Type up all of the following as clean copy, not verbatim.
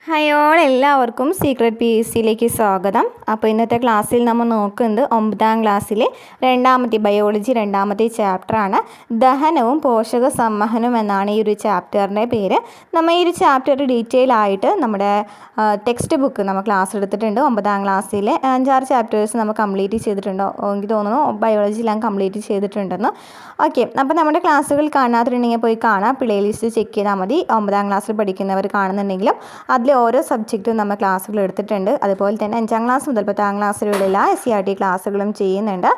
Hi all, എല്ലാവർക്കും secret P S സിയിലേക്ക് സ്വാഗതം. അപ്പോൾ ഇന്നത്തെ ക്ലാസ്സിൽ നമ്മൾ നോക്കുന്നത് 9ാം ക്ലാസ്സിലെ ബയോളജി രണ്ടാമത്തെ ചാപ്റ്ററാണ്. ദഹനവും പോഷക സംവഹനവും എന്നാണ് ഈ ഒരു ചാപ്റ്ററിൻ്റെ പേര്. നമ്മൾ ഈ ഒരു ചാപ്റ്റർ ഡീറ്റെയിൽ ആയിട്ട് നമ്മുടെ ടെക്സ്റ്റ് ബുക്ക് നമ്മൾ ക്ലാസ് എടുത്തിട്ടുണ്ട്. 9ാം ക്ലാസ്സിലെ 5-6 ചാപ്റ്റേഴ്സ് നമ്മൾ കംപ്ലീറ്റ് ചെയ്തിട്ടുണ്ടോ എനിക്ക് തോന്നുന്നു. ബയോളജി എല്ലാം കംപ്ലീറ്റ് ചെയ്തിട്ടുണ്ടെന്ന്. ഓക്കെ, അപ്പോൾ നമ്മുടെ ക്ലാസ്സുകൾ കാണാത്തിട്ടുണ്ടെങ്കിൽ പോയി കാണാം. പ്ലേലിസ്റ്റ് ചെക്ക് ചെയ്താൽ മതി. 9ാം ക്ലാസ്സിൽ പഠിക്കുന്നവർ കാണുന്നുണ്ടെങ്കിലും അതിൽ ഓരോ സബ്ജക്റ്റും നമ്മൾ ക്ലാസ്സുകൾ എടുത്തിട്ടുണ്ട്. അതുപോലെ തന്നെ 5ാം ക്ലാസ് മുതൽ 10ാം ക്ലാസ്സിലുള്ള എല്ലാ SCERT ക്ലാസ്സുകളും ചെയ്യുന്നുണ്ട്.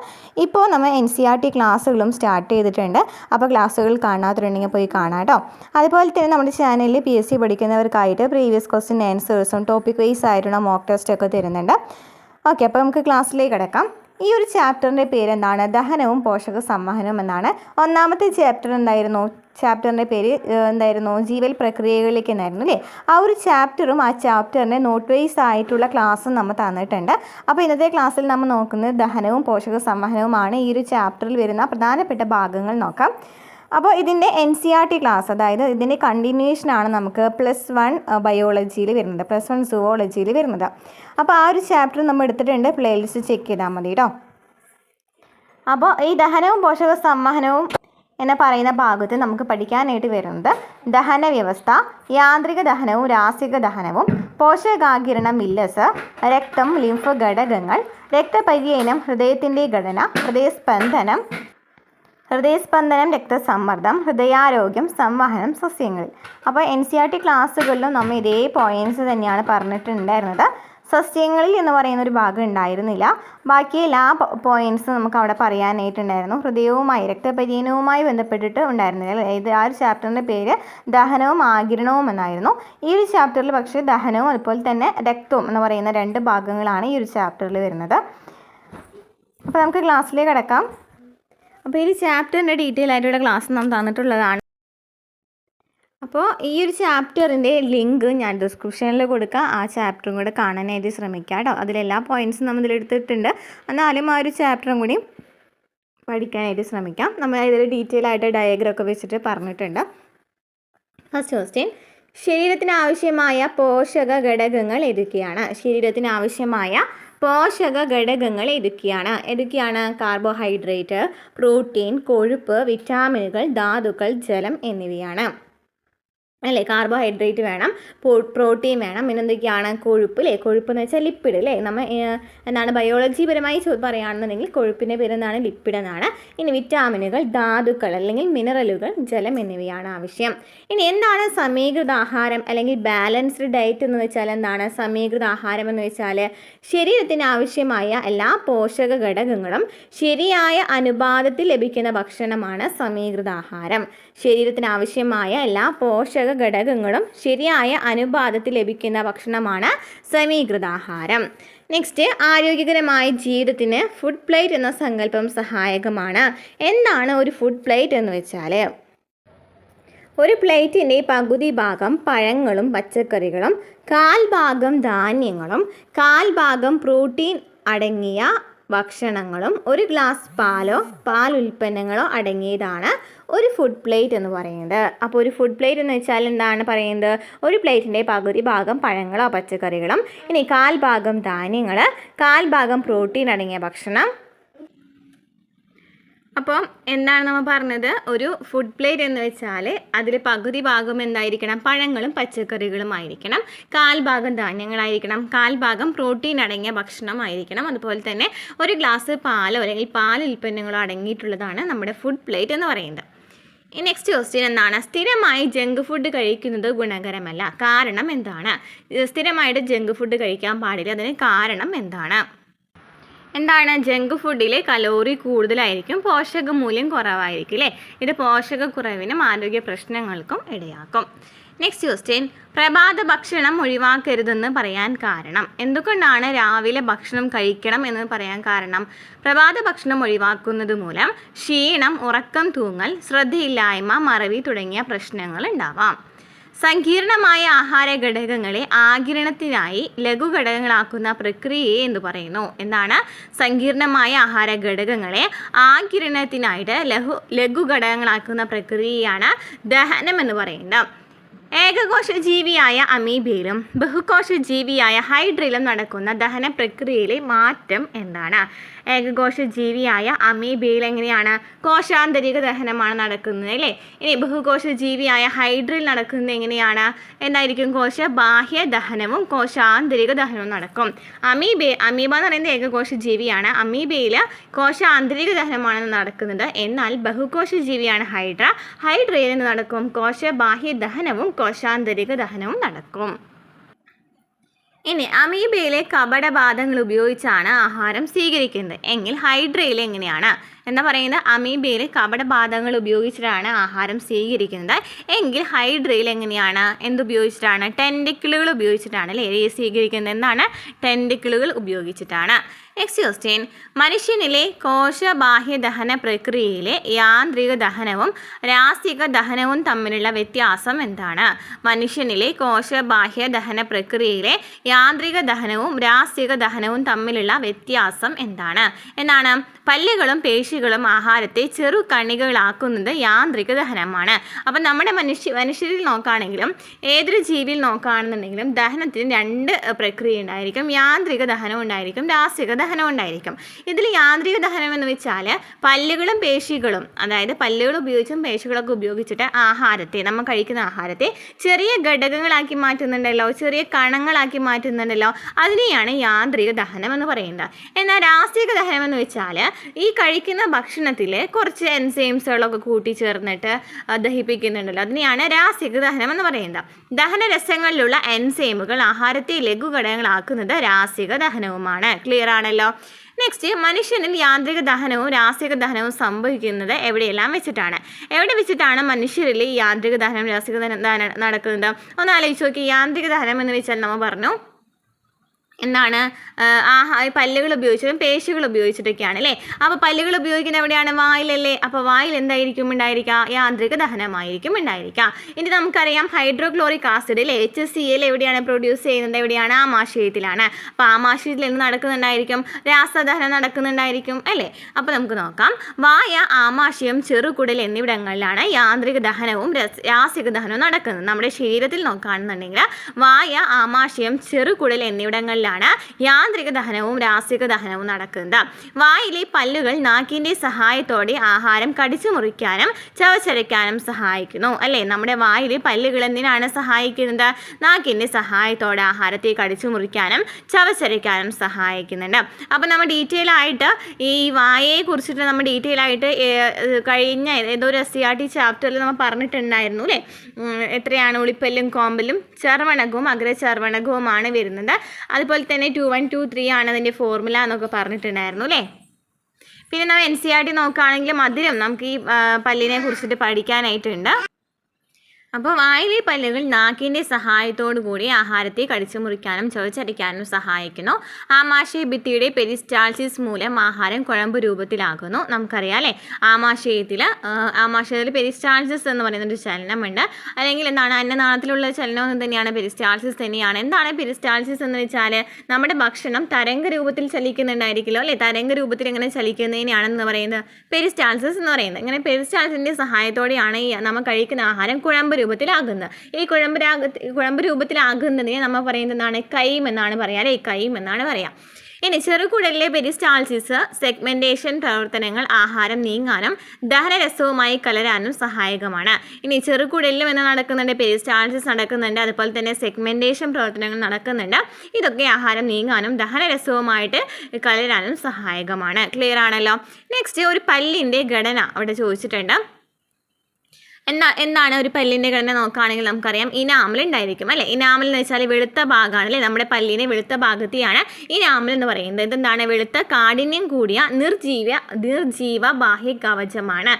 ഇപ്പോൾ നമ്മൾ NCERT ക്ലാസ്സുകളും സ്റ്റാർട്ട് ചെയ്തിട്ടുണ്ട്. അപ്പോൾ ക്ലാസ്സുകൾ കാണാത്തിട്ടുണ്ടെങ്കിൽ പോയി കാണാം കേട്ടോ. അതുപോലെ തന്നെ നമ്മുടെ ചാനലിൽ PSC പഠിക്കുന്നവർക്കായിട്ട് പ്രീവിയസ് ക്വസ്റ്റ്യൻ ആൻസേഴ്സും ടോപ്പിക് വൈസ് ആയിട്ടുള്ള മോക്ക് ടെസ്റ്റ് ഒക്കെ തരുന്നുണ്ട്. ഓക്കെ, അപ്പോൾ നമുക്ക് ക്ലാസ്സിലേക്ക് കിടക്കാം. ഈ ഒരു ചാപ്റ്ററിൻ്റെ പേരെന്താണ്? ദഹനവും പോഷക സംവഹനവും എന്നാണ്. ഒന്നാമത്തെ ചാപ്റ്ററിൻ്റെ പേര് എന്തായിരുന്നു? ജീവൽ പ്രക്രിയകളിലേക്ക് എന്നായിരുന്നു അല്ലേ? ആ ഒരു ചാപ്റ്ററും ആ ചാപ്റ്ററിൻ്റെ നോട്ട് വൈസ് ആയിട്ടുള്ള ക്ലാസ്സും നമ്മൾ തന്നിട്ടുണ്ട്. അപ്പോൾ ഇന്നത്തെ ക്ലാസ്സിൽ നമ്മൾ നോക്കുന്നത് ദഹനവും പോഷക സംവഹനവുമാണ്. ഈ ഒരു ചാപ്റ്ററിൽ വരുന്ന പ്രധാനപ്പെട്ട ഭാഗങ്ങൾ നോക്കാം. അപ്പോൾ ഇതിൻ്റെ NCERT ക്ലാസ്, അതായത് ഇതിൻ്റെ കണ്ടിന്യൂഷനാണ് നമുക്ക് +1 ബയോളജിയിൽ വരുന്നത്, +1 സുവോളജിയിൽ വരുന്നത്. അപ്പോൾ ആ ഒരു ചാപ്റ്റർ നമ്മൾ എടുത്തിട്ടുണ്ട്. പ്ലേലിസ്റ്റ് ചെക്ക് ചെയ്താൽ മതി കേട്ടോ. അപ്പോൾ ഈ ദഹനവും പോഷക സംവഹനവും എന്ന് പറയുന്ന ഭാഗത്ത് നമുക്ക് പഠിക്കാനായിട്ട് വരുന്നത് ദഹന വ്യവസ്ഥ, യാന്ത്രിക ദഹനവും രാസിക ദഹനവും, പോഷകാകിരണം മില്ലസ്, രക്തം, ലിംഫ് ഘടകങ്ങൾ, രക്തപര്യനം, ഹൃദയത്തിൻ്റെ ഘടന, ഹൃദയസ്പന്ദനം, രക്തസമ്മർദ്ദം, ഹൃദയാരോഗ്യം, സംവഹനം സസ്യങ്ങളിൽ. അപ്പോൾ NCERT ക്ലാസ്സുകളിലും നമ്മൾ ഇതേ പോയിൻറ്റ്സ് തന്നെയാണ് പറഞ്ഞിട്ടുണ്ടായിരുന്നത്. സസ്യങ്ങളിൽ എന്ന് പറയുന്ന ഒരു ഭാഗം ഉണ്ടായിരുന്നില്ല. ബാക്കി എല്ലാ പോയിൻറ്റ്സും നമുക്ക് അവിടെ പറയാനായിട്ടുണ്ടായിരുന്നു. ഹൃദയവുമായി രക്തപര്യനവുമായി ബന്ധപ്പെട്ടിട്ട് ഉണ്ടായിരുന്നില്ല. ഇത് ആ ഒരു ചാപ്റ്ററിൻ്റെ പേര് ദഹനവും ആഗിരണവും എന്നായിരുന്നു. ഈ ഒരു ചാപ്റ്ററിൽ പക്ഷേ ദഹനവും അതുപോലെ തന്നെ രക്തവും എന്ന് പറയുന്ന 2 ഭാഗങ്ങളാണ് ഈ ഒരു ചാപ്റ്ററിൽ വരുന്നത്. അപ്പോൾ നമുക്ക് ക്ലാസ്സിലേക്ക് കിടക്കാം. അപ്പോൾ ഈ ചാപ്റ്ററിൻ്റെ ഡീറ്റെയിൽ ആയിട്ടുള്ള ക്ലാസ് നാം തന്നിട്ടുള്ളതാണ്. അപ്പോൾ ഈ ഒരു ചാപ്റ്ററിൻ്റെ ലിങ്ക് ഞാൻ ഡിസ്ക്രിപ്ഷനിൽ കൊടുക്കാം. ആ ചാപ്റ്ററും കൂടെ കാണാനായിട്ട് ശ്രമിക്കാം കേട്ടോ. അതിലെല്ലാ പോയിൻറ്റ്സും നമ്മൾ ഇതിലെടുത്തിട്ടുണ്ട്. എന്നാലും ആ ഒരു ചാപ്റ്ററും കൂടി പഠിക്കാനായിട്ട് ശ്രമിക്കാം. നമ്മൾ ഇതിൽ ഡീറ്റെയിൽ ആയിട്ട് ഡയഗ്രം ഒക്കെ വെച്ചിട്ട് പറഞ്ഞിട്ടുണ്ട്. ഫസ്റ്റ് ക്വസ്റ്റ്യൻ, ശരീരത്തിന് ആവശ്യമായ പോഷക ഘടകങ്ങൾ ഏതൊക്കെയാണ്? ശരീരത്തിന് ആവശ്യമായ പോഷക ഘടകങ്ങൾ ഏതൊക്കെയാണ്? കാർബോഹൈഡ്രേറ്റ്, പ്രോട്ടീൻ, കൊഴുപ്പ്, വിറ്റാമിനുകൾ, ധാതുക്കൾ, ജലം എന്നിവയാണ് അല്ലേ? കാർബോഹൈഡ്രേറ്റ് വേണം, പ്രോട്ടീൻ വേണം, പിന്നെ എന്തൊക്കെയാണ്? കൊഴുപ്പ് അല്ലേ? കൊഴുപ്പ് എന്ന് വെച്ചാൽ ലിപ്പിഡ് അല്ലേ? നമ്മൾ എന്താണ് ബയോളജി പരമായി പറയുകയാണെന്നുണ്ടെങ്കിൽ കൊഴുപ്പിൻ്റെ പേരെന്താണ്? ലിപ്പിഡ് എന്നാണ്. ഇനി വിറ്റാമിനുകൾ, ധാതുക്കൾ അല്ലെങ്കിൽ മിനറലുകൾ, ജലം എന്നിവയാണ് ആവശ്യം. ഇനി എന്താണ് സമീകൃത ആഹാരം അല്ലെങ്കിൽ ബാലൻസ്ഡ് ഡയറ്റ് എന്ന് വെച്ചാൽ എന്താണ്? സമീകൃത ആഹാരം എന്ന് വെച്ചാൽ ശരീരത്തിന് ആവശ്യമായ എല്ലാ പോഷക ഘടകങ്ങളും ശരിയായ അനുപാതത്തിൽ ലഭിക്കുന്ന ഭക്ഷണമാണ് സമീകൃത ആഹാരം. ശരീരത്തിന് ആവശ്യമായ എല്ലാ പോഷക ഘടകങ്ങളും ശരിയായ അനുപാതത്തിൽ ലഭിക്കുന്ന ഭക്ഷണമാണ് സമീകൃതാഹാരം. നെക്സ്റ്റ്, ആരോഗ്യകരമായ ജീവിതത്തിന് ഫുഡ് പ്ലേറ്റ് എന്ന സങ്കല്പം സഹായകമാണ്. എന്താണ് ഒരു ഫുഡ് പ്ലേറ്റ് എന്ന് വെച്ചാൽ? ഒരു പ്ലേറ്റിൻ്റെ പകുതി ഭാഗം പഴങ്ങളും പച്ചക്കറികളും, 1/4 ഭാഗം ധാന്യങ്ങളും, 1/4 ഭാഗം പ്രോട്ടീൻ അടങ്ങിയ ഭക്ഷണങ്ങളും, 1 ഗ്ലാസ് പാലോ പാൽ ഉൽപ്പന്നങ്ങളോ അടങ്ങിയതാണ് ഒരു ഫുഡ് പ്ലേറ്റ് എന്ന് പറയുന്നത്. അപ്പോൾ ഒരു ഫുഡ് പ്ലേറ്റ് എന്ന് വെച്ചാൽ എന്താണ് പറയുന്നത്? ഒരു പ്ലേറ്റിൻ്റെ പകുതി ഭാഗം പഴങ്ങളോ പച്ചക്കറികളും, ഇനി 1/4 ഭാഗം ധാന്യങ്ങൾ, 1/4 ഭാഗം പ്രോട്ടീൻ അടങ്ങിയ ഭക്ഷണം. അപ്പം എന്താണ് നമ്മൾ പറഞ്ഞത്? ഒരു ഫുഡ് പ്ലേറ്റ് എന്ന് വെച്ചാൽ അതിൽ പകുതി ഭാഗം എന്തായിരിക്കണം? പഴങ്ങളും പച്ചക്കറികളും ആയിരിക്കണം, 1/4 ഭാഗം ധാന്യങ്ങളായിരിക്കണം, 1/4 ഭാഗം പ്രോട്ടീൻ അടങ്ങിയ ഭക്ഷണമായിരിക്കണം, അതുപോലെ തന്നെ 1 ഗ്ലാസ് പാലോ അല്ലെങ്കിൽ പാൽ ഉൽപ്പന്നങ്ങളോ അടങ്ങിയിട്ടുള്ളതാണ് നമ്മുടെ ഫുഡ് പ്ലേറ്റ് എന്ന് പറയുന്നത്. നെക്സ്റ്റ് ക്വസ്റ്റ്യൻ എന്താണ്? സ്ഥിരമായി ജങ്ക് ഫുഡ് കഴിക്കുന്നത് ഗുണകരമല്ല. കാരണം എന്താണ്? സ്ഥിരമായിട്ട് ജങ്ക് ഫുഡ് കഴിക്കാൻ പാടില്ല. അതിന് കാരണം എന്താണ്? ജങ്ക് ഫുഡിൽ കലോറി കൂടുതലായിരിക്കും, പോഷകമൂല്യം കുറവായിരിക്കും അല്ലേ? ഇത് പോഷകക്കുറവിനും ആരോഗ്യ പ്രശ്നങ്ങൾക്കും ഇടയാക്കും. നെക്സ്റ്റ് ക്വസ്റ്റ്യൻ, പ്രഭാത ഭക്ഷണം ഒഴിവാക്കരുതെന്ന് പറയാൻ കാരണം? എന്തുകൊണ്ടാണ് രാവിലെ ഭക്ഷണം കഴിക്കണം എന്ന് പറയാൻ കാരണം? പ്രഭാത ഭക്ഷണം ഒഴിവാക്കുന്നത് മൂലം ക്ഷീണം, ഉറക്കം തൂങ്ങൽ, ശ്രദ്ധയില്ലായ്മ, മറവി തുടങ്ങിയ പ്രശ്നങ്ങൾ ഉണ്ടാവാം. സങ്കീർണമായ ആഹാര ഘടകങ്ങളെ ആഗിരണത്തിനായി ലഘുഘടകങ്ങളാക്കുന്ന പ്രക്രിയയെ എന്ന് പറയുന്നു. എന്താണ്? സങ്കീർണമായ ആഹാര ഘടകങ്ങളെ ആഗിരണത്തിനായിട്ട് ലഘുഘടകങ്ങളാക്കുന്ന പ്രക്രിയയാണ് ദഹനം എന്ന് പറയുന്നത്. ഏകകോശ ജീവിയായ അമീബയിലും ബഹുകോശ ജീവിയായ ഹൈഡ്രയിലും നടക്കുന്ന ദഹന പ്രക്രിയയിലെ മാറ്റം എന്താണ്? ഏകകോശ ജീവിയായ അമീബയിൽ എങ്ങനെയാണ്? കോശാന്തരിക ദഹനമാണ് നടക്കുന്നത് അല്ലേ. ഇനി ബഹുകോശ ജീവിയായ ഹൈഡ്രയിൽ നടക്കുന്നത് എങ്ങനെയാണ്? എന്തായിരിക്കും? കോശ ബാഹ്യ ദഹനവും കോശാന്തരിക ദഹനവും നടക്കും. അമീബ എന്ന് പറയുന്നത് ഏകകോശ ജീവിയാണ്. അമീബയിൽ കോശാന്തരിക ദഹനമാണ് നടക്കുന്നത്. എന്നാൽ ബഹുകോശ ജീവിയാണ് ഹൈഡ്രയിൽ നിന്ന് നടക്കും കോശ ബാഹ്യ ദഹനവും കോശാന്തരിക ദഹനവും നടക്കും. ഇനി അമീബയിലെ കപടപാദങ്ങൾ ഉപയോഗിച്ചാണ് ആഹാരം സ്വീകരിക്കുന്നത് എങ്കിൽ ഹൈഡ്രയിൽ എങ്ങനെയാണ്? എന്താ പറയുന്നത്? അമീബയിലെ കപടപാദങ്ങൾ ഉപയോഗിച്ചിട്ടാണ് ആഹാരം സ്വീകരിക്കുന്നത് എങ്കിൽ ഹൈഡ്രയിൽ എങ്ങനെയാണ്? എന്തുപയോഗിച്ചിട്ടാണ്? ടെൻഡിക്കിളുകൾ ഉപയോഗിച്ചിട്ടാണ് അല്ലേ സ്വീകരിക്കുന്നത്. എന്താണ്? ടെൻഡിക്കിളുകൾ ഉപയോഗിച്ചിട്ടാണ്. നെക്സ്റ്റ് ക്വസ്റ്റ്യൻ, മനുഷ്യനിലെ കോശബാഹ്യ ദഹന പ്രക്രിയയിലെ യാന്ത്രിക ദഹനവും രാസിക ദഹനവും തമ്മിലുള്ള വ്യത്യാസം എന്താണ്? മനുഷ്യനിലെ കോശബാഹ്യ ദഹന പ്രക്രിയയിലെ യാന്ത്രിക ദഹനവും രാസിക ദഹനവും തമ്മിലുള്ള വ്യത്യാസം എന്താണ്? പല്ലുകളും പേശികളും ആഹാരത്തെ ചെറു കണികകളാക്കുന്നത് യാന്ത്രിക ദഹനമാണ്. അപ്പം നമ്മുടെ മനുഷ്യരിൽ നോക്കുകയാണെങ്കിലും ഏതൊരു ജീവിയിൽ നോക്കുകയാണെന്നുണ്ടെങ്കിലും ദഹനത്തിന് രണ്ട് പ്രക്രിയ ഉണ്ടായിരിക്കും. യാന്ത്രിക ദഹനം ഉണ്ടായിരിക്കും, രാസിക ദഹനം ഉണ്ടായിരിക്കും. ഇതിൽ യാന്ത്രിക ദഹനം എന്ന് വെച്ചാൽ പല്ലുകളും പേശികളും, അതായത് പല്ലുകൾ ഉപയോഗിച്ചും പേശികളൊക്കെ ഉപയോഗിച്ചിട്ട് നമ്മൾ കഴിക്കുന്ന ആഹാരത്തെ ചെറിയ ഘടകങ്ങളാക്കി മാറ്റുന്നുണ്ടല്ലോ, ചെറിയ കണങ്ങളാക്കി മാറ്റുന്നുണ്ടല്ലോ, അതിനെയാണ് യാന്ത്രിക ദഹനം എന്ന് പറയുന്നത്. എന്നാൽ രാസിക ദഹനം എന്ന് വെച്ചാൽ ഈ കഴിക്കുന്ന ഭക്ഷണത്തിൽ കുറച്ച് എൻസൈംസുകളൊക്കെ കൂട്ടിച്ചേർന്നിട്ട് ദഹിപ്പിക്കുന്നുണ്ടല്ലോ, അതിനെയാണ് രാസിക ദഹനം എന്ന് പറയുന്നത്. ദഹനരസങ്ങളിലുള്ള എൻസൈമുകൾ ആഹാരത്തെ ലഘുഘടകങ്ങളാക്കുന്നത് രാസിക ദഹനവുമാണ്. ക്ലിയർ ആണല്ലോ. നെക്സ്റ്റ്, മനുഷ്യനിൽ യാന്ത്രിക ദഹനവും രാസിക ദഹനവും സംഭവിക്കുന്നത് എവിടെയെല്ലാം വെച്ചിട്ടാണ്? എവിടെ വെച്ചിട്ടാണ് മനുഷ്യരിൽ ഈ യാന്ത്രിക ദഹനം രാസിക ദഹനം നടക്കുന്നത്? ഒന്ന് ആലോചിച്ച് നോക്കി. യാന്ത്രിക ദഹനം എന്ന് വെച്ചാൽ നമ്മൾ പറഞ്ഞു എന്താണ്? പല്ലുകൾ ഉപയോഗിച്ചിട്ടും പേശികൾ ഉപയോഗിച്ചിട്ടൊക്കെയാണ് അല്ലേ. അപ്പോൾ പല്ലുകൾ ഉപയോഗിക്കുന്നത് എവിടെയാണ്? വായിലല്ലേ. അപ്പോൾ വായിൽ എന്തായിരിക്കും ഉണ്ടായിരിക്കുക? യാന്ത്രിക ദഹനമായിരിക്കും ഉണ്ടായിരിക്കുക. ഇനി നമുക്കറിയാം ഹൈഡ്രോക്ലോറിക് ആസിഡ് അല്ലേ, HCl എവിടെയാണ് പ്രൊഡ്യൂസ് ചെയ്യുന്നത്? എവിടെയാണ്? ആമാശയത്തിലാണ്. അപ്പോൾ ആമാശയത്തിൽ എന്ത് നടക്കുന്നുണ്ടായിരിക്കും? രാസദഹനം നടക്കുന്നുണ്ടായിരിക്കും അല്ലേ. അപ്പോൾ നമുക്ക് നോക്കാം. വായ, ആമാശയം, ചെറുകുടൽ എന്നിവിടങ്ങളിലാണ് യാന്ത്രിക ദഹനവും രാസിക ദഹനവും നടക്കുന്നത്. നമ്മുടെ ശരീരത്തിൽ നോക്കുകയാണെന്നുണ്ടെങ്കിൽ വായ, ആമാശയം, ചെറുകുടൽ എന്നിവിടങ്ങളിലാണ് യാന്ത്രിക ദഹനവും രാസിക ദഹനവും നടക്കുന്നത്. വായിലെ പല്ലുകൾ നാക്കിൻ്റെ സഹായത്തോടെ ആഹാരം കടിച്ചു മുറിക്കാനും ചവച്ചരയ്ക്കാനും സഹായിക്കുന്നു അല്ലേ. നമ്മുടെ വായിലെ പല്ലുകൾ എന്തിനാണ് സഹായിക്കുന്നത്? നാക്കിൻ്റെ സഹായത്തോടെ ആഹാരത്തെ കടിച്ചു മുറിക്കാനും ചവച്ചരയ്ക്കാനും സഹായിക്കുന്നുണ്ട്. അപ്പോൾ നമ്മൾ ഡീറ്റെയിൽ ആയിട്ട് ഈ വായയെ കുറിച്ചിട്ട് നമ്മൾ ഡീറ്റെയിൽ ആയിട്ട് കഴിഞ്ഞ ഏതോ ഒരു SCRT ചാപ്റ്ററിൽ നമ്മൾ പറഞ്ഞിട്ടുണ്ടായിരുന്നു അല്ലേ. എത്രയാണ്? ഉളിപ്പല്ലും കോമ്പലും ചർവണകവും അഗ്രചർവണകവുമാണ് വരുന്നത്. അതുപോലെ തന്നെ 2 1 2 3 ആണ് അതിൻ്റെ ഫോർമുല എന്നൊക്കെ പറഞ്ഞിട്ടുണ്ടായിരുന്നു അല്ലേ. പിന്നെ നമ്മൾ NCERT നോക്കുകയാണെങ്കിൽ മധുരം നമുക്ക് ഈ പല്ലിനെ കുറിച്ചിട്ട് പഠിക്കാനായിട്ടുണ്ട്. അപ്പോൾ വായിലെ പല്ലുകൾ നാക്കിൻ്റെ സഹായത്തോടു കൂടി ആഹാരത്തെ കടിച്ചു മുറിക്കാനും ചവച്ചരയ്ക്കാനും സഹായിക്കുന്നു. ആമാശയ ഭിത്തിയുടെ പെരിസ്റ്റാൾസിസ് മൂലം ആഹാരം കുഴമ്പ് രൂപത്തിലാകുന്നു. നമുക്കറിയാം അല്ലേ, ആമാശയത്തിൽ പെരിസ്റ്റാൾസിസ് എന്ന് പറയുന്നൊരു ചലനമുണ്ട്. അല്ലെങ്കിൽ എന്താണ്? അന്നനാളത്തിലുള്ള ചലനം തന്നെയാണ് പെരിസ്റ്റാൾസിസ് തന്നെയാണ്. എന്താണ് പെരിസ്റ്റാൾസിസ് എന്ന് വെച്ചാൽ നമ്മുടെ ഭക്ഷണം തരംഗ രൂപത്തിൽ ചലിക്കുന്നുണ്ടായിരിക്കുമല്ലോ അല്ലേ. തരംഗ രൂപത്തിൽ എങ്ങനെ ചലിക്കുന്നതിനാണെന്ന് പറയുന്നത് പെരിസ്റ്റാൾസിസ് എന്ന് പറയുന്നത്. ഇങ്ങനെ പെരിസ്റ്റാൾസിൻ്റെ സഹായത്തോടെയാണ് നമ്മൾ കഴിക്കുന്ന ആഹാരം കുഴമ്പ് രൂപത്തിലാകുന്നത്. ഈ കുഴമ്പ് രൂപത്തിലാകുന്നതിനെ നമ്മൾ പറയുന്നതാണ് കൈം എന്നാണ് പറയാം അല്ലേ. കൈം എന്നാണ് പറയാം. ഇനി ചെറുകുടലിലെ പെരിസ്റ്റാൾസിസ് സെഗ്മെൻറ്റേഷൻ പ്രവർത്തനങ്ങൾ ആഹാരം നീങ്ങാനും ദഹനരസവുമായി കലരാനും സഹായകമാണ്. ഇനി ചെറുകുടലിലും എന്ന് നടക്കുന്നുണ്ട്, പെരിസ്റ്റാൾസിസ് നടക്കുന്നുണ്ട്, അതുപോലെ തന്നെ സെഗ്മെൻറ്റേഷൻ പ്രവർത്തനങ്ങൾ നടക്കുന്നുണ്ട്. ഇതൊക്കെ ആഹാരം നീങ്ങാനും ദഹനരസവുമായിട്ട് കലരാനും സഹായകമാണ്. ക്ലിയർ ആണല്ലോ. നെക്സ്റ്റ്, ഒരു പല്ലിൻ്റെ ഘടന അവിടെ ചോദിച്ചിട്ടുണ്ട്. എന്താണ് ഒരു പല്ലിൻ്റെ ഘടന നോക്കുകയാണെങ്കിൽ നമുക്കറിയാം ഇനാമൽ ഉണ്ടായിരിക്കും അല്ലേ. ഇനാമൽ എന്ന് വെച്ചാൽ വെളുത്ത ഭാഗമാണ് അല്ലേ. നമ്മുടെ പല്ലിനെ വെളുത്ത ഭാഗത്തെയാണ് ഇനാമൽ എന്ന് പറയുന്നത്. ഇതെന്താണ്? വെളുത്ത കാഠിന്യം കൂടിയ നിർജീവ ബാഹ്യ കവചമാണ്.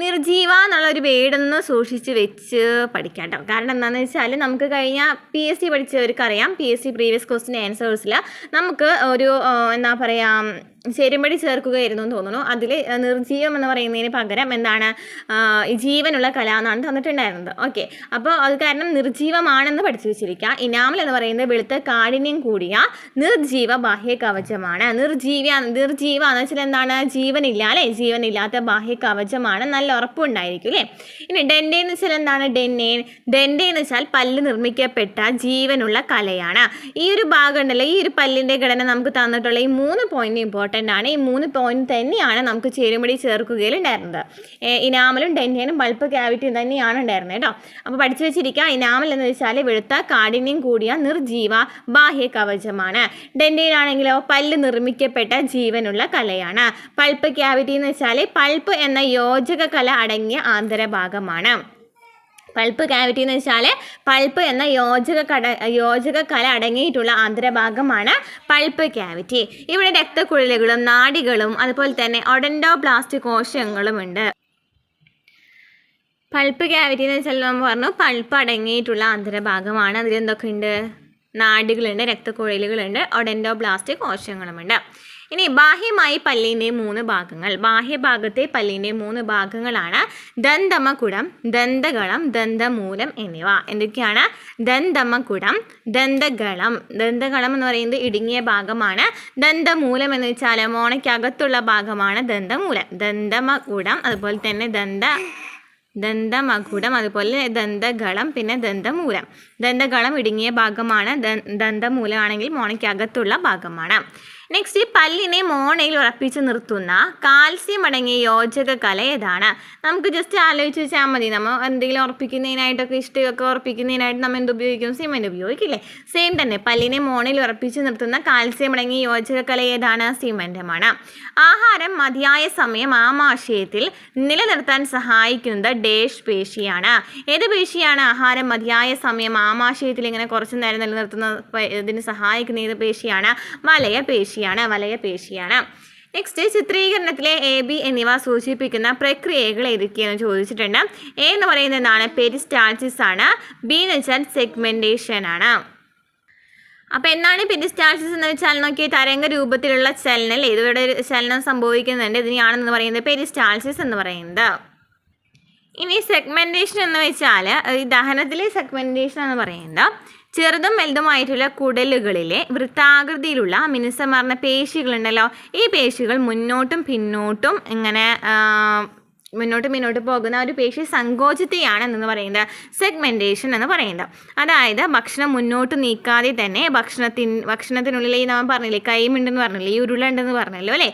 നിർജീവ എന്നുള്ളൊരു വേടൊന്ന് സൂക്ഷിച്ച് വെച്ച് പഠിക്കാം കേട്ടോ. കാരണം എന്താണെന്ന് വെച്ചാൽ നമുക്ക് കഴിഞ്ഞ PSC പഠിച്ചവർക്കറിയാം, PSC പ്രീവിയസ് ക്വസ്റ്റ്യൻ ആൻസേഴ്സിൽ നമുക്ക് ഒരു എന്താ പറയുക ചേരുംപടി ചേർക്കുകയായിരുന്നു എന്ന് തോന്നുന്നു. അതിൽ നിർജീവം എന്ന് പറയുന്നതിന് പകരം എന്താണ്? ജീവനുള്ള കല എന്നാണ് തന്നിട്ടുണ്ടായിരുന്നത്. ഓക്കെ, അപ്പോൾ അത് കാരണം നിർജീവമാണെന്ന് പഠിച്ചു വെച്ചിരിക്കുക. ഇനാമൽ എന്ന് പറയുന്നത് വെളുത്ത കാഠിന്യം കൂടിയ നിർജീവ ബാഹ്യ കവചമാണ്. നിർജീവ എന്ന് വെച്ചാൽ എന്താണ്? ജീവനില്ല അല്ലേ, ജീവനില്ലാത്ത ബാഹ്യ കവചമാണ്. നല്ല ഉറപ്പുണ്ടായിരിക്കും അല്ലേ. ഇനി ഡെൻഡേ എന്ന് വെച്ചാൽ എന്താണ്? ഡെൻഡേ എന്ന് വെച്ചാൽ പല്ല് നിർമ്മിക്കപ്പെട്ട ജീവനുള്ള കലയാണ്. ഈ ഒരു ഭാഗം ഉണ്ടല്ലോ, ഈ ഒരു പല്ലിൻ്റെ ഘടന നമുക്ക് തന്നിട്ടുള്ള ഈ 3 പോയിന്റ് ഇമ്പോർട്ടൻ്റ് ആണ്. ഈ 3 പോയിന്റ് തന്നെയാണ് നമുക്ക് ചേരുംപടി ചേർക്കുകയിൽ ഉണ്ടായിരുന്നത്. ഇനാമലും ഡെൻഡേനും പൾപ്പ് ക്യാവിറ്റിയും തന്നെയാണ് ഉണ്ടായിരുന്നത് കേട്ടോ. അപ്പോൾ പഠിച്ചു വെച്ചിരിക്കുക. ഇനാമൽ എന്ന് വെച്ചാൽ വെളുത്ത കാഠിന്യം കൂടിയ നിർജീവ ബാഹ്യ കവചമാണ്. ഡെൻഡേനാണെങ്കിലോ പല്ല് നിർമ്മിക്കപ്പെട്ട ജീവനുള്ള കലയാണ്. പൾപ്പ് ക്യാവിറ്റി എന്ന് വെച്ചാൽ പൾപ്പ് എന്ന യോജക കല അടങ്ങിയ ആന്തരഭാഗമാണ്. പൾപ്പ് ക്യാവിറ്റി എന്ന് വെച്ചാൽ പൾപ്പ് എന്ന യോജക കല അടങ്ങിയിട്ടുള്ള ആന്തരഭാഗമാണ് പൾപ്പ് ക്യാവിറ്റി. ഇവിടെ രക്തക്കുഴലുകളും നാഡികളും അതുപോലെ തന്നെ ഒഡൻഡോബ്ലാസ്റ്റ് കോശങ്ങളുമുണ്ട്. പൾപ്പ് ക്യാവിറ്റി എന്ന് വെച്ചാൽ നമ്മൾ പറഞ്ഞു പൾപ്പ് അടങ്ങിയിട്ടുള്ള ആന്തരഭാഗമാണ്. അതിലെന്തൊക്കെ ഉണ്ട്? നാഡികളുണ്ട്, രക്തക്കുഴലുകളുണ്ട്, ഒഡൻഡോബ്ലാസ്റ്റ് കോശങ്ങളുമുണ്ട്. ഇനി ബാഹ്യമായി പല്ലിൻ്റെ 3 ഭാഗങ്ങൾ. ബാഹ്യഭാഗത്തെ പല്ലിൻ്റെ 3 ഭാഗങ്ങളാണ് ദന്തമകുടം, ദന്തകളം, ദന്തമൂലം എന്നിവ. എന്തൊക്കെയാണ്? ദന്തമകുടം, ദന്തകളം. ദന്തകളം എന്ന് പറയുന്നത് ഇടുങ്ങിയ ഭാഗമാണ്. ദന്തമൂലം എന്ന് വെച്ചാൽ മോണയ്ക്കകത്തുള്ള ഭാഗമാണ് ദന്തമൂലം. ദന്തമകുടം അതുപോലെ തന്നെ ദന്തമകുടം അതുപോലെ ദന്തകളം പിന്നെ ദന്തമൂലം. ദന്തകളം ഇടുങ്ങിയ ഭാഗമാണ്. ദന്തമൂലമാണെങ്കിൽ മോണയ്ക്കകത്തുള്ള ഭാഗമാണ്. നെക്സ്റ്റ്, പല്ലിനെ മോണയിൽ ഉറപ്പിച്ച് നിർത്തുന്ന കാൽസ്യം അടങ്ങിയ യോജക കല ഏതാണ്? നമുക്ക് ജസ്റ്റ് ആലോചിച്ച് വെച്ചാൽ മതി. നമ്മൾ എന്തെങ്കിലും ഉറപ്പിക്കുന്നതിനായിട്ടൊക്കെ ഇഷ്ടികയൊക്കെ ഉറപ്പിക്കുന്നതിനായിട്ട് നമ്മൾ എന്ത് ഉപയോഗിക്കും? സിമെൻറ്റ് ഉപയോഗിക്കില്ലേ? സെയിം തന്നെ പല്ലിനെ മോണയിൽ ഉറപ്പിച്ച് നിർത്തുന്ന കാൽസ്യം അടങ്ങിയ യോജക കല ഏതാണ്? സിമെൻറ്റമാണ്. ആഹാരം മതിയായ സമയം ആമാശയത്തിൽ നിലനിർത്താൻ സഹായിക്കുന്നത് ഡേഷ് പേശിയാണ്. ഏത് പേശിയാണ് ആഹാരം മതിയായ സമയം ആമാശയത്തിൽ ഇങ്ങനെ കുറച്ച് നേരം നിലനിർത്തുന്ന ഇതിന് സഹായിക്കുന്ന ഏത് പേശിയാണ്? വലയപേശിയാണ്. നെക്സ്റ്റ്, ചിത്രീകരണത്തിലെ AB എന്നിവ സൂചിപ്പിക്കുന്ന പ്രക്രിയകൾ ഏതൊക്കെയാണെന്ന് ചോദിച്ചിട്ടുണ്ട്. A എന്ന് പറയുന്നത് എന്താണ്? പെരിസ്റ്റാൾസിസ് ആണ്. B എന്ന് വെച്ചാൽ സെഗ്മെൻറ്റേഷൻ ആണ്. അപ്പോൾ എന്താണ് പെരിസ്റ്റാൾസിസ് എന്ന് വെച്ചാൽ നോക്കി, തരംഗ രൂപത്തിലുള്ള ചലനം അല്ലേ, ഇതുവരെ ചലനം സംഭവിക്കുന്നുണ്ട്. ഇതിനെയാണെന്ന് പറയുന്നത് പെരിസ്റ്റാൾസിസ് എന്ന് പറയുന്നത്. ഇനി സെഗ്മെൻറ്റേഷൻ എന്ന് വെച്ചാൽ ഈ ദഹനത്തിലെ സെഗ്മെൻറ്റേഷൻ എന്ന് പറയുന്നത് ചെറുതും വലുതുമായിട്ടുള്ള കുടലുകളിലെ വൃത്താകൃതിയിലുള്ള മിനുസമാർന്ന പേശികളുണ്ടല്ലോ, ഈ പേശികൾ മുന്നോട്ടും പിന്നോട്ടും ഇങ്ങനെ മുന്നോട്ട് പോകുന്ന ഒരു പേശി സങ്കോചത്തെയാണ് എന്ന് പറയുന്നത് സെഗ്മെൻറ്റേഷൻ എന്ന് പറയുന്നത്. അതായത് ഭക്ഷണം മുന്നോട്ട് നീക്കാതെ തന്നെ ഭക്ഷണത്തിനുള്ളിൽ ഈ നാം പറഞ്ഞില്ലേ കൈമുണ്ടെന്ന് പറഞ്ഞില്ലേ, ഈ ഉരുളുണ്ടെന്ന് പറഞ്ഞല്ലോ അല്ലേ,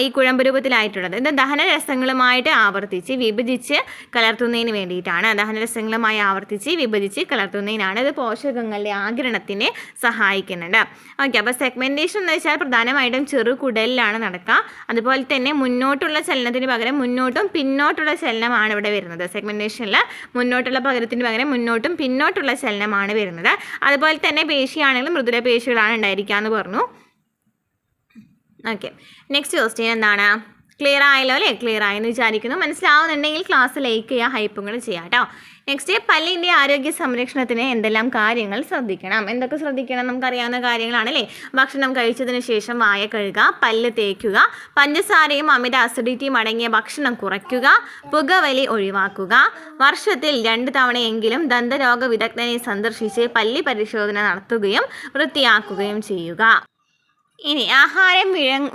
ഈ കുഴമ്പ് രൂപത്തിലായിട്ടുള്ളത്. ഇത് ദഹനരസങ്ങളുമായിട്ട് ആവർത്തിച്ച് വിഭജിച്ച് കലർത്തുന്നതിന് വേണ്ടിയിട്ടാണ്. ദഹനരസങ്ങളുമായി ആവർത്തിച്ച് വിഭജിച്ച് കലർത്തുന്നതിനാണ്. ഇത് പോഷകങ്ങളുടെ ആഗിരണത്തിന് സഹായിക്കുന്നുണ്ട്. ഓക്കെ, അപ്പോൾ സെഗ്മെൻറ്റേഷൻ എന്ന് വെച്ചാൽ പ്രധാനമായിട്ടും ചെറുകുടലിലാണ് നടക്കുക. അതുപോലെ തന്നെ മുന്നോട്ടുള്ള ചലനത്തിന് പകരം മുന്നോട്ടും പിന്നോട്ടുള്ള ചലനമാണ് ഇവിടെ വരുന്നത്. സെഗ്മെൻറ്റേഷനിൽ മുന്നോട്ടുള്ള പകരത്തിന് പകരം മുന്നോട്ടും പിന്നോട്ടുള്ള ചലനമാണ് വരുന്നത്. അതുപോലെ തന്നെ പേശിയാണെങ്കിലും മൃദുല പേശികളാണ് ഉണ്ടായിരിക്കുക എന്ന് പറഞ്ഞു. ഓക്കെ, നെക്സ്റ്റ് ക്വസ്റ്റ്യൻ എന്താണ്? ക്ലിയർ ആയല്ലോ അല്ലേ? ക്ലിയർ ആയെന്ന് വിചാരിക്കുന്നു. മനസ്സിലാവുന്നുണ്ടെങ്കിൽ ക്ലാസ് ലൈക്ക് ചെയ്യുക, ഹൈപ്പുകൾ ചെയ്യാം കേട്ടോ. നെക്സ്റ്റ്, പല്ലിൻ്റെ ആരോഗ്യ സംരക്ഷണത്തിന് എന്തെല്ലാം കാര്യങ്ങൾ ശ്രദ്ധിക്കണം? എന്തൊക്കെ ശ്രദ്ധിക്കണം? നമുക്കറിയാവുന്ന കാര്യങ്ങളാണല്ലേ. ഭക്ഷണം കഴിച്ചതിന് ശേഷം വായ കഴുകുക, പല്ല് തേക്കുക, പഞ്ചസാരയും അമിത അസിഡിറ്റിയും അടങ്ങിയ ഭക്ഷണം കുറയ്ക്കുക, പുകവലി ഒഴിവാക്കുക, വർഷത്തിൽ 2 തവണയെങ്കിലും ദന്തരോഗ വിദഗ്ധനെ സന്ദർശിച്ച് പല്ല് പരിശോധന നടത്തുകയും വൃത്തിയാക്കുകയും ചെയ്യുക. ഇനി ആഹാരം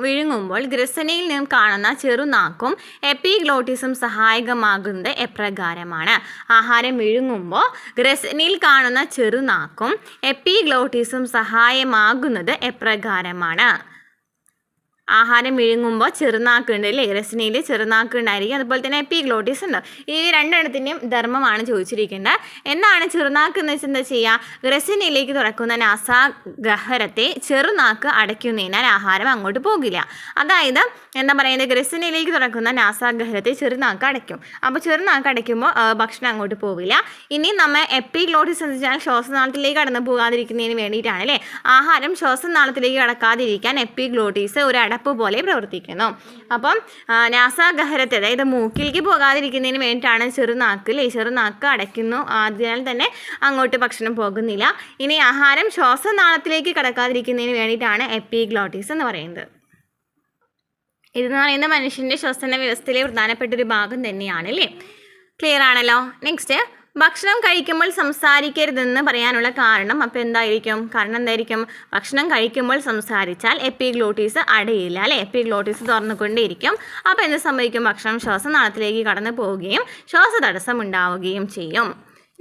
വിഴുങ്ങുമ്പോൾ ഗ്രസനയിൽ നിന്നും കാണുന്ന ചെറുനാക്കും എപ്പിഗ്ലോട്ടിസും സഹായകമാകുന്നത് എപ്രകാരമാണ്? ആഹാരം വിഴുങ്ങുമ്പോൾ ഗ്രസനയിൽ കാണുന്ന ചെറുനാക്കും എപ്പിഗ്ലോട്ടിസും സഹായമാകുന്നത് എപ്രകാരമാണ്? ആഹാരം വിഴുങ്ങുമ്പോൾ ചെറുനാക്കുണ്ട് അല്ലേ, രസനയിൽ ചെറുനാക്ക് ഉണ്ടായിരിക്കും. അതുപോലെ തന്നെ എപ്പിഗ്ലോട്ടിസ് ഉണ്ട്. ഈ 2 ധർമ്മമാണ് ചോദിച്ചിരിക്കേണ്ടത്. എന്താണ് ചെറുനാക്ക് എന്ന് വെച്ചാൽ എന്താ ചെയ്യുക? രസനയിലേക്ക് തുറക്കുന്ന നാസാഗഹ്വരത്തെ ചെറുനാക്ക് അടയ്ക്കുന്നതിനാൽ ആഹാരം അങ്ങോട്ട് പോകില്ല. അതായത് എന്താ പറയുന്നത്, രസനയിലേക്ക് തുറക്കുന്ന നാസാഗഹ്വരത്തെ ചെറുനാക്ക് അടയ്ക്കും. അപ്പോൾ ചെറുനാക്ക് അടയ്ക്കുമ്പോൾ ഭക്ഷണം അങ്ങോട്ട് പോകില്ല. ഇനി നമ്മൾ എപ്പിഗ്ലോട്ടിസ് എന്ന് വെച്ചാൽ ശ്വാസനാളത്തിലേക്ക് കടന്നു പോകാതിരിക്കുന്നതിന് വേണ്ടിയിട്ടാണ് അല്ലേ. ആഹാരം ശ്വാസനാളത്തിലേക്ക് കടക്കാതിരിക്കാൻ എപ്പിഗ്ലോട്ടിസ് ഒരു അടപ്പ് പോലെ പ്രവർത്തിക്കുന്നു. അപ്പം നാസാഗഹ്വരത്തെ അതായത് മൂക്കിലേക്ക് പോകാതിരിക്കുന്നതിന് വേണ്ടിയിട്ടാണ് ചെറുനാക്ക് അടയ്ക്കുന്നു. അതിനാൽ തന്നെ അങ്ങോട്ട് ഭക്ഷണം പോകുന്നില്ല. ഇനി ആഹാരം ശ്വാസനാളത്തിലേക്ക് കടക്കാതിരിക്കുന്നതിന് വേണ്ടിയിട്ടാണ് എപ്പിഗ്ലോട്ടിസ് എന്ന് പറയുന്നത്. ഇതെന്ന് പറയുന്നത് മനുഷ്യൻ്റെ ശ്വസന വ്യവസ്ഥയിലെ പ്രധാനപ്പെട്ട ഒരു ഭാഗം തന്നെയാണ് അല്ലേ. ക്ലിയർ ആണല്ലോ. നെക്സ്റ്റ്, ഭക്ഷണം കഴിക്കുമ്പോൾ സംസാരിക്കരുതെന്ന് പറയാനുള്ള കാരണം അപ്പോൾ എന്തായിരിക്കും? കാരണം എന്തായിരിക്കും? ഭക്ഷണം കഴിക്കുമ്പോൾ സംസാരിച്ചാൽ എപ്പിഗ്ലോട്ടീസ് അടയില്ല അല്ലേ? എപ്പിഗ്ലോട്ടീസ് തുറന്നുകൊണ്ടേയിരിക്കും. അപ്പോൾ എന്ത് സംഭവിക്കും? ഭക്ഷണം ശ്വാസനാളത്തിലേക്ക് കടന്നു പോവുകയും ശ്വാസതടസ്സം ഉണ്ടാവുകയും ചെയ്യും.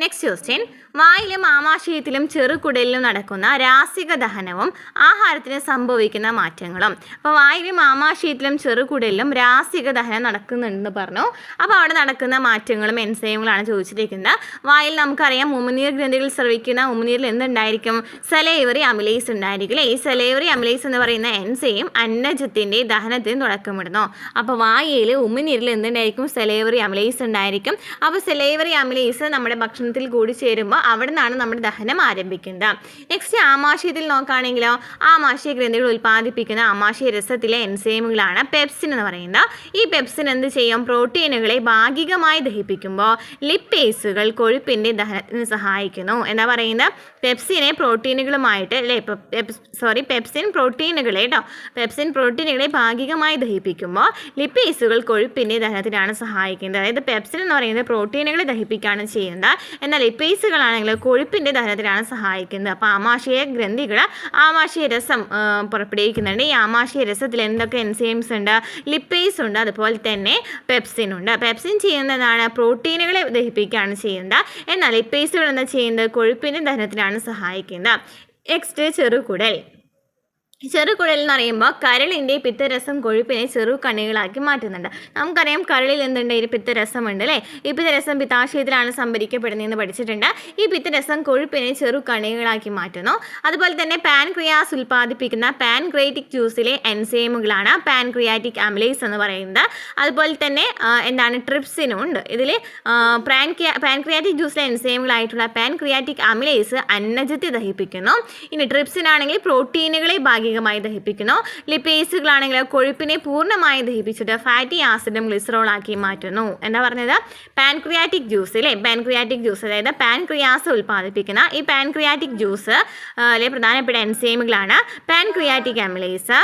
നെക്സ്റ്റ് ക്വസ്റ്റ്യൻ, വായിലും ആമാശയത്തിലും ചെറുകുടലിലും നടക്കുന്ന രാസിക ദഹനവും ആഹാരത്തിന് സംഭവിക്കുന്ന മാറ്റങ്ങളും. അപ്പോൾ വായിലും ആമാശയത്തിലും ചെറുകുടലിലും രാസിക ദഹനം നടക്കുന്നുണ്ടെന്ന് പറഞ്ഞു. അപ്പോൾ അവിടെ നടക്കുന്ന മാറ്റങ്ങളും എൻസൈമുകളാണ് ചോദിച്ചിരിക്കുന്നത്. വായിൽ നമുക്കറിയാം ഉമിനീർ ഗ്രന്ഥികൾ സ്രവിക്കുന്ന ഉമിനീരിൽ എന്തുണ്ടായിരിക്കും? സലൈവറി അമിലേസ് ഉണ്ടായിരിക്കും. ഈ സലൈവറി അമിലേസ് എന്ന് പറയുന്ന എൻസൈം അന്നജത്തിൻ്റെ ദഹനത്തിന് തുടക്കമിടുന്നു. അപ്പോൾ വായിൽ ഉമിനീരിൽ എന്തുണ്ടായിരിക്കും? സലൈവറി അമിലേസ് ഉണ്ടായിരിക്കും. അപ്പോൾ സലൈവറി അമിലേസ് നമ്മുടെ ഭക്ഷണത്തിൽ കൂടി ചേരുമ്പോൾ അവിടെ നിന്നാണ് നമ്മുടെ ദഹനം ആരംഭിക്കുന്നത്. നെക്സ്റ്റ്, ആമാശയത്തിൽ നോക്കുകയാണെങ്കിലോ ആമാശയ ഗ്രന്ഥികൾ ഉൽപ്പാദിപ്പിക്കുന്ന ആമാശയ രസത്തിലെ എൻസൈമുകളാണ് പെപ്സിൻ എന്ന് പറയുന്നത്. ഈ പെപ്സിൻ എന്ത് ചെയ്യും? പ്രോട്ടീനുകളെ ഭാഗികമായി ദഹിപ്പിക്കുമ്പോൾ ലിപ്പേസുകൾ കൊഴുപ്പിൻ്റെ ദഹനത്തിന് സഹായിക്കുന്നു. എന്താ പറയുന്നത്? പെപ്സിനെ പ്രോട്ടീനുകളുമായിട്ട് അല്ലേ പെപ്സിൻ പ്രോട്ടീനുകളെ പെപ്സിൻ പ്രോട്ടീനുകളെ ഭാഗികമായി ദഹിപ്പിക്കുമ്പോൾ ലിപ്പേസുകൾ കൊഴുപ്പിൻ്റെ ദഹനത്തിനാണ് സഹായിക്കുന്നത്. അതായത് പെപ്സിൻ എന്ന് പറയുന്നത് പ്രോട്ടീനുകളെ ദഹിപ്പിക്കുകയാണ് ചെയ്യുന്നത്, എന്നാൽ ലിപ്പേസുകളാണെങ്കിൽ കൊഴുപ്പിൻ്റെ ദഹനത്തിനാണ് സഹായിക്കുന്നത്. അപ്പോൾ ആമാശയ ഗ്രന്ഥികൾ ആമാശയ രസം പുറപ്പെടുവിക്കുന്നുണ്ട്. ഈ ആമാശയ രസത്തിൽ എന്തൊക്കെ എൻസൈംസ് ഉണ്ട്? ലിപ്പേസ് ഉണ്ട്, അതുപോലെ തന്നെ പെപ്സിൻ ഉണ്ട്. പെപ്സിൻ ചെയ്യുന്നതാണ് പ്രോട്ടീനുകളെ ദഹിപ്പിക്കുകയാണ് ചെയ്യുന്നത്, എന്നാൽ ലിപ്പേസുകൾ എന്താ ചെയ്യുന്നത്? കൊഴുപ്പിൻ്റെ ദഹനത്തിനാണ് സഹായിക്കുന്നത്. നെക്സ്റ്റ്, ചെറുകുടൽ. ചെറുകുടൽ എന്ന് പറയുമ്പോൾ കരളിൻ്റെ പിത്തരസം കൊഴുപ്പിനെ ചെറു കണികളാക്കി മാറ്റുന്നുണ്ട്. നമുക്കറിയാം കരളിൽ എന്തുണ്ട്? ഒരു പിത്തരസമുണ്ട് അല്ലേ? ഈ പിത്തരസം പിത്താശയത്തിലാണ് സംഭരിക്കപ്പെടുന്നതെന്ന് പഠിച്ചിട്ടുണ്ട്. ഈ പിത്തരസം കൊഴുപ്പിനെ ചെറു കണികളാക്കി മാറ്റുന്നു. അതുപോലെ തന്നെ പാൻക്രിയാസ് ഉൽപ്പാദിപ്പിക്കുന്ന പാൻക്രിയാറ്റിക് ജ്യൂസിലെ എൻസൈമുകളാണ് പാൻക്രിയാറ്റിക് അമിലേസ് എന്ന് പറയുന്നത്. അതുപോലെ തന്നെ എന്താണ്? ട്രിപ്സിനും ഉണ്ട്. ഇതിൽ പാൻക്രിയാറ്റിക് ജ്യൂസിലെ എൻസൈമുകളായിട്ടുള്ള പാൻക്രിയാറ്റിക് അമിലേസ് അന്നജത്തെ ദഹിപ്പിക്കുന്നു. ഇനി ട്രിപ്സിൻ ആണെങ്കിൽ പ്രോട്ടീനുകളെ ഭാഗികമായി ദഹിപ്പിക്കുന്നു. ലിപ്പേസുകളാണെങ്കിൽ കൊഴുപ്പിനെ പൂർണ്ണമായി ദഹിപ്പിച്ചിട്ട് ഫാറ്റി ആസിഡും ഗ്ലിസറോളാക്കി മാറ്റുന്നു. എന്താ പറഞ്ഞത്? പാൻക്രിയാറ്റിക് ജ്യൂസ് അല്ലേ? പാൻക്രിയാറ്റിക് ജ്യൂസ് അതായത് പാൻക്രിയാസ് ഉൽപ്പാദിപ്പിക്കുന്ന ഈ പാൻക്രിയാറ്റിക് ജ്യൂസ് പ്രധാനപ്പെട്ട എൻസൈമുകളാണ് പാൻക്രിയാറ്റിക് അമിലേസ്.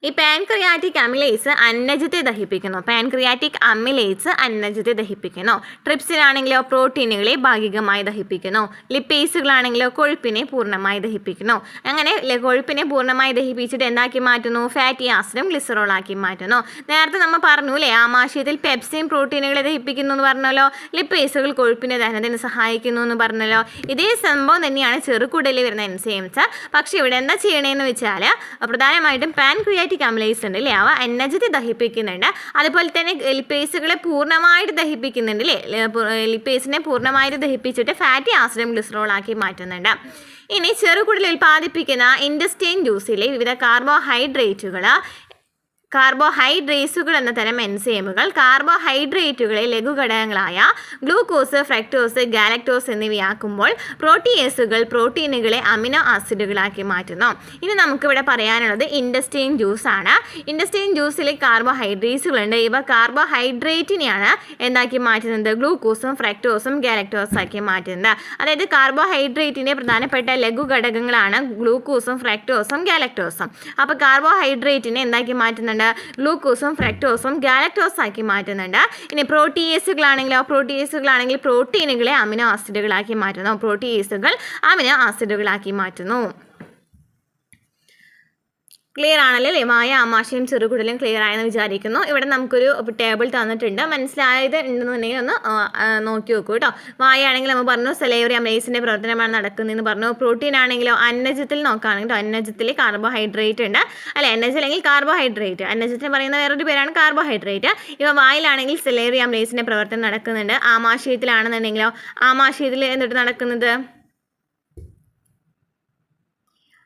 ഈ പാൻക്രിയാറ്റിക് അമിലേസ് അന്നജത്തെ ദഹിപ്പിക്കുന്നു. പാൻക്രിയാറ്റിക് അമിലേസ് അന്നജത്തെ ദഹിപ്പിക്കുന്നു. ട്രിപ്സിനാണെങ്കിലോ പ്രോട്ടീനുകളെ ഭാഗികമായി ദഹിപ്പിക്കുന്നു. ലിപ്പേസുകളാണെങ്കിലോ കൊഴുപ്പിനെ പൂർണ്ണമായി ദഹിപ്പിക്കുന്നു. അങ്ങനെ കൊഴുപ്പിനെ പൂർണ്ണമായി ദഹിപ്പിച്ചിട്ട് എന്താക്കി മാറ്റുന്നു? ഫാറ്റി ആസിഡും ഗ്ലിസറോളാക്കി മാറ്റുന്നു. നേരത്തെ നമ്മൾ പറഞ്ഞു അല്ലേ, ആമാശയത്തിൽ പെപ്സിൻ പ്രോട്ടീനുകളെ ദഹിപ്പിക്കുന്നു എന്ന് പറഞ്ഞല്ലോ, ലിപ്പേസുകൾ കൊഴുപ്പിൻ്റെ ദഹനത്തിന് സഹായിക്കുന്നു എന്ന് പറഞ്ഞല്ലോ. ഇതേ സംഭവം തന്നെയാണ് ചെറുകുടലിൽ വരുന്ന എൻസൈംസ്. പക്ഷേ ഇവിടെ എന്താ ചെയ്യണേന്ന് വെച്ചാൽ പ്രധാനമായിട്ടും പാൻക്രിയാറ്റിക് അമിലേസ് ഉണ്ട് അല്ലേ, അവ അന്നജത്തെ ദഹിപ്പിക്കുന്നുണ്ട്. അതുപോലെ തന്നെ ലിപ്പേസുകളെ പൂർണ്ണമായിട്ട് ദഹിപ്പിക്കുന്നുണ്ട് അല്ലേ, ലിപ്പേസിനെ പൂർണ്ണമായിട്ട് ദഹിപ്പിച്ചിട്ട് ഫാറ്റി ആസിഡും ഗ്ലിസറോളാക്കി മാറ്റുന്നുണ്ട്. ഇനി ചെറുകുടലിൽ ഉൽപ്പാദിപ്പിക്കുന്ന ഇൻറ്റസ്റ്റൈൻ ജ്യൂസിലെ വിവിധ കാർബോഹൈഡ്രേറ്റ്സുകൾ എന്ന തരം എൻസൈമുകൾ കാർബോഹൈഡ്രേറ്റുകളെ ലഘുഘടകങ്ങളായ ഗ്ലൂക്കോസ്, ഫ്രക്ടോസ്, ഗാലക്ടോസ് എന്നിവയാക്കുമ്പോൾ പ്രോട്ടീയേസുകൾ പ്രോട്ടീനുകളെ അമിനോ ആസിഡുകളാക്കി മാറ്റുന്നു. ഇനി നമുക്കിവിടെ പറയാനുള്ളത് ഇൻറ്റസ്റ്റൈൻ ജ്യൂസാണ്. ഇൻറ്റസ്റ്റൈൻ ജ്യൂസിൽ കാർബോഹൈഡ്രേറ്റ്സുകളുണ്ട്. ഇവ കാർബോഹൈഡ്രേറ്റിനെയാണ് എന്താക്കി മാറ്റുന്നത്? ഗ്ലൂക്കോസും ഫ്രക്ടോസും ഗാലക്ടോസും ആക്കി മാറ്റുന്നത്. അതായത് കാർബോഹൈഡ്രേറ്റിൻ്റെ പ്രധാനപ്പെട്ട ലഘുഘടകങ്ങളാണ് ഗ്ലൂക്കോസും ഫ്രക്ടോസും ഗാലക്ടോസും. അപ്പോൾ കാർബോഹൈഡ്രേറ്റിനെ എന്താക്കി മാറ്റുന്നുണ്ട്? ഗ്ലൂക്കോസും ഫ്രക്ടോസും ഗാലക്ടോസ് ആക്കി മാറ്റുന്നുണ്ട്. ഇനി പ്രോട്ടീയേസുകളാണെങ്കിൽ പ്രോട്ടീനുകളെ അമിനോ ആസിഡുകളാക്കി മാറ്റുന്നു. പ്രോട്ടീയേസുകൾ അമിനോ ആസിഡുകളാക്കി മാറ്റുന്നു. ക്ലിയർ ആണല്ലോ അല്ലേ? മായ ആമാശയം ചെറുകുടലും ക്ലിയർ ആയെന്ന് വിചാരിക്കുന്നു. ഇവിടെ നമുക്കൊരു ടേബിൾ തന്നിട്ടുണ്ട്. മനസ്സിലായത് ഉണ്ടെന്നുണ്ടെങ്കിൽ ഒന്ന് നോക്കി നോക്കൂ കേട്ടോ. മായ ആണെങ്കിൽ നമ്മൾ പറഞ്ഞു സലൈവറി അമിലേസിൻ്റെ പ്രവർത്തനമാണ് നടക്കുന്നതെന്ന് പറഞ്ഞു. പ്രോട്ടീൻ ആണെങ്കിലോ അന്നജത്തിൽ നോക്കുകയാണെങ്കിൽ അന്നജത്തിൽ കാർബോഹൈഡ്രേറ്റ് ഉണ്ട് അല്ലെ, അന്നജം അല്ലെങ്കിൽ കാർബോഹൈഡ്രേറ്റ്. അന്നജത്തിന് പറയുന്ന വേറൊരു പേരാണ് കാർബോഹൈഡ്രേറ്റ്. ഇവ വായിലാണെങ്കിൽ സലൈവറി അമിലേസിൻ്റെ പ്രവർത്തനം നടക്കുന്നുണ്ട്. ആമാശയത്തിലാണെന്നുണ്ടെങ്കിലോ ആമാശയത്തിൽ എന്നിട്ട് നടക്കുന്നത്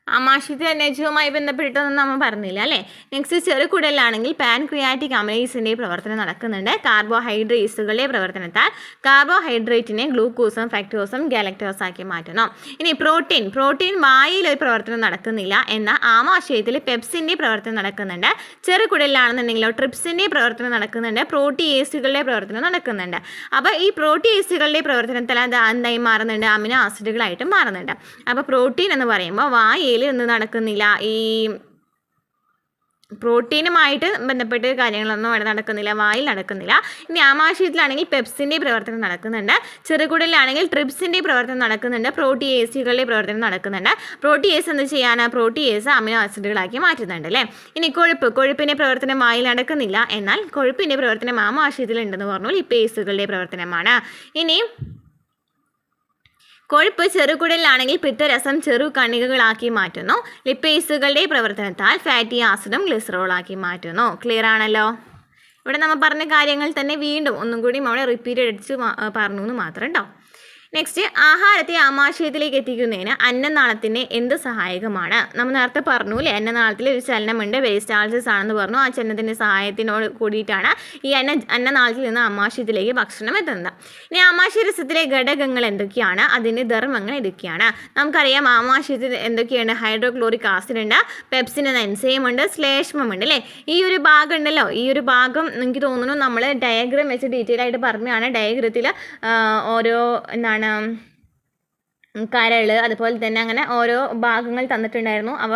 ആമാശയത്തിൽ അന്നജവുമായി ബന്ധപ്പെട്ടൊന്നും നമ്മൾ പറഞ്ഞില്ല അല്ലേ. നെക്സ്റ്റ്, ചെറുകുടലിലാണെങ്കിൽ പാൻക്രിയാറ്റിക് അമിലേസിൻ്റെ പ്രവർത്തനം നടക്കുന്നുണ്ട്. കാർബോഹൈഡ്രേറ്റ്സുകളുടെ പ്രവർത്തനത്താൽ കാർബോഹൈഡ്രേറ്റിനെ ഗ്ലൂക്കോസും ഫ്രക്ടോസും ഗാലക്ടോസ് ആക്കി മാറ്റുന്നു. ഇനി പ്രോട്ടീൻ വായിൽ ഒരു പ്രവർത്തനം നടക്കുന്നില്ല, എന്നാൽ ആമാശയത്തിൽ പെപ്സിൻ്റെ പ്രവർത്തനം നടക്കുന്നുണ്ട്. ചെറുകുടലിലാണെന്നുണ്ടെങ്കിലോ ട്രിപ്സിൻ്റെ പ്രവർത്തനം നടക്കുന്നുണ്ട്. പ്രോട്ടീയേസുകളുടെ പ്രവർത്തനം നടക്കുന്നുണ്ട്. അപ്പോൾ ഈ പ്രോട്ടീയേസുകളുടെ പ്രവർത്തനത്തിൽ അത് എന്തായി മാറുന്നുണ്ട്? അമിനോ ആസിഡുകളായിട്ട് മാറുന്നുണ്ട്. അപ്പോൾ പ്രോട്ടീൻ എന്ന് പറയുമ്പോൾ വായിൽ ഒന്നും നടക്കുന്നില്ല, ഈ പ്രോട്ടീനുമായിട്ട് ബന്ധപ്പെട്ട് കാര്യങ്ങളൊന്നും അവിടെ നടക്കുന്നില്ല, വായിൽ നടക്കുന്നില്ല. ഇനി ആമാശയത്തിലാണെങ്കിൽ പെപ്സിൻ്റെ പ്രവർത്തനം നടക്കുന്നുണ്ട്, ചെറുകുടലിലാണെങ്കിൽ ട്രിപ്സിൻ്റെ പ്രവർത്തനം നടക്കുന്നുണ്ട്, പ്രോട്ടിയേസുകളുടെ പ്രവർത്തനം നടക്കുന്നുണ്ട്. പ്രോട്ടിയേസ് എന്ത് ചെയ്യാനാണ്? പ്രോട്ടിയേസ് അമിനോ ആസിഡുകളാക്കി മാറ്റുന്നുണ്ട് അല്ലേ. ഇനി കൊഴുപ്പിൻ്റെ പ്രവർത്തനം വായിൽ നടക്കുന്നില്ല, എന്നാൽ കൊഴുപ്പിൻ്റെ പ്രവർത്തനം ആമാശയത്തിലുണ്ടെന്ന് പറഞ്ഞു, ലിപ്പേസുകളുടെ പ്രവർത്തനമാണ്. ഇനി കൊഴുപ്പ് ചെറുകുടലിലാണെങ്കിൽ പിത്തരസം ചെറു കണികകളാക്കി മാറ്റുന്നു, ലിപ്പേസുകളുടെ പ്രവർത്തനത്താൽ ഫാറ്റി ആസിഡും ഗ്ലിസറോളാക്കി മാറ്റുന്നു. ക്ലിയർ ആണല്ലോ. ഇവിടെ നമ്മൾ പറഞ്ഞ കാര്യങ്ങൾ തന്നെ വീണ്ടും ഒന്നും കൂടി അവിടെ റിപ്പീറ്റ് അടിച്ച് പറഞ്ഞു എന്ന് മാത്രം കേട്ടോ. നെക്സ്റ്റ്, ആഹാരത്തെ ആമാശയത്തിലേക്ക് എത്തിക്കുന്നതിന് അന്നനാളത്തിന് എന്ത് സഹായകമാണ്? നമ്മൾ നേരത്തെ പറഞ്ഞു അല്ലേ, അന്നനാളത്തിൽ ഒരു ചലനമുണ്ട്, പെരിസ്റ്റാൾസിസ് ആണെന്ന് പറഞ്ഞു. ആ ചലനത്തിൻ്റെ സഹായത്തിനോട് കൂടിയിട്ടാണ് ഈ അന്നനാളത്തിൽ നിന്ന് ആമാശയത്തിലേക്ക് ഭക്ഷണം എത്തുന്നത്. ഇനി ആമാശയരസത്തിലെ ഘടകങ്ങൾ എന്തൊക്കെയാണ്? അതിൻ്റെ ധർമ്മങ്ങൾ ഏതൊക്കെയാണ്? നമുക്കറിയാം ആമാശയത്തിൽ എന്തൊക്കെയാണ്? ഹൈഡ്രോക്ലോറിക് ആസിഡ് ഉണ്ട്, പെപ്സിൻ എന്ന എൻസൈം ഉണ്ട്, ശ്ലേഷ്മമുണ്ട് അല്ലേ. ഈ ഒരു ഭാഗം ഉണ്ടല്ലോ, ഈ ഒരു ഭാഗം എനിക്ക് തോന്നുന്നു നമ്മൾ ഡയഗ്രാം വെച്ച് ഡീറ്റെയിൽ ആയിട്ട് പറഞ്ഞാണ്. ഡയഗ്രത്തിൽ ഓരോ കരൾ, അതുപോലെ തന്നെ അങ്ങനെ ഓരോ ഭാഗങ്ങൾ തന്നിട്ടുണ്ടായിരുന്നു. അവ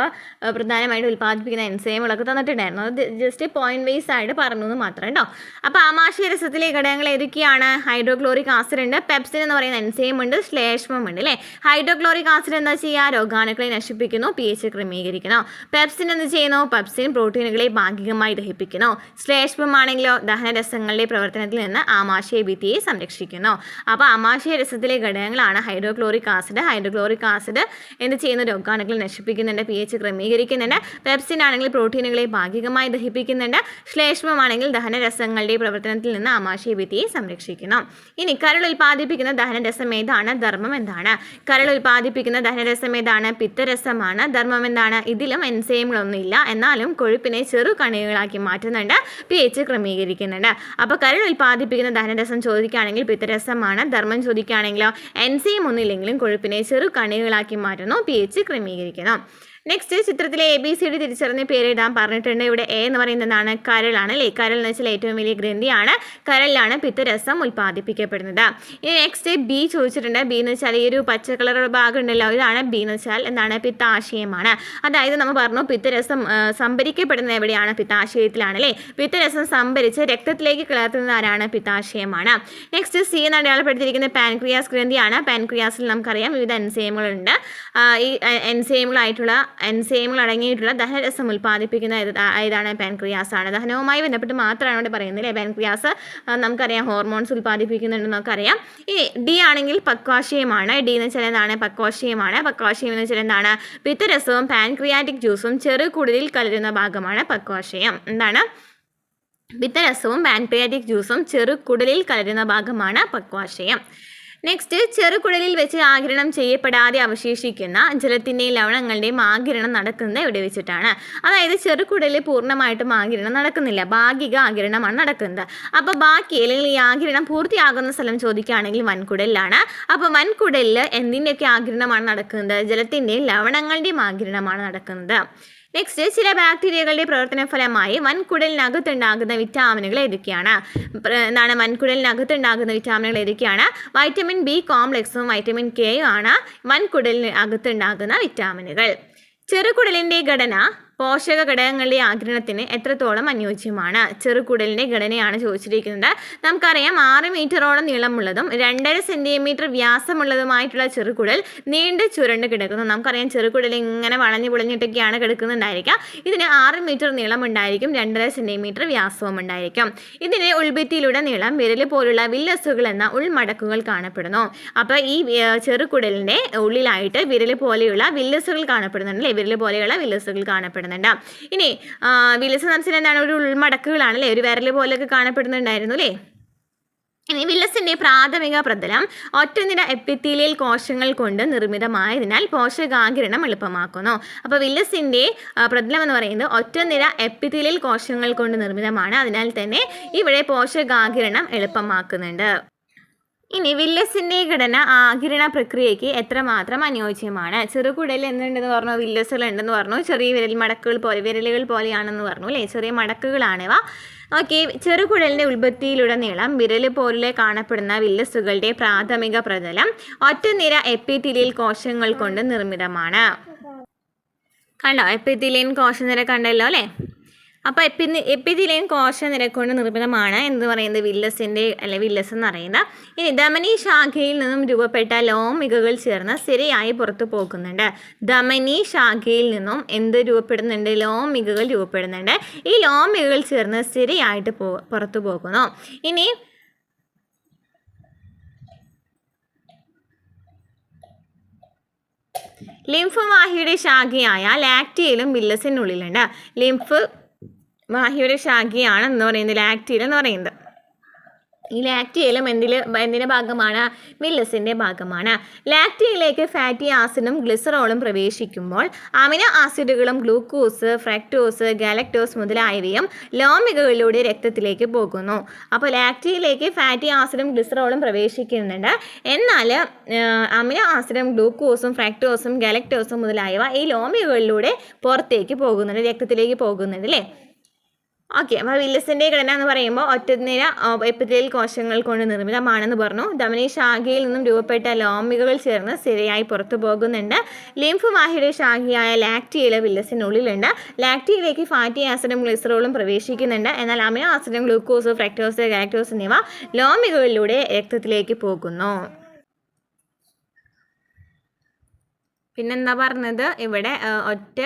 പ്രധാനമായിട്ട് ഉൽപ്പാദിപ്പിക്കുന്ന എൻസൈമുകളൊക്കെ തന്നിട്ടുണ്ടായിരുന്നു. അത് ജസ്റ്റ് പോയിന്റ് വൈസ് ആയിട്ട് പറഞ്ഞു എന്ന് മാത്രം കേട്ടോ. അപ്പോൾ ആമാശയരസത്തിലെ ഘടകങ്ങൾ ഏതൊക്കെയാണ്? ഹൈഡ്രോക്ലോറിക് ആസിഡ് ഉണ്ട്, പെപ്സിൻ എന്ന് പറയുന്ന എൻസൈം ഉണ്ട്, ശ്ലേഷ്മം ഉണ്ട് അല്ലേ. ഹൈഡ്രോക്ലോറിക് ആസിഡ് എന്താ ചെയ്യുക? രോഗാണുക്കളെ നശിപ്പിക്കുന്നു, pH ക്രമീകരിക്കുന്നു. പെപ്സിൻ എന്ത് ചെയ്യുന്നു? പെപ്സിൻ പ്രോട്ടീനുകളെ ഭാഗികമായി ദഹിപ്പിക്കുന്നു. ശ്ലേഷ്മമാണെങ്കിലോ ദഹനരസങ്ങളുടെ പ്രവർത്തനത്തിൽ നിന്ന് ആമാശയ ഭിത്തിയെ സംരക്ഷിക്കുന്നു. അപ്പോൾ ആമാശയരസത്തിലെ ഘടകങ്ങളാണ് ഹൈഡ്രോക്ലോറിക് ആസിഡ്. ഹൈഡ്രോക്ലോറിക് ആസിഡ് എന്ത് ചെയ്യുന്നു? രോഗാണുക്കളെ നശിപ്പിക്കുന്നുണ്ട്, pH ക്രമീകരിക്കുന്നുണ്ട്. പെപ്സിൻ ആണെങ്കിൽ പ്രോട്ടീനുകളെ ഭാഗികമായി ദഹിപ്പിക്കുന്നുണ്ട്. ശ്ലേഷ്മമാണെങ്കിൽ ദഹനരസങ്ങളുടെ പ്രവർത്തനത്തിൽ നിന്ന് ആമാശയ ഭിത്തിയെ സംരക്ഷിക്കുന്നു. ഇനി കരൾ ഉൽപ്പാദിപ്പിക്കുന്ന ദഹനരസം ഏതാണ്? ധർമ്മം എന്താണ്? കരൾ ഉൽപ്പാദിപ്പിക്കുന്ന ദഹനരസം ഏതാണ്? പിത്തരസമാണ്. ധർമ്മം എന്താണ്? ഇതിലും എൻസൈമുകളൊന്നും ഇല്ല, എന്നാലും കൊഴുപ്പിനെ ചെറു കണികകളാക്കി മാറ്റുന്നുണ്ട്, pH ക്രമീകരിക്കുന്നുണ്ട്. അപ്പോൾ കരൾ ഉൽപ്പാദിപ്പിക്കുന്ന ദഹനരസം ചോദിക്കുകയാണെങ്കിൽ പിത്തരസമാണ്. ധർമ്മം ചോദിക്കുകയാണെങ്കിലോ എൻസൈം ഒന്നുമില്ലെങ്കിലും കൊഴുപ്പിനെ ചെറു കണികകളാക്കി മാറ്റുന്നു, pH ക്രമീകരിക്കുന്നു. നെക്സ്റ്റ്, ചിത്രത്തിലെ ABCD തിരിച്ചറിഞ്ഞ് പേരിടാൻ പറഞ്ഞിട്ടുണ്ട്. ഇവിടെ A എന്ന് പറയുന്നത് എന്താണ്? കരളാണ് അല്ലേ. കരൾ എന്ന് വെച്ചാൽ ഏറ്റവും വലിയ ഗ്രന്ഥിയാണ്. കരളിലാണ് പിത്തരസം ഉൽപ്പാദിപ്പിക്കപ്പെടുന്നത്. ഇനി നെക്സ്റ്റ് B ചോദിച്ചിട്ടുണ്ട്. B എന്ന് വെച്ചാൽ ഈ ഒരു പച്ച കളർ ഭാഗം ഉണ്ടല്ലോ, ഇതാണ് B എന്ന് വെച്ചാൽ എന്താണ്? പിത്താശയമാണ്. അതായത് നമ്മൾ പറഞ്ഞു പിത്തരസം സംഭരിക്കപ്പെടുന്നത് എവിടെയാണ്? പിത്താശയത്തിലാണ് അല്ലേ. പിത്തരസം സംഭരിച്ച് രക്തത്തിലേക്ക് കലർത്തുന്നത് ആരാണ്? പിത്താശയമാണ്. നെക്സ്റ്റ് C എന്ന് അടയാളപ്പെടുത്തിയിരിക്കുന്നത് പാൻക്രിയാസ് ഗ്രന്ഥിയാണ്. പാൻക്രിയാസിൽ നമുക്കറിയാം വിവിധ എൻസൈമുകളുണ്ട്. ഈ എൻസൈമുകൾ അടങ്ങിയിട്ടുള്ള ദഹനരസം ഉൽപ്പാദിപ്പിക്കുന്ന ഏതാണ്? പാൻക്രിയാസ് ആണ്. ദഹനവുമായി ബന്ധപ്പെട്ട് മാത്രമാണ് ഇവിടെ പറയുന്നത് അല്ലേ. പാൻക്രിയാസ് നമുക്കറിയാം ഹോർമോൺസ് ഉൽപ്പാദിപ്പിക്കുന്നുണ്ടെന്ന് നമുക്കറിയാം. ഇനി D ആണെങ്കിൽ പക്വാശയമാണ്. D എന്ന് വെച്ചാൽ എന്താണ്? പക്വാശയമാണ്. പക്വാശയം എന്ന് വെച്ചാൽ എന്താണ്? പിത്തരസവും പാൻക്രിയാറ്റിക് ജ്യൂസും ചെറുകുടലിൽ കലരുന്ന ഭാഗമാണ് പക്വാശയം. എന്താണ്? പിത്തരസവും പാൻക്രിയാറ്റിക് ജ്യൂസും ചെറുകുടലിൽ കലരുന്ന ഭാഗമാണ് പക്വാശയം. നെക്സ്റ്റ്, ചെറുകുടലിൽ വെച്ച് ആഗിരണം ചെയ്യപ്പെടാതെ അവശേഷിക്കുന്ന ജലത്തിൻ്റെയും ലവണങ്ങളുടെയും ആഗിരണം നടക്കുന്നത് എവിടെ വെച്ചിട്ടാണ്? അതായത് ചെറുകുടലിൽ പൂർണ്ണമായിട്ടും ആഗിരണം നടക്കുന്നില്ല, ഭാഗിക ആഗിരണമാണ് നടക്കുന്നത്. അപ്പോൾ ബാക്കി അല്ലെങ്കിൽ ഈ ആഗിരണം പൂർത്തിയാകുന്ന സ്ഥലം ചോദിക്കുകയാണെങ്കിൽ വൻകുടലിലാണ്. അപ്പോൾ വൻകുടലിൽ എന്തിൻ്റെയൊക്കെ ആഗിരണമാണ് നടക്കുന്നത്? ജലത്തിൻ്റെയും ലവണങ്ങളുടെയും ആഗിരണമാണ് നടക്കുന്നത്. നെക്സ്റ്റ്, ചില ബാക്ടീരിയകളുടെ പ്രവർത്തന ഫലമായി വൻകുടലിനകത്തുണ്ടാകുന്ന വിറ്റാമിനുകൾ ഏതൊക്കെയാണ്? എന്താണ്? വൻകുടലിനകത്തുണ്ടാകുന്ന വിറ്റാമിനുകൾ ഏതൊക്കെയാണ്? വൈറ്റമിൻ B കോംപ്ലക്സും വൈറ്റമിൻ Kയും ആണ് വൻകുടലിന് അകത്തുണ്ടാകുന്ന വിറ്റാമിനുകൾ. ചെറുകുടലിൻ്റെ ഘടന പോഷക ഘടകങ്ങളുടെ ആഗിരണത്തിന് എത്രത്തോളം അനുയോജ്യമാണ്? ചെറുകുടലിൻ്റെ ഘടനയാണ് ചോദിച്ചിരിക്കുന്നത്. നമുക്കറിയാം 6 മീറ്ററോളം നീളമുള്ളതും 2.5 സെൻറ്റിമീറ്റർ വ്യാസമുള്ളതുമായിട്ടുള്ള ചെറുകുടൽ നീണ്ട് ചുരണ്ട് കിടക്കുന്നു. നമുക്കറിയാം ചെറുകുടൽ ഇങ്ങനെ വളഞ്ഞു പൊളിഞ്ഞിട്ടൊക്കെയാണ് കിടക്കുന്നുണ്ടായിരിക്കുക. ഇതിന് 6 മീറ്റർ നീളം ഉണ്ടായിരിക്കും, 2.5 സെൻറ്റിമീറ്റർ വ്യാസവും ഉണ്ടായിരിക്കും. ഇതിന് ഉൾഭിത്തിയിലൂടെ നീളം വിരൽ പോലുള്ള വില്ലസുകൾ എന്ന ഉൾമടക്കുകൾ കാണപ്പെടുന്നു. അപ്പോൾ ഈ ചെറുകുടലിൻ്റെ ഉള്ളിലായിട്ട് വിരൽ പോലെയുള്ള വില്ലസുകൾ കാണപ്പെടുന്നുണ്ട് അല്ലേ. വിരൽ പോലെയുള്ള വില്ലസുകൾ കാണപ്പെടുന്നു. ഇനി വില്ലസ് എന്ന് എന്താണ്? ഒരു ഉൾമടക്കുകളാണല്ലേ, ഒരു വിരൽ പോലെയൊക്കെ കാണപ്പെടുന്നുണ്ടായിരുന്നു അല്ലേ. ഇനി വില്ലസിൻ്റെ പ്രാഥമിക പ്രതലം ഒറ്റനിര എപ്പിത്തീലിയൽ കോശങ്ങൾ കൊണ്ട് നിർമ്മിതമായതിനാൽ പോഷകാഗിരണം എളുപ്പമാക്കുന്നു. അപ്പോൾ വില്ലസിൻ്റെ പ്രതലം എന്ന് പറയുന്നത് ഒറ്റനിര എപ്പിത്തീലിയൽ കോശങ്ങൾ കൊണ്ട് നിർമ്മിതമാണ്. അതിനാൽ തന്നെ ഇവിടെ പോഷകാഗിരണം എളുപ്പമാക്കുന്നുണ്ട്. ഇനി വില്ലസിൻ്റെ ഘടന ആഗിരണ പ്രക്രിയയ്ക്ക് എത്രമാത്രം അനുയോജ്യമാണ്? ചെറുകുടലിൽ എന്തുണ്ടെന്ന് പറഞ്ഞു? വില്ലസുകളുണ്ടെന്ന് പറഞ്ഞു. ചെറിയ വിരലുകൾ പോലെയാണെന്ന് പറഞ്ഞു അല്ലേ. ചെറിയ മടക്കുകളാണിവ. ഓക്കെ, ചെറുകുടലിൻ്റെ ഉൽപ്പത്തിയിലുടനീളം വിരൽ പോലെ കാണപ്പെടുന്ന വില്ലസുകളുടെ പ്രാഥമിക പ്രതലം ഒറ്റനിര എപ്പിത്തീലിയൽ കോശങ്ങൾ കൊണ്ട് നിർമ്മിതമാണ്. കണ്ടോ? എപ്പിത്തീലിയൻ കോശനിര കണ്ടല്ലോ അല്ലേ. അപ്പോൾ എപ്പിത്തീലിയം കോശനിര കൊണ്ട് നിർമ്മിതമാണ് എന്ന് പറയുന്നത് വില്ലസ് എന്ന് പറയുന്ന. ഇനി ധമനി ശാഖയിൽ നിന്നും രൂപപ്പെട്ട ലോമികകൾ ചേർന്ന് സ്ഥിരയായി പുറത്തു പോകുന്നുണ്ട്. ധമനി ശാഖയിൽ നിന്നും എന്ത് രൂപപ്പെടുന്നുണ്ട്? ലോമികകൾ രൂപപ്പെടുന്നുണ്ട്. ഈ ലോമികകൾ ചേർന്ന് സ്ഥിരയായിട്ട് പുറത്തു പോകുന്നു. ഇനി ലിംഫ് വാഹിയുടെ ശാഖയായ ലാക്റ്റിയലും വില്ലസിനുള്ളിലുണ്ട്. ലിംഫ് വാഹിയുടെ ശാഖയാണ് എന്ന് പറയുന്നത് ലാക്റ്റിയൽ എന്ന് പറയുന്നത്. ഈ ലാക്റ്റിയലും എന്തിൻ്റെ ഭാഗമാണ്? വില്ലസിൻ്റെ ഭാഗമാണ്. ലാക്റ്റിയയിലേക്ക് ഫാറ്റി ആസിഡും ഗ്ലിസറോളും പ്രവേശിക്കുമ്പോൾ അമിനോ ആസിഡുകളും ഗ്ലൂക്കോസ്, ഫ്രക്ടോസ്, ഗാലക്ടോസ് മുതലായവയും ലോമികകളിലൂടെ രക്തത്തിലേക്ക് പോകുന്നു. അപ്പോൾ ലാക്റ്റിയയിലേക്ക് ഫാറ്റി ആസിഡും ഗ്ലിസറോളും പ്രവേശിക്കുന്നുണ്ട്. എന്നാൽ അമിനോ ആസിഡും ഗ്ലൂക്കോസും ഫ്രക്ടോസും ഗാലക്ടോസും മുതലായവ ഈ ലോമികകളിലൂടെ പുറത്തേക്ക് പോകുന്നുണ്ട്, രക്തത്തിലേക്ക് പോകുന്നുണ്ട് അല്ലേ? ഓക്കെ. അപ്പോൾ വില്ലസിൻ്റെ ഘടന എന്ന് പറയുമ്പോൾ ഒറ്റനിര എപ്പിത്തീലിയൽ കോശങ്ങൾ കൊണ്ട് നിർമ്മിതമാണെന്ന് പറഞ്ഞു. ധമനി ശാഖയിൽ നിന്നും രൂപപ്പെട്ട ലോമികകൾ ചേർന്ന് സ്ഥിരയായി പുറത്തു പോകുന്നുണ്ട്. ലിംഫ് വാഹിയുടെ ശാഖയായ ലാക്റ്റിയൽ വില്ലസിനുള്ളിലുണ്ട്. ലാക്റ്റിയയിലേക്ക് ഫാറ്റി ആസിഡും ഗ്ലിസറോളും പ്രവേശിക്കുന്നുണ്ട്. എന്നാൽ അമിനോ ആസിഡും ഗ്ലൂക്കോസ്, ഫ്രക്ടോസ്, ഗാലക്ടോസ് എന്നിവ ലോമികകളിലൂടെ രക്തത്തിലേക്ക് പോകുന്നു. പിന്നെന്താ പറഞ്ഞത്? ഇവിടെ ഒറ്റ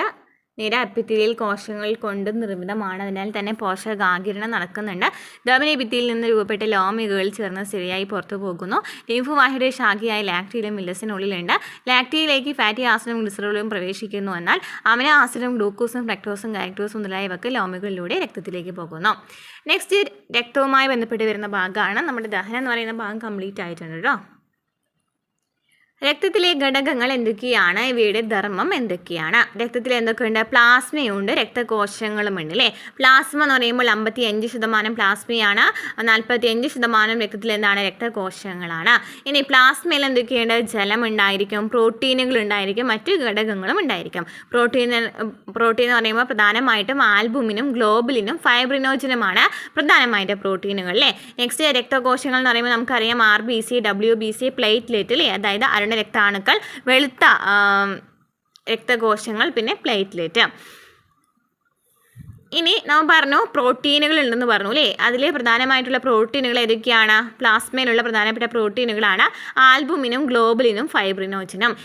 നിര എപ്പിത്തീലിയൽ കോശങ്ങൾ കൊണ്ട് നിർമ്മിതമാണ്. അതിനാൽ തന്നെ പോഷകാകിരണം നടക്കുന്നുണ്ട്. ധമനി ഭിത്തിയിൽ നിന്ന് രൂപപ്പെട്ട ലോമികകൾ ചേർന്ന് സ്ഥിരയായി പുറത്തു പോകുന്നു. ലിംഫ് വാഹിയുടെ ശാഖയായ ലാക്റ്റിയലും വില്ലസിനുള്ളിലുണ്ട്. ലാക്റ്റിയയിലേക്ക് ഫാറ്റി ആസിഡും ഗ്ലിസറോളും പ്രവേശിക്കുന്നു. എന്നാൽ അമിനോ ആസിഡും ഗ്ലൂക്കോസും ഫ്രക്ടോസും ഗാലക്ടോസും മുതലായവക്ക് ലോമികകളിലൂടെ രക്തത്തിലേക്ക് പോകുന്നു. നെക്സ്റ്റ് രക്തവുമായി ബന്ധപ്പെട്ട് വരുന്ന ഭാഗമാണ്. നമ്മുടെ ദഹനം എന്ന് പറയുന്ന ഭാഗം കംപ്ലീറ്റ് ആയിട്ടുണ്ട് കേട്ടോ. രക്തത്തിലെ ഘടകങ്ങൾ എന്തൊക്കെയാണ്? ഇവയുടെ ധർമ്മം എന്തൊക്കെയാണ്? രക്തത്തിൽ എന്തൊക്കെയുണ്ട്? പ്ലാസ്മയുണ്ട്, രക്തകോശങ്ങളുമുണ്ട് അല്ലേ? പ്ലാസ്മ എന്ന് പറയുമ്പോൾ 55% പ്ലാസ്മയാണ്, 45% രക്തത്തിൽ എന്താണ്? രക്തകോശങ്ങളാണ്. ഇനി പ്ലാസ്മയിൽ എന്തൊക്കെയുണ്ട്? ജലം ഉണ്ടായിരിക്കും, പ്രോട്ടീനുകൾ ഉണ്ടായിരിക്കും, മറ്റു ഘടകങ്ങളും ഉണ്ടായിരിക്കും. പ്രോട്ടീൻ എന്ന് പറയുമ്പോൾ പ്രധാനമായിട്ടും ആൽബുമിനും ഗ്ലോബുലിനും ഫൈബ്രിനോജനുമാണ് പ്രധാനമായിട്ട് പ്രോട്ടീനുകൾ അല്ലേ? നെക്സ്റ്റ് രക്തകോശങ്ങൾ എന്ന് പറയുമ്പോൾ നമുക്കറിയാം RBC, WBC, പ്ലേറ്റ്ലെറ്റ് അല്ലേ? അതായത് രക്താണുക്കൾ, വെളുത്ത രക്തകോശങ്ങൾ, പിന്നെ പ്ലേറ്റ്ലെറ്റ്. ഇനി നമ്മൾ പറഞ്ഞു പ്രോട്ടീനുകൾ ഉണ്ടെന്ന് പറഞ്ഞു അല്ലേ? അതിൽ പ്രധാനമായിട്ടുള്ള പ്രോട്ടീനുകൾ ഏതൊക്കെയാണ്? പ്ലാസ്മയിലുള്ള പ്രധാനപ്പെട്ട പ്രോട്ടീനുകളാണ് ആൽബുമിനും ഗ്ലോബുലിനും ഫൈബ്രിനോജനും.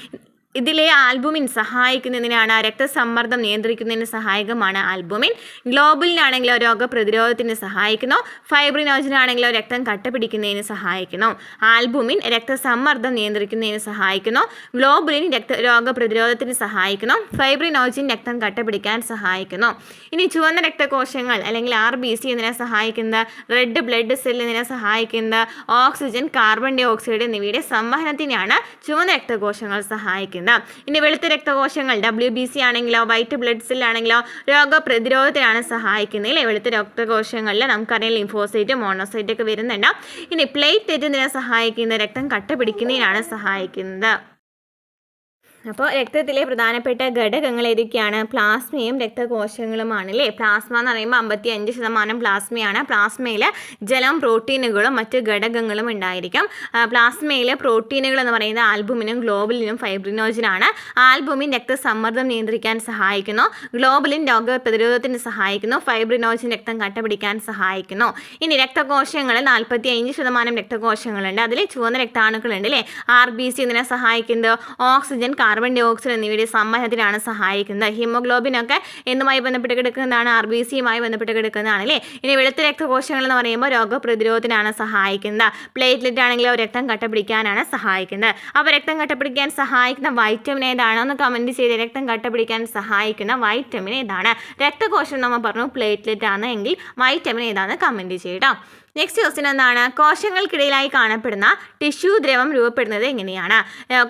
ഇതിലെ ആൽബുമിൻ സഹായിക്കുന്നതിനാണ് രക്തസമ്മർദ്ദം നിയന്ത്രിക്കുന്നതിന് സഹായകമാണ് ആൽബുമിൻ. ഗ്ലോബുലിനാണെങ്കിലോ രോഗപ്രതിരോധത്തിന് സഹായിക്കുന്നു. ഫൈബ്രിനോജനാണെങ്കിലോ രക്തം കട്ടപിടിക്കുന്നതിന് സഹായിക്കുന്നു. ആൽബുമിൻ രക്തസമ്മർദ്ദം നിയന്ത്രിക്കുന്നതിന് സഹായിക്കുന്നു. ഗ്ലോബുലിൻ രോഗപ്രതിരോധത്തിന് സഹായിക്കുന്നു. ഫൈബ്രിനോജിൻ രക്തം കട്ടപിടിക്കാൻ സഹായിക്കുന്നു. ഇനി ചുവന്ന രക്തകോശങ്ങൾ അല്ലെങ്കിൽ RBC എന്നതിനെ സഹായിക്കുന്നത്, റെഡ് ബ്ലഡ് സെൽ എന്നതിനെ സഹായിക്കുന്നത് ഓക്സിജൻ, കാർബൺ ഡൈ ഓക്സൈഡ് എന്നിവയുടെ സംവഹനത്തിനാണ് ചുവന്ന രക്തകോശങ്ങൾ സഹായിക്കുന്നത്. ഇനി വെളുത്ത രക്തകോശങ്ങൾ WBC ആണെങ്കിലോ വൈറ്റ് ബ്ലഡ് സെൽ ആണെങ്കിലോ രോഗപ്രതിരോധത്തിനാണ് സഹായിക്കുന്നത് അല്ലേ? വെളുത്ത രക്തകോശങ്ങളിൽ നമുക്കറിയാം ലിംഫോസൈറ്റ്, മോണോസൈറ്റ് ഒക്കെ വരുന്നുണ്ട്. ഇനി പ്ലേറ്റ്ലെറ്റ് എന്തിനാണ് സഹായിക്കുന്നത്? രക്തം കട്ടപിടിക്കുന്നതിനാണ് സഹായിക്കുന്നത്. അപ്പോൾ രക്തത്തിലെ പ്രധാനപ്പെട്ട ഘടകങ്ങൾ ഏതൊക്കെയാണ്? പ്ലാസ്മയും രക്തകോശങ്ങളുമാണ് അല്ലേ? പ്ലാസ്മ എന്ന് പറയുമ്പോൾ 55% പ്ലാസ്മയാണ്. പ്ലാസ്മയിൽ ജലം, പ്രോട്ടീനുകളും മറ്റ് ഘടകങ്ങളും ഉണ്ടായിരിക്കും. പ്ലാസ്മയിലെ പ്രോട്ടീനുകൾ എന്ന് പറയുന്നത് ആൽബുമിനും ഗ്ലോബുലിനും ഫൈബ്രിനോജനാണ്. ആൽബുമിൻ രക്തസമ്മർദ്ദം നിയന്ത്രിക്കാൻ സഹായിക്കുന്നു. ഗ്ലോബുലിൻ രോഗപ്രതിരോധത്തിന് സഹായിക്കുന്നു. ഫൈബ്രിനോജൻ രക്തം കട്ടപിടിക്കാൻ സഹായിക്കുന്നു. ഇനി രക്തകോശങ്ങളിൽ 45% രക്തകോശങ്ങളുണ്ട്. അതിൽ ചുവന്ന രക്താണുക്കളുണ്ട് അല്ലേ? RBC ഇതിനെ സഹായിക്കുന്നത് ഓക്സിജൻ, കാർബൺ ഡൈ ഓക്സൈഡ് എന്നിവയുടെ സംവഹനത്തിനാണ് സഹായിക്കുന്നത്. ഹീമോഗ്ലോബിനൊക്കെ എന്തുമായി ബന്ധപ്പെട്ട് കിടക്കുന്നതാണ്? RBCയുമായി ബന്ധപ്പെട്ട് കിടക്കുന്നതാണ് അല്ലേ? ഇനി വെളുത്ത രക്തകോശങ്ങൾ എന്ന് പറയുമ്പോൾ രോഗപ്രതിരോധത്തിനാണ് സഹായിക്കുന്നത്. പ്ലേറ്റ്ലെറ്റ് ആണെങ്കിലോ രക്തം കട്ടപിടിക്കാനാണ് സഹായിക്കുന്നത്. അപ്പോൾ രക്തം കട്ടപിടിക്കാൻ സഹായിക്കുന്ന വൈറ്റമിൻ ഏതാണ്? ഒന്ന് കമൻറ്റ് ചെയ്ത്. രക്തം കട്ടപിടിക്കാൻ സഹായിക്കുന്ന വൈറ്റമിൻ ഏതാണ്? രക്തകോശം നമ്മൾ പറഞ്ഞു പ്ലേറ്റ്ലെറ്റ് ആണ് എങ്കിൽ വൈറ്റമിൻ ഏതാണെന്ന് കമൻറ്റ് ചെയ്യട്ടോ. നെക്സ്റ്റ് ക്വസ്റ്റ്യൻ എന്താണ്? കോശങ്ങൾക്കിടയിലായി കാണപ്പെടുന്ന ടിഷ്യൂ ദ്രവം രൂപപ്പെടുന്നത് എങ്ങനെയാണ്?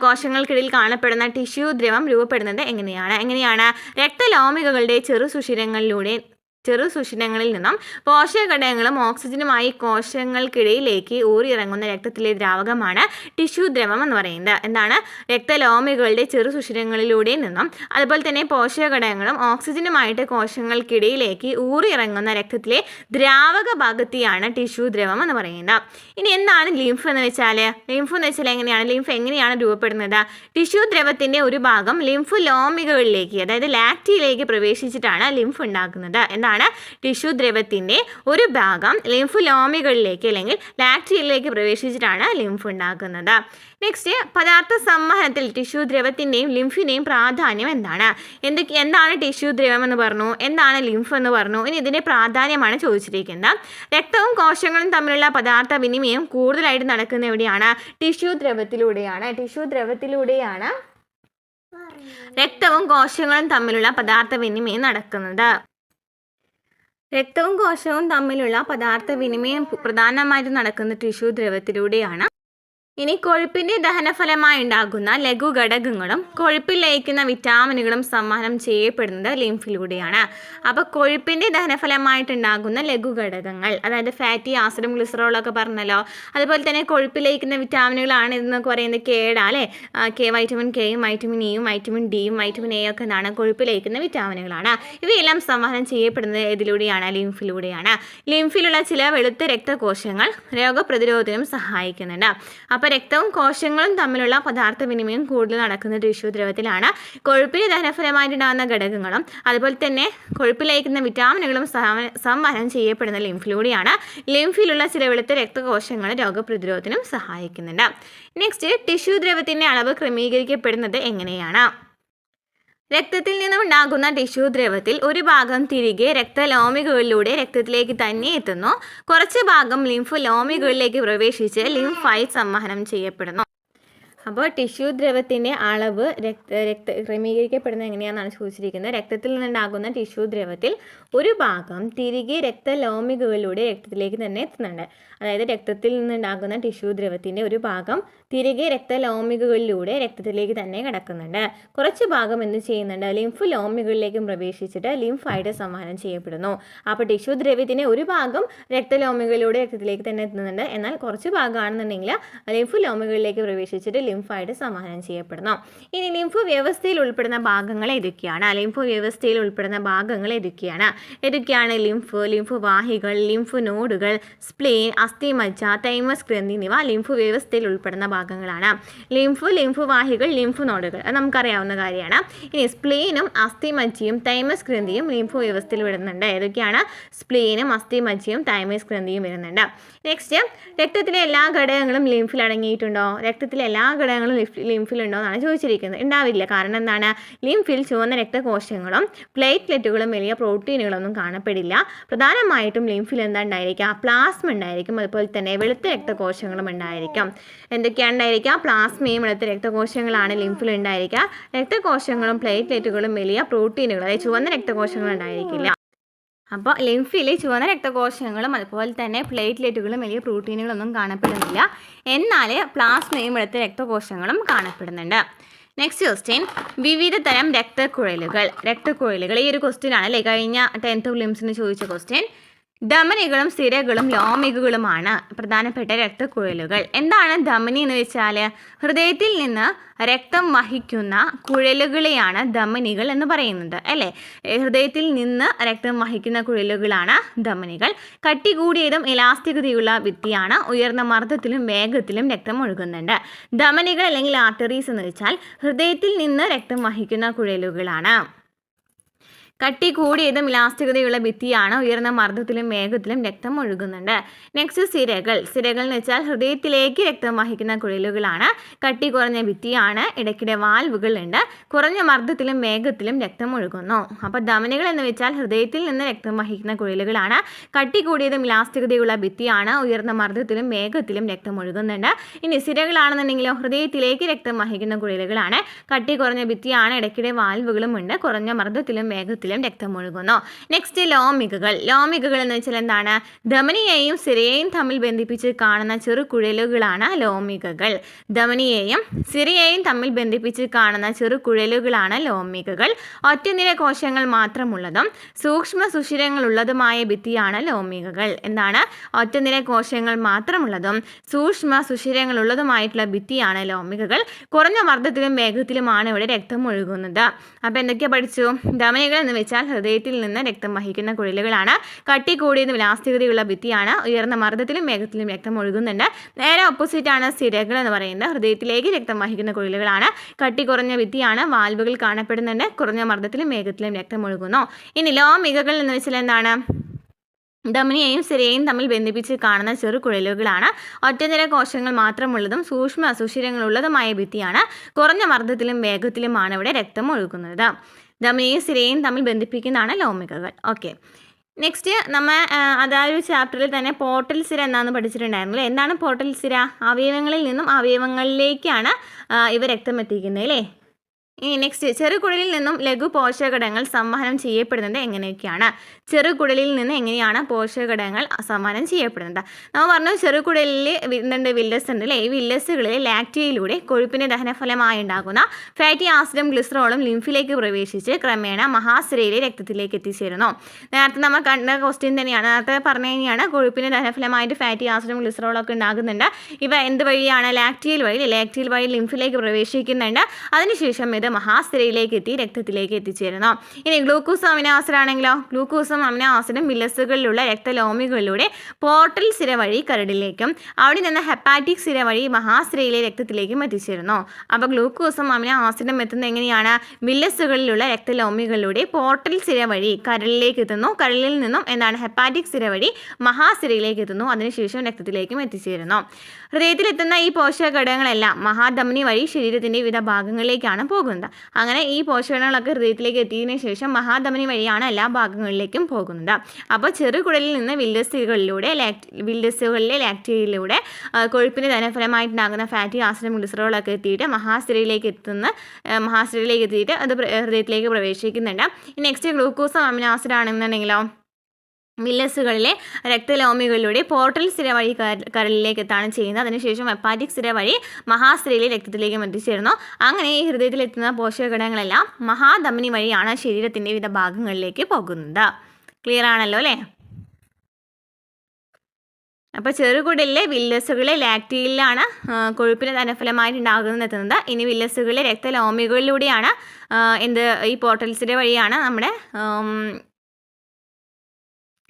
കോശങ്ങൾക്കിടയിൽ കാണപ്പെടുന്ന ടിഷ്യൂ ദ്രവം രൂപപ്പെടുന്നത് എങ്ങനെയാണ്? രക്തലോമികകളുടെ ചെറുസുഷിരങ്ങളിൽ നിന്നും പോഷകഘടകങ്ങളും ഓക്സിജനുമായി കോശങ്ങൾക്കിടയിലേക്ക് ഊറിയിറങ്ങുന്ന രക്തത്തിലെ ദ്രാവകമാണ് ടിഷ്യൂ ദ്രവം എന്ന് പറയുന്നത്. എന്താണ്? രക്തലോമികളുടെ ചെറുസുഷിരങ്ങളിലൂടെ നിന്നും അതുപോലെ തന്നെ പോഷകഘടകങ്ങളും ഓക്സിജനുമായിട്ട് കോശങ്ങൾക്കിടയിലേക്ക് ഊറിയിറങ്ങുന്ന രക്തത്തിലെ ദ്രാവക ഭാഗത്തെയാണ് ടിഷ്യൂ ദ്രവം എന്ന് പറയുന്നത്. ഇനി എന്താണ് ലിംഫ് എന്ന് വെച്ചാൽ? ലിംഫ് എങ്ങനെയാണ് രൂപപ്പെടുന്നത്? ടിഷ്യൂ ദ്രവത്തിൻ്റെ ഒരു ഭാഗം ലിംഫ് ലോമികകളിലേക്ക്, അതായത് ലാക്റ്റിയിലേക്ക് പ്രവേശിച്ചിട്ടാണ് ലിംഫ് ഉണ്ടാക്കുന്നത്. എന്താണ്? എന്താണ് ടിഷ്യൂ ദ്രവത്തിൻ്റെ ഒരു ഭാഗം ലിംഫോലോമികളിലേക്ക് അല്ലെങ്കിൽ ലാക്റ്റിയിലേക്ക് പ്രവേശിച്ചിട്ടാണ് ലിംഫ് ഉണ്ടാക്കുന്നത്. നെക്സ്റ്റ്, പദാർത്ഥ സംവഹനത്തിൽ ടിഷ്യൂ ദ്രവത്തിൻ്റെയും ലിംഫിൻ്റെയും പ്രാധാന്യം എന്താണ്? എന്താണ് ടിഷ്യൂ ദ്രവം എന്ന് പറഞ്ഞു, എന്താണ് ലിംഫ് എന്ന് പറഞ്ഞു. ഇനി ഇതിൻ്റെ പ്രാധാന്യമാണ് ചോദിച്ചിരിക്കുന്നത്. രക്തവും കോശങ്ങളും തമ്മിലുള്ള പദാർത്ഥ വിനിമയം കൂടുതലായിട്ട് നടക്കുന്ന എവിടെയാണ്? ടിഷ്യൂ ദ്രവത്തിലൂടെയാണ്. രക്തവും കോശങ്ങളും തമ്മിലുള്ള പദാർത്ഥ വിനിമയം നടക്കുന്നത്. രക്തവും കോശവും തമ്മിലുള്ള പദാർത്ഥ വിനിമയം പ്രധാനമായിട്ടും നടക്കുന്ന ടിഷ്യൂ ദ്രവത്തിലൂടെയാണ്. ഇനി കൊഴുപ്പിൻ്റെ ദഹനഫലമായി ഉണ്ടാകുന്ന ലഘുഘടകങ്ങളും കൊഴുപ്പിൽ ലയിക്കുന്ന വിറ്റാമിനുകളും സംവഹനം ചെയ്യപ്പെടുന്നത് ലിംഫിലൂടെയാണ്. അപ്പോൾ കൊഴുപ്പിൻ്റെ ദഹനഫലമായിട്ടുണ്ടാകുന്ന ലഘുഘടകങ്ങൾ, അതായത് ഫാറ്റി ആസിഡും ഗ്ലിസറോളൊക്കെ പറഞ്ഞല്ലോ. അതുപോലെ തന്നെ കൊഴുപ്പിൽ ലയിക്കുന്ന വിറ്റാമിനുകളാണ് ഇതെന്നൊക്കെ പറയുന്നത് കേടാ അല്ലേ. വൈറ്റമിൻ കെയും വൈറ്റമിൻ ഇയും വൈറ്റമിൻ ഡിയും വൈറ്റമിൻ എ ഒക്കെ എന്താണ് കൊഴുപ്പിൽ ലയിക്കുന്ന വിറ്റാമിനുകളാണ്. ഇവയെല്ലാം സംവഹനം ചെയ്യപ്പെടുന്നത് ഇതിലൂടെയാണ്? ലിംഫിലൂടെയാണ്. ലിംഫിലുള്ള ചില വെളുത്ത രക്തകോശങ്ങൾ രോഗപ്രതിരോധത്തിനും സഹായിക്കുന്നുണ്ട്. അപ്പോൾ രക്തവും കോശങ്ങളും തമ്മിലുള്ള പദാർത്ഥ വിനിമയം കൂടുതൽ നടക്കുന്ന ടിഷ്യൂ ദ്രവത്തിലാണ്. കൊഴുപ്പിന് ദഹനഫലമായിട്ടുണ്ടാകുന്ന ഘടകങ്ങളും അതുപോലെ തന്നെ കൊഴുപ്പിൽ ലയിക്കുന്ന വിറ്റാമിനുകളും സംവഹനം ചെയ്യപ്പെടുന്ന ലിംഫിലൂടെയാണ്. ലിംഫിലുള്ള ചില വെളുത്ത രക്തകോശങ്ങൾ രോഗപ്രതിരോധത്തിനും സഹായിക്കുന്നുണ്ട്. നെക്സ്റ്റ്, ടിഷ്യൂ ദ്രവത്തിൻ്റെ അളവ് ക്രമീകരിക്കപ്പെടുന്നത് എങ്ങനെയാണ്? രക്തത്തിൽ നിന്നുണ്ടാകുന്ന ടിഷ്യൂ ദ്രവത്തിൽ ഒരു ഭാഗം തിരികെ രക്തലോമികളിലൂടെ രക്തത്തിലേക്ക് തന്നെ എത്തുന്നു. കുറച്ച് ഭാഗം ലിംഫോലോമികളിലേക്ക് പ്രവേശിച്ച് ലിംഫായിട്ട് സംവഹനം ചെയ്യപ്പെടുന്നു. അപ്പോൾ ടിഷ്യൂ ദ്രവത്തിൻ്റെ അളവ് ക്രമീകരിക്കപ്പെടുന്നത് എങ്ങനെയാണെന്നാണ് ചോദിച്ചിരിക്കുന്നത്. രക്തത്തിൽ നിന്നുണ്ടാകുന്ന ടിഷ്യൂ ദ്രവത്തിൽ ഒരു ഭാഗം തിരികെ രക്തലോമികളിലൂടെ രക്തത്തിലേക്ക് തന്നെ എത്തുന്നുണ്ട്. അതായത് രക്തത്തിൽ നിന്നുണ്ടാകുന്ന ടിഷ്യൂ ദ്രവത്തിൻ്റെ ഒരു ഭാഗം തിരികെ രക്തലോമികളിലൂടെ രക്തത്തിലേക്ക് തന്നെ കിടക്കുന്നുണ്ട്. കുറച്ച് ഭാഗം എന്ത് ചെയ്യുന്നുണ്ട്? ലിംഫോലോമികളിലേക്കും പ്രവേശിച്ചിട്ട് ലിംഫായിട്ട് സംവഹനം ചെയ്യപ്പെടുന്നു. അപ്പോൾ ടിഷ്യൂ ദ്രവത്തിൻ്റെ ഒരു ഭാഗം രക്തലോമികളിലൂടെ രക്തത്തിലേക്ക് തന്നെ എത്തുന്നുണ്ട്. എന്നാൽ കുറച്ച് ഭാഗമാണെന്നുണ്ടെങ്കിൽ ലിംഫോലോമികളിലേക്ക് പ്രവേശിച്ചിട്ട് ലിംഫായിട്ട് സംവഹനം ചെയ്യപ്പെടുന്നു. ഇനി ലിംഫ് വ്യവസ്ഥയിൽ ഉൾപ്പെടുന്ന ഭാഗങ്ങൾ ഏതൊക്കെയാണ്? ഏതൊക്കെയാണ് ലിംഫ് വാഹികൾ, ലിംഫ് നോഡുകൾ, സ്പ്ലീൻ, അസ്ഥിമജ്ജ, തൈമസ് ഗ്രന്ഥി എന്നിവ ലിംഫ് വ്യവസ്ഥയിൽ ഉൾപ്പെടുന്ന ഭാഗങ്ങളാണ്. ലിംഫ് വാഹികൾ, ലിംഫ് നോഡുകൾ അത് നമുക്കറിയാവുന്ന കാര്യമാണ്. ഇനി സ്പ്ലീനും അസ്ഥിമജ്ജയും തൈമസ് ഗ്രന്ഥിയും ലിംഫ് വ്യവസ്ഥയിൽ വരുന്നുണ്ട്. ഏതൊക്കെയാണ്? സ്പ്ലീനും അസ്ഥിമജ്ജയും തൈമസ് ഗ്രന്ഥിയും വരുന്നുണ്ട്. നെക്സ്റ്റ്, രക്തത്തിലെ എല്ലാ ഘടകങ്ങളും ലിംഫിൽ അടങ്ങിയിട്ടുണ്ടോ? രക്തത്തിലെ എല്ലാ ഘടകങ്ങളും ലിംഫിലുണ്ടോ എന്നാണ് ചോദിച്ചിരിക്കുന്നത്. ഉണ്ടാവില്ല. കാരണം എന്താണ്? ലിംഫിൽ ചുവന്ന രക്തകോശങ്ങളും പ്ലേറ്റ്ലെറ്റുകളും വലിയ പ്രോട്ടീനുകളൊന്നും കാണപ്പെടില്ല. പ്രധാനമായിട്ടും ലിംഫിൽ എന്താ ഉണ്ടായിരിക്കുക? പ്ലാസ്മ ഉണ്ടായിരിക്കും. അതുപോലെ തന്നെ വെളുത്ത രക്തകോശങ്ങളും ഉണ്ടായിരിക്കും. എന്തൊക്കെയാണ് ഉണ്ടായിരിക്കുക? പ്ലാസ്മയും വെളുത്ത രക്തകോശങ്ങളാണ് ലിംഫിൽ ഉണ്ടായിരിക്കുക. രക്തകോശങ്ങളും പ്ലേറ്റ്ലെറ്റുകളും വലിയ പ്രോട്ടീനുകൾ, അതായത് ചുവന്ന രക്തകോശങ്ങൾ ഉണ്ടായിരിക്കില്ല. അപ്പോൾ ലിംഫിൽ ചുവന്ന രക്തകോശങ്ങളും അതുപോലെ തന്നെ പ്ലേറ്റ്ലെറ്റുകളും വലിയ പ്രോട്ടീനുകളൊന്നും കാണപ്പെടുന്നില്ല. എന്നാൽ പ്ലാസ്മയും വെളുത്ത രക്തകോശങ്ങളും കാണപ്പെടുന്നുണ്ട്. നെക്സ്റ്റ് ക്വസ്റ്റ്യൻ, വിവിധ തരം രക്തക്കുഴലുകൾ. ഈ ഒരു ക്വസ്റ്റ്യൻ ആണ് അല്ലേ കഴിഞ്ഞ 10th പ്രിലിംസിന് ചോദിച്ച ക്വസ്റ്റ്യൻ. ധമനികളും സിരകളും ലോമികകളുമാണ് പ്രധാനപ്പെട്ട രക്തക്കുഴലുകൾ. എന്താണ് ധമനി എന്ന് വെച്ചാൽ? ഹൃദയത്തിൽ നിന്ന് രക്തം വഹിക്കുന്ന കുഴലുകളെയാണ് ധമനികൾ എന്ന് പറയുന്നത് അല്ലേ. ഹൃദയത്തിൽ നിന്ന് രക്തം വഹിക്കുന്ന കുഴലുകളാണ് ധമനികൾ. കട്ടി കൂടിയതും ഇലാസ്തികതയുള്ള ഭിത്തിയാണ്. ഉയർന്ന മർദ്ദത്തിലും വേഗത്തിലും രക്തം ഒഴുകുന്നുണ്ട്. ധമനികൾ അല്ലെങ്കിൽ ആർട്ടറീസ് എന്ന് വെച്ചാൽ ഹൃദയത്തിൽ നിന്ന് രക്തം വഹിക്കുന്ന കുഴലുകളാണ്. കട്ടി കൂടിയതും ഇലാസ്തികതയുള്ള ഭിത്തിയാണ്. ഉയർന്ന മർദ്ദത്തിലും വേഗത്തിലും രക്തം ഒഴുകുന്നുണ്ട്. നെക്സ്റ്റ്, സിരകൾ എന്ന് വെച്ചാൽ ഹൃദയത്തിലേക്ക് രക്തം വഹിക്കുന്ന കുഴലുകളാണ്. കട്ടി കുറഞ്ഞ ഭിത്തിയാണ്. ഇടയ്ക്കിടെ വാൽവുകളുണ്ട്. കുറഞ്ഞ മർദ്ദത്തിലും വേഗത്തിലും രക്തം ഒഴുകുന്നു. അപ്പോൾ ധമനികൾ എന്ന് വെച്ചാൽ ഹൃദയത്തിൽ നിന്ന് രക്തം വഹിക്കുന്ന കുഴലുകളാണ്. കട്ടി കൂടിയതും ഇലാസ്തികതയുള്ള ഭിത്തിയാണ്. ഉയർന്ന മർദ്ദത്തിലും വേഗത്തിലും രക്തം ഒഴുകുന്നുണ്ട്. ഇനി സിരകളാണെന്നുണ്ടെങ്കിലോ ഹൃദയത്തിലേക്ക് രക്തം വഹിക്കുന്ന കുഴലുകളാണ്. കട്ടി കുറഞ്ഞ ഭിത്തിയാണ്. ഇടയ്ക്കിടെ വാൽവുകളും ഉണ്ട്. കുറഞ്ഞ മർദ്ദത്തിലും വേഗത്തിലും രക്തം ഒഴുകുന്നു. നെക്സ്റ്റ്, ലോമികകൾ എന്ന് വെച്ചാൽ എന്താണ്? ധമനിയെയും സിരയെയും തമ്മിൽ ബന്ധിപ്പിച്ച് കാണുന്ന ചെറു കുഴലുകളാണ് ലോമികകൾ. ധമനിയെയും സിരയെയും തമ്മിൽ ബന്ധിപ്പിച്ച് കാണുന്ന ചെറു കുഴലുകളാണ് ലോമികകൾ. ഒറ്റനിര കോശങ്ങൾ മാത്രമുള്ളതും സൂക്ഷ്മ സുഷിരങ്ങളുള്ളതുമായ ഭിത്തിയാണ് ലോമികകൾ. എന്താണ്? ഒറ്റനിര കോശങ്ങൾ മാത്രമുള്ളതും സൂക്ഷ്മ സുഷിരങ്ങളുള്ളതുമായിട്ടുള്ള ഭിത്തിയാണ് ലോമികകൾ. കുറഞ്ഞ മർദ്ദത്തിലും വേഗത്തിലുമാണ് ഇവിടെ രക്തം ഒഴുകുന്നത്. അപ്പോൾ എന്തൊക്കെയാണ് പഠിച്ചു? ധമനികൾ എന്ന് വെച്ചാൽ ഹൃദയത്തിൽ നിന്ന് രക്തം വഹിക്കുന്ന കുഴലുകളാണ്. കട്ടി കൂടിയ വിലാസ്തികതയുള്ള ഭിത്തിയാണ്. ഉയർന്ന മർദ്ദത്തിലും വേഗത്തിലും രക്തം ഒഴുകുന്നുണ്ട്. നേരെ ഓപ്പോസിറ്റാണ് സിരകൾ എന്ന് പറയുന്നത്. ഹൃദയത്തിലേക്ക് രക്തം വഹിക്കുന്ന കുഴലുകളാണ്. കട്ടി കുറഞ്ഞ ഭിത്തിയാണ്. വാൽവുകൾ കാണപ്പെടുന്നുണ്ട്. കുറഞ്ഞ മർദ്ദത്തിലും വേഗത്തിലും രക്തം ഒഴുകുന്നു. ഇനി ലോമികകൾ എന്ന് വെച്ചാൽ എന്താണ്? ധമനിയെയും സിരയെയും തമ്മിൽ ബന്ധിപ്പിച്ച് കാണുന്ന ചെറു കുഴലുകളാണ്. ഒറ്റനിര കോശങ്ങൾ മാത്രമുള്ളതും സൂക്ഷ്മ അസുഷിരങ്ങളുള്ളതുമായ ഭിത്തിയാണ്. കുറഞ്ഞ മർദ്ദത്തിലും വേഗത്തിലുമാണ് ഇവിടെ രക്തം ഒഴുകുന്നത്. ധമനിയെയും സിരയെയും തമ്മിൽ ബന്ധിപ്പിക്കുന്നതാണ് ലോമികകൾ. ഓക്കെ, നെക്സ്റ്റ് നമ്മൾ അതായത് ചാപ്റ്ററിൽ തന്നെ പോർട്ടൽ സിര എന്താണെന്ന് പഠിച്ചിട്ടുണ്ടായിരുന്നു. എന്താണ് പോർട്ടൽ സിര? അവയവങ്ങളിൽ നിന്നും അവയവങ്ങളിലേക്കാണ് ഇവ രക്തം എത്തിക്കുന്നത് അല്ലേ. ഇനി നെക്സ്റ്റ്, ചെറുകുടലിൽ നിന്നും ലഘു പോഷകഘടകങ്ങൾ സംവഹനം ചെയ്യപ്പെടുന്നത് എങ്ങനെയൊക്കെയാണ്? ചെറുകുടലിൽ നിന്ന് എങ്ങനെയാണ് പോഷകഘടകങ്ങൾ സംവഹനം ചെയ്യപ്പെടുന്നത്? നമ്മൾ പറഞ്ഞു ചെറുകുടലിൽ എന്തുണ്ട്? വില്ലസ് ഉണ്ട് അല്ലേ. ഈ വില്ലസുകളിലെ ലാക്റ്റിയയിലൂടെ കൊഴുപ്പിൻ്റെ ദഹനഫലമായി ഉണ്ടാകുന്ന ഫാറ്റി ആസിഡും ഗ്ലിസറോളും ലിംഫിലേക്ക് പ്രവേശിച്ച് ക്രമേണ മഹാസിരയിലെ രക്തത്തിലേക്ക് എത്തിച്ചേരുന്നു. നേരത്തെ നമ്മൾ കണ്ട ക്വസ്റ്റ്യൻ തന്നെയാണ്. നേരത്തെ പറഞ്ഞു കഴിഞ്ഞാണ് കൊഴുപ്പിൻ്റെ ദഹനഫലമായിട്ട് ഫാറ്റി ആസിഡും ഗ്ലിസറോളും ഒക്കെ ഉണ്ടാകുന്നുണ്ട്. ഇവ എന്ത് വഴിയാണ്? ലാക്റ്റിയൽ വഴി ലിംഫിലേക്ക് പ്രവേശിക്കുന്നുണ്ട്. അതിനുശേഷം ഇത് മഹാസിരയിലേക്ക് എത്തി രക്തത്തിലേക്ക് എത്തിച്ചേരുന്നു. ഇനി ഗ്ലൂക്കോസ് അമിനോ ആസിഡ് ആണെങ്കിലോ? ഗ്ലൂക്കോസും അമിനോ ആസിഡും വില്ലസുകളിലുള്ള രക്തലോമികളിലൂടെ പോർട്ടൽ സിര വഴി കരടിലേക്കും അവിടെ നിന്ന് ഹെപ്പാറ്റിക് സിര വഴി മഹാസിരയിലെ രക്തത്തിലേക്കും എത്തിച്ചേരുന്നു. അപ്പോൾ ഗ്ലൂക്കോസും അമിനോ ആസിഡും എത്തുന്നത് എങ്ങനെയാണ്? വില്ലസുകളിലുള്ള രക്തലോമികളിലൂടെ പോർട്ടൽ സിര വഴി കരളിലേക്ക് എത്തുന്നു. കരളിൽ നിന്നും എന്താണ്? ഹെപ്പാറ്റിക് സിര വഴി മഹാസിരയിലേക്ക് എത്തുന്നു. അതിനുശേഷം രക്തത്തിലേക്കും എത്തിച്ചേരുന്നു. ഹൃദയത്തിലെത്തുന്ന ഈ പോഷകഘടകങ്ങളെല്ലാം മഹാധമനി വഴി ശരീരത്തിൻ്റെ വിവിധ ഭാഗങ്ങളിലേക്കാണ് പോകുന്നത്. അങ്ങനെ ഈ പോഷകങ്ങളൊക്കെ ഹൃദയത്തിലേക്ക് എത്തിയതിനു ശേഷം മഹാധമനി വഴിയാണ് എല്ലാ ഭാഗങ്ങളിലേക്കും പോകുന്നത്. അപ്പോൾ ചെറുകുടലിൽ നിന്ന് വില്ലസുകളിലെ ലാക്റ്റിയയിലൂടെ കൊഴുപ്പിൻ്റെ ദഹനഫലമായിട്ടുണ്ടാകുന്ന ഫാറ്റി ആസിഡും ഗ്ലിസറോളൊക്കെ എത്തിയിട്ട് മഹാസിരയിലേക്ക് എത്തിയിട്ട് അത് ഹൃദയത്തിലേക്ക് പ്രവേശിക്കുന്നുണ്ട്. നെക്സ്റ്റ് ഗ്ലൂക്കോസ് അമിനോ ആസിഡ് ആണെന്നുണ്ടെങ്കിലോ വില്ലസുകളിലെ രക്തലോമികളിലൂടെ പോർട്ടൽ സിര വഴി കരളിലേക്ക് എത്താണ് ചെയ്യുന്നത്. അതിനുശേഷം ഹെപ്പാറ്റിക് സിര വഴി മഹാസിരയിലെ രക്തത്തിലേക്കും എത്തിച്ചേരുന്നു. അങ്ങനെ ഈ ഹൃദയത്തിലെത്തുന്ന പോഷകഘടകങ്ങളെല്ലാം മഹാധമനി വഴിയാണ് ശരീരത്തിൻ്റെ വിവിധ ഭാഗങ്ങളിലേക്ക് പോകുന്നത്. ക്ലിയർ ആണല്ലോ അല്ലേ? അപ്പോൾ ചെറുകുടലിലെ വില്ലസുകളിലെ ലാക്റ്റിയയിലാണ് കൊഴുപ്പിന് ദഹനഫലമായിട്ടുണ്ടാകുന്നത് എത്തുന്നത്. ഇനി വില്ലസുകളിലെ രക്തലോമികളിലൂടെയാണ് ഈ പോർട്ടൽ സിര വഴിയാണ് നമ്മുടെ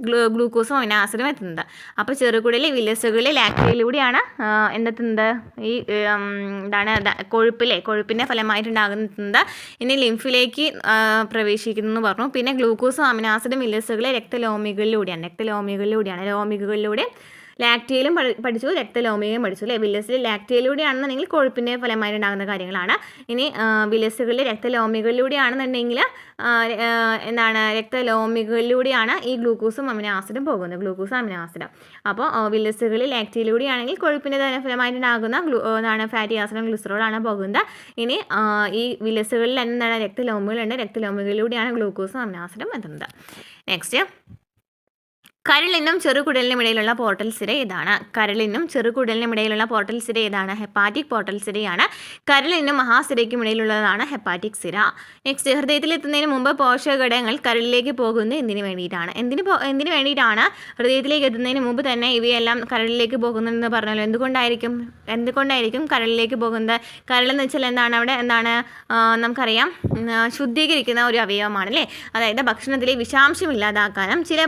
ഗ്ലൂക്കോസും അമിനോ ആസിഡും എത്തുന്നത്. അപ്പോൾ ചെറുകുടലിലെ വില്ലസുകളിലെ ലാക്റ്റിയയിലൂടെയാണ് എന്തെത്തുന്നത്? ഈ കൊഴുപ്പിൻ്റെ ഫലമായിട്ടുണ്ടാകുന്നത്. ഇനി ലിംഫിലേക്ക് പ്രവേശിക്കുന്നു പറഞ്ഞു. പിന്നെ ഗ്ലൂക്കോസും അമിനോ ആസിഡും വില്ലസുകളിലെ രക്തലോമികളിലൂടെയാണ്. ലോമികളിലൂടെ ലാക്റ്റിയയിലും പഠിച്ചു, രക്തലോമികയും പഠിച്ചു അല്ലേ. വില്ലസിൽ ലാക്റ്റിയയിലൂടെയാണെന്നുണ്ടെങ്കിൽ കൊഴുപ്പിൻ്റെ ഫലമായിട്ടുണ്ടാകുന്ന കാര്യങ്ങളാണ്. ഇനി വില്ലസുകളിലെ രക്തലോമികളിലൂടെയാണെന്നുണ്ടെങ്കിൽ രക്തലോമികളിലൂടെയാണ് ഈ ഗ്ലൂക്കോസും അമിനോ ആസിഡും പോകുന്നത്. അപ്പോൾ വില്ലസുകളിൽ ലാക്റ്റിയയിലൂടെയാണെങ്കിൽ കൊഴുപ്പിൻ്റെ ഫലമായിട്ടുണ്ടാകുന്ന ഫാറ്റി ആസിഡും ഗ്ലിസറോളാണ് പോകുന്നത്. ഇനി ഈ വില്ലസുകളിൽ എന്താണ്? രക്തലോമികളുണ്ട്. രക്തലോമികളിലൂടെയാണ് ഗ്ലൂക്കോസും അമിനോ ആസിഡും എത്തുന്നത്. നെക്സ്റ്റ്, കരളിനും ചെറുകുടലിനും ഇടയിലുള്ള പോർട്ടൽ സിര ഇതാണ്. ഹെപ്പാറ്റിക് പോർട്ടൽ സിരയാണ്. കരളിനും മഹാസിരയ്ക്കും ഇടയിലുള്ളതാണ് ഹെപ്പാറ്റിക് സിര. നെക്സ്റ്റ്, ഹൃദയത്തിലെത്തുന്നതിന് മുമ്പ് പോഷകഘടകങ്ങൾ കരളിലേക്ക് പോകുന്നത് എന്തിനു വേണ്ടിയിട്ടാണ്? ഹൃദയത്തിലേക്ക് എത്തുന്നതിന് മുമ്പ് തന്നെ ഇവയെല്ലാം കരളിലേക്ക് പോകുന്നതെന്ന് പറഞ്ഞാൽ എന്തുകൊണ്ടായിരിക്കും കരളിലേക്ക് പോകുന്നത്? കരളെന്ന് വെച്ചാൽ അവിടെ നമുക്കറിയാം ശുദ്ധീകരിക്കുന്ന ഒരു അവയവമാണ് അല്ലേ. അതായത് ഭക്ഷണത്തിലെ വിഷാംശം ഇല്ലാതാക്കാനും ചില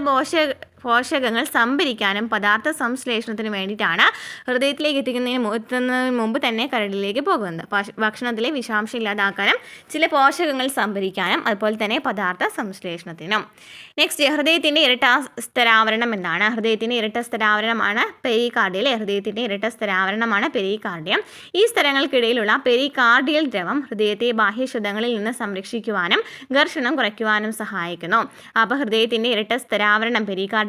പോഷകങ്ങൾ സംഭരിക്കാനും പദാർത്ഥ സംശ്ലേഷണത്തിന് വേണ്ടിയിട്ടാണ് ഹൃദയത്തിലേക്ക് എത്തുന്നതിന് മുമ്പ് തന്നെ കരളിലേക്ക് പോകുന്നത്. ഭക്ഷണത്തിലെ വിഷാംശം ഇല്ലാതാക്കാനും ചില പോഷകങ്ങൾ സംഭരിക്കാനും അതുപോലെ തന്നെ പദാർത്ഥ സംശ്ലേഷണത്തിനും. നെക്സ്റ്റ്, ഹൃദയത്തിൻ്റെ ഇരട്ട സ്തരാവരണം എന്താണ്? ഹൃദയത്തിൻ്റെ ഇരട്ട സ്തരാവരണമാണ് പെരികാർഡിയം. ഈ സ്തരങ്ങൾക്കിടയിലുള്ള പെരികാർഡിയൽ ദ്രവം ഹൃദയത്തെ ബാഹ്യശുദ്ധങ്ങളിൽ നിന്ന് സംരക്ഷിക്കുവാനും ഘർഷണം കുറയ്ക്കുവാനും സഹായിക്കുന്നു. അപ്പോൾ ഹൃദയത്തിൻ്റെ ഇരട്ട സ്തരാവരണം പെരികാർഡിയമാണ്.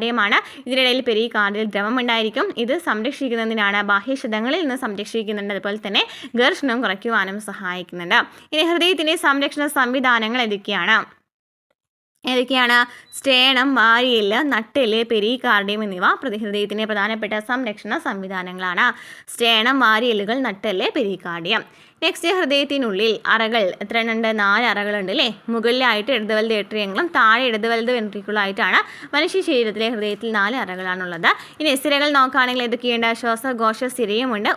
ഇതിനിടയിൽ പെരികാർഡിയൽ ദ്രവം ഉണ്ടായിരിക്കും. ഇത് സംരക്ഷിക്കുന്നതിനാണ്, ബാഹ്യശുദ്ധങ്ങളിൽ നിന്ന് സംരക്ഷിക്കുന്നുണ്ട്, അതുപോലെ തന്നെ ഘർഷണം കുറയ്ക്കുവാനും സഹായിക്കുന്നുണ്ട്. ഇനി ഹൃദയത്തിൻ്റെ സംരക്ഷണ സംവിധാനങ്ങൾ ഏതൊക്കെയാണ്? സ്റ്റേണം, വാരിയെല്ല്, നട്ടെല്ല്, പെരികാർഡിയം എന്നിവ ഹൃദയത്തിൻ്റെ പ്രധാനപ്പെട്ട സംരക്ഷണ സംവിധാനങ്ങളാണ്. സ്റ്റേണം, വാരിയെല്ലുകൾ, നട്ടെല്ല്, പെരികാർഡിയം. നെക്സ്റ്റ്, ഹൃദയത്തിനുള്ളിൽ അറകൾ എത്ര ഉണ്ട്? 4 അറകളുണ്ട് അല്ലേ. മുകളിലായിട്ട് ഇടത് വലത് ഏട്രിയങ്ങളും താഴെ ഇടത് വലത് വെൻട്രിക്കിളായിട്ടാണ് മനുഷ്യ ശരീരത്തിലെ ഹൃദയത്തിൽ 4 അറകളാണുള്ളത്. ഇനി സിരകൾ നോക്കുകയാണെങ്കിൽ ഏതൊക്കെയുണ്ട്? ശ്വാസകോശ സിരയുമുണ്ട്,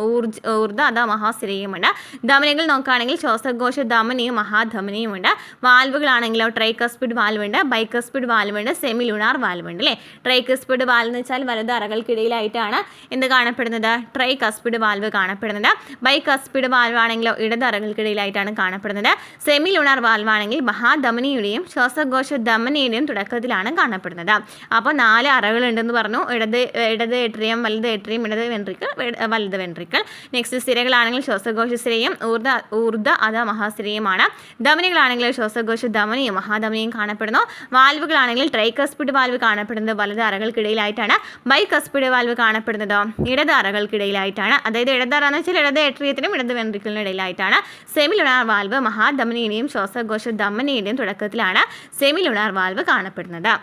ഊർധ്വ അധോ മഹാസിരയുമുണ്ട്. ധമനികൾ നോക്കുകയാണെങ്കിൽ ശ്വാസകോശ ധമനിയും മഹാധമനിയുമുണ്ട്. വാൽവുകളാണെങ്കിലോ ട്രൈകസ്പിഡ് വാൽവുണ്ട്, ബൈകസ്പിഡ് വാൽവുണ്ട്, സെമി ലുണാർ വാൽവുണ്ട് അല്ലേ. ട്രൈകസ്പിഡ് വാൽവ് എന്ന് വെച്ചാൽ വലത് അറകൾക്കിടയിലായിട്ടാണ് എന്ത് കാണപ്പെടുന്നത്, ട്രൈകസ്പിഡ് വാൽവ് കാണപ്പെടുന്നത്. ബൈകസ്പിഡ് വാൽവ് ആണെങ്കിലോ ഇടത് അറകൾക്കിടയിലായിട്ടാണ് കാണപ്പെടുന്നത്. സെമി ലുണാർ വാൽവ് ആണെങ്കിൽ മഹാധമനിയുടെയും ശ്വാസകോശ ധമനിയുടെയും തുടക്കത്തിലാണ് കാണപ്പെടുന്നത്. അപ്പോൾ 4 അറകളുണ്ടെന്ന് പറഞ്ഞു. ഇടത് ഏട്രിയം, വലത് ഏട്രിയം, ഇടത് വെൻട്രിക്കിൾ, വലത് വെൻട്രിക്കിൾ. നെക്സ്റ്റ് സ്ഥിരകളാണെങ്കിൽ ശ്വാസകോശ സ്ഥിരയും ഊർധ്വ അധോ മഹാസ്ഥിരയുമാണ്. ധമനികളാണെങ്കിൽ ശ്വാസകോശ ധമനിയും മഹാധമനിയും കാണപ്പെടുന്നു. വാൽവുകളാണെങ്കിൽ ട്രൈകസ്പിഡ് വാൽവ് കാണപ്പെടുന്നത് വലത് അറകൾക്കിടയിലായിട്ടാണ്. ബൈകസ്പിഡ് വാൽവ് കാണപ്പെടുന്നതോ ഇടത് അറകൾക്കിടയിലായിട്ടാണ്. അതായത് ഇടത് അറ എന്ന് വെച്ചാൽ ഇടത് ഏട്രിയത്തിനും ഇടത് വെൻട്രിക്കിളിനും ഇടയിലായിട്ടാണ്. സെമി ലുണാർ വാൽവ് മഹാധമനിയുടെയും ശ്വാസകോശ ധമനിയുടെയും തുടക്കത്തിലാണ് സെമി ലുണാർ വാൽവ് കാണപ്പെടുന്നത്.